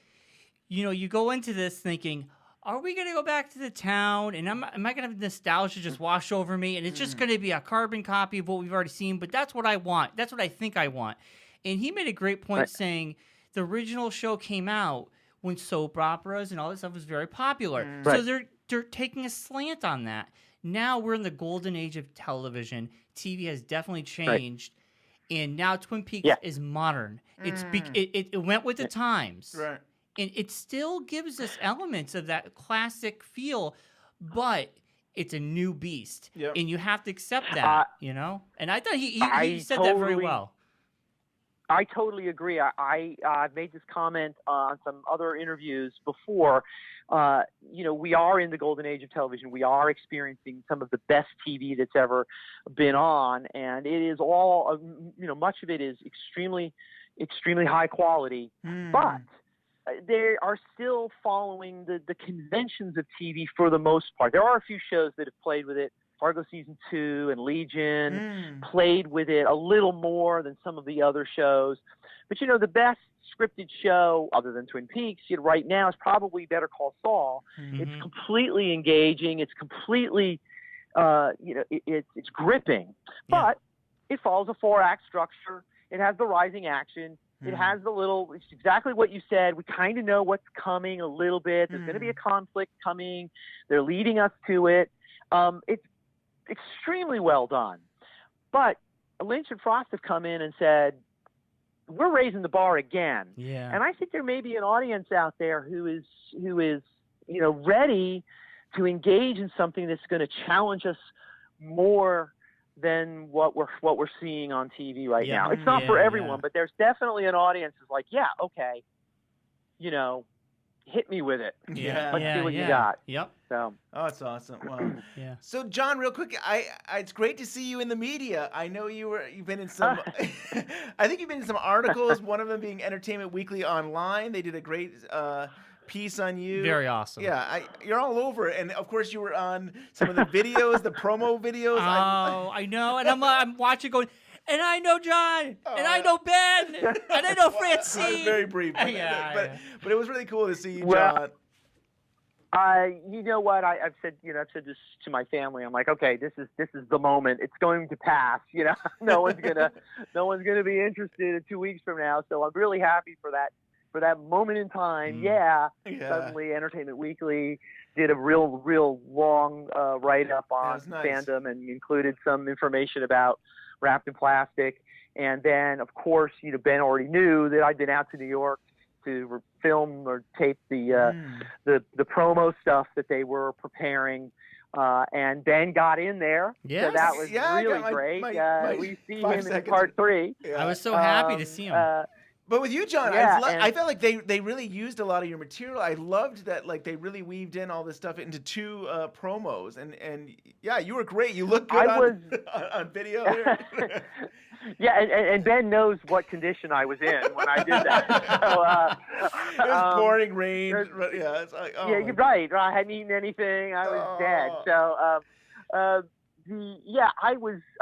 S2: you go into this thinking, are we going to go back to the town? And am I going to have nostalgia just wash over me? And it's just going to be a carbon copy of what we've already seen, but that's what I want. That's what I think I want. And he made a great point saying the original show came out when soap operas and all this stuff was very popular. So they're taking a slant on that. Now we're in the golden age of television. TV has definitely changed. And now Twin Peaks is modern. It went with the times.
S3: Right.
S2: and it still gives us elements of that classic feel, but it's a new beast, and you have to accept that, you know. And I thought he said that very well.
S5: I totally agree. I've made this comment on some other interviews before. You know, we are in the golden age of television. We are experiencing some of the best TV that's ever been on, and it is all, you know, much of it is extremely, extremely high quality. But they are still following the conventions of TV for the most part. There are a few shows that have played with it. Fargo Season 2 and Legion played with it a little more than some of the other shows. But, you know, the best scripted show, other than Twin Peaks, right now is probably Better Call Saul. It's completely engaging. It's completely, you know, it's gripping. But it follows a 4-act structure. It has the rising action. It has it's exactly what you said. We kind of know what's coming a little bit. There's going to be a conflict coming. They're leading us to it. It's extremely well done. But Lynch and Frost have come in and said, we're raising the bar again.
S2: Yeah.
S5: And I think there may be an audience out there who is, you know, ready to engage in something that's going to challenge us more than what we're seeing on TV right now. It's not for everyone, but there's definitely an audience who's like, yeah, okay, you know, hit me with it. Let's see what you got.
S2: Yep.
S5: So.
S3: Oh, that's awesome. Wow. So, John, real quick, it's great to see you in the media. I know you've been in some. I think you've been in some articles. One of them being Entertainment Weekly Online. They did a great piece on you.
S2: Very awesome.
S3: Yeah, you're all over it. And of course, you were on some of the videos, the promo videos.
S2: Oh, I know. And I'm watching, going. And I know John, and I know Ben, and I know Francine.
S3: Very brief, but it was really cool to see you,
S5: well,
S3: John.
S5: You know what? I've said this to my family. I'm like, okay, this is the moment. It's going to pass. You know, no one's gonna be interested in 2 weeks from now. So I'm really happy for that moment in time. Suddenly, Entertainment Weekly did a real long write up on fandom and included some information about Wrapped in Plastic. And then, of course, you know, Ben already knew that I'd been out to New York to film or tape the promo stuff that they were preparing. And Ben got in there.
S2: Yes.
S5: So that was really great. We see him in part 3.
S2: I was so happy to see him.
S3: But with you, John, I felt like they really used a lot of your material. I loved that, like, they really weaved in all this stuff into 2 promos, and yeah, you were great. You looked good on video there.
S5: And Ben knows what condition I was in when I did that. So,
S3: it was pouring rain. It's like,
S5: you're right. I hadn't eaten anything. I was dead. So.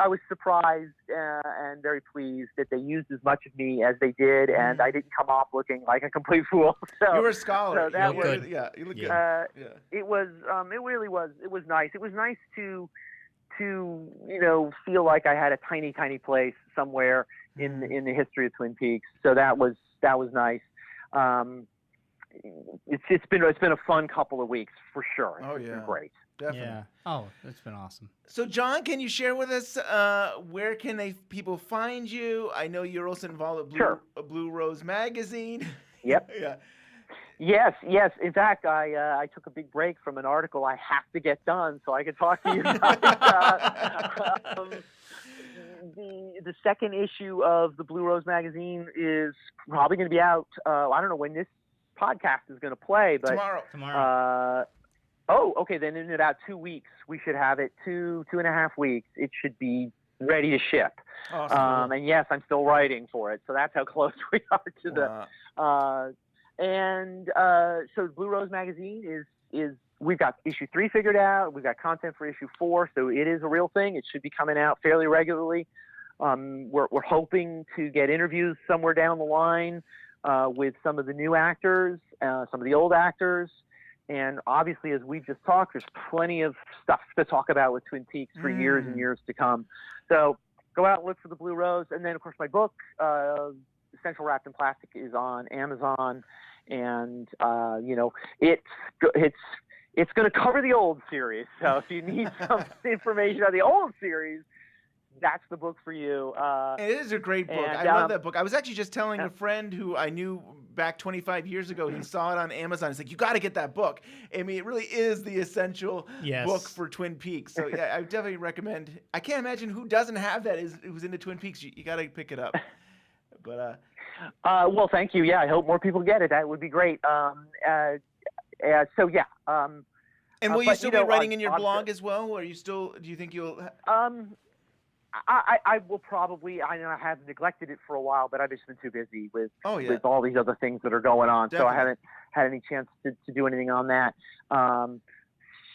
S5: I was surprised and very pleased that they used as much of me as they did, and I didn't come off looking like a complete fool. So
S3: you were a scholar.
S5: So that
S3: you look good.
S5: It was. It really was. It was nice. It was nice to you know, feel like I had a tiny place somewhere in the history of Twin Peaks. So that was nice. It's been a fun couple of weeks for sure. It's been great.
S3: Definitely.
S2: Yeah. Oh, that's been awesome.
S3: So, John, can you share with us where can people find you? I know you're also involved with Blue Rose Magazine.
S5: Yep.
S3: Yeah.
S5: Yes. In fact, I took a big break from an article I have to get done so I could talk to you guys. The second issue of the Blue Rose Magazine is probably going to be out. I don't know when this podcast is going to play, but
S3: tomorrow.
S5: Okay. Then in about 2 weeks, we should have it. 2.5 weeks. It should be ready to ship.
S3: Awesome.
S5: And yes, I'm still writing for it. So that's how close we are to the. So Blue Rose Magazine is we've got issue 3 figured out. We've got content for issue 4. So it is a real thing. It should be coming out fairly regularly. We're hoping to get interviews somewhere down the line with some of the new actors, some of the old actors. And obviously, as we just talked, there's plenty of stuff to talk about with Twin Peaks for years and years to come. So go out and look for the Blue Rose. And then, of course, my book, Essential Wrapped in Plastic, is on Amazon. And, you know, it's going to cover the old series. So if you need some information on the old series, that's the book for you.
S3: It is a great book.
S5: And,
S3: I love that book. I was actually just telling a friend who I knew back 25 years ago. He saw it on Amazon. He's like, "You got to get that book." I mean, it really is the essential book for Twin Peaks. So yeah, I definitely recommend. I can't imagine who doesn't have that. Who's into Twin Peaks? You got to pick it up. But
S5: well, thank you. Yeah, I hope more people get it. That would be great. So yeah.
S3: And will you still be writing in your blog as well? Or are you still? Do you think you'll?
S5: I will probably. I know I have neglected it for a while, but I've just been too busy with all these other things that are going on. Definitely. So I haven't had any chance to do anything on that.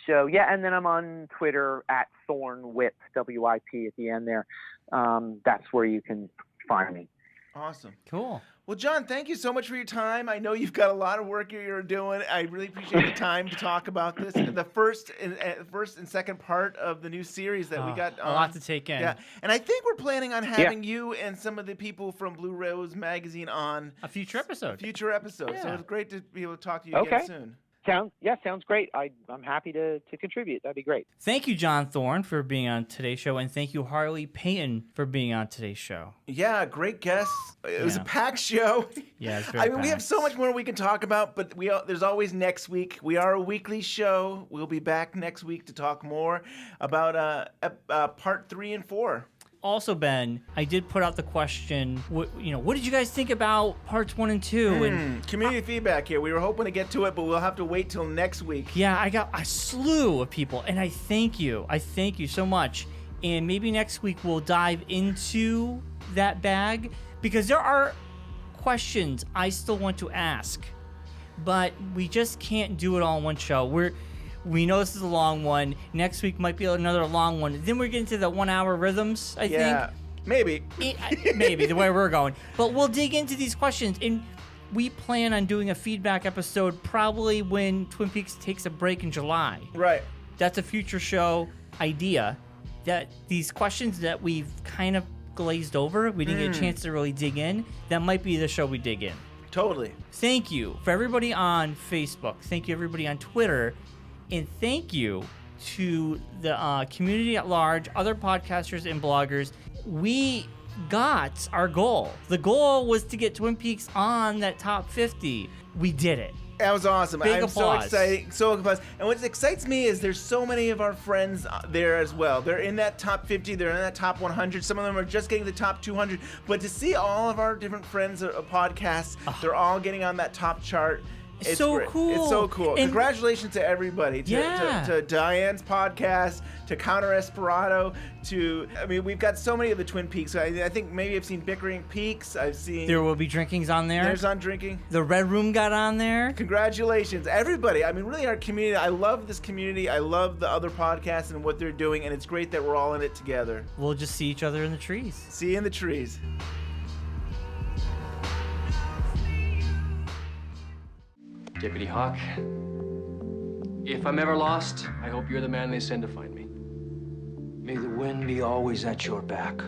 S5: So yeah, and then I'm on Twitter at ThorneWhip, WIP at the end there. That's where you can find me.
S3: Awesome.
S2: Cool.
S3: Well, John, thank you so much for your time. I know you've got a lot of work you're doing. I really appreciate the time to talk about this. The first and second part of the new series that we got.
S2: A lot to take in.
S3: Yeah, and I think we're planning on having you and some of the people from Blue Rose Magazine on
S2: a future episode.
S3: Yeah. So it's great to be able to talk to you again soon.
S5: Sounds great. I'm happy to contribute. That'd be great.
S2: Thank you, John Thorne, for being on today's show, and thank you, Harley Peyton, for being on today's show.
S3: Yeah, great guest. It was a packed show.
S2: Yeah, it's very packed.
S3: We have so much more we can talk about, but there's always next week. We are a weekly show. We'll be back next week to talk more about part 3 and 4.
S2: Also, Ben, I did put out the question, what did you guys think about parts 1 and 2? And
S3: community feedback here. We were hoping to get to it, but we'll have to wait till next week.
S2: Yeah, I got a slew of people, and I thank you. I thank you so much. And maybe next week we'll dive into that bag, because there are questions I still want to ask, but we just can't do it all in one show. We know this is a long one. Next week might be another long one. Then we're getting to the 1 hour rhythms, I think.
S3: Yeah, maybe.
S2: Maybe, the way we're going. But we'll dig into these questions. And we plan on doing a feedback episode probably when Twin Peaks takes a break in July.
S3: Right.
S2: That's a future show idea. That these questions that we've kind of glazed over, we didn't get a chance to really dig in, that might be the show we dig in.
S3: Totally.
S2: Thank you for everybody on Facebook. Thank you, everybody on Twitter. And thank you to the community at large, other podcasters and bloggers. We got our goal. The goal was to get Twin Peaks on that top 50. We did it.
S3: That was awesome.
S2: Big
S3: I'm
S2: applause.
S3: so excited. And what excites me is there's so many of our friends there as well. They're in that top 50. They're in that top 100. Some of them are just getting the top 200. But to see all of our different friends podcasts, they're all getting on that top chart. It's
S2: so
S3: great.
S2: cool.
S3: It's so cool.
S2: And
S3: congratulations to everybody. To Diane's podcast, to Counter Esperado, we've got so many of the Twin Peaks. I think maybe I've seen Bickering Peaks. I've seen...
S2: There Will Be Drinkings on there.
S3: There's on Drinking.
S2: The Red Room got on there.
S3: Congratulations, everybody. I mean, really, our community. I love this community. I love the other podcasts and what they're doing, and it's great that we're all in it together.
S2: We'll just see each other in the trees.
S3: See you in the trees.
S6: Deputy Hawk, if I'm ever lost, I hope you're the man they send to find me.
S7: May the wind be always at your back.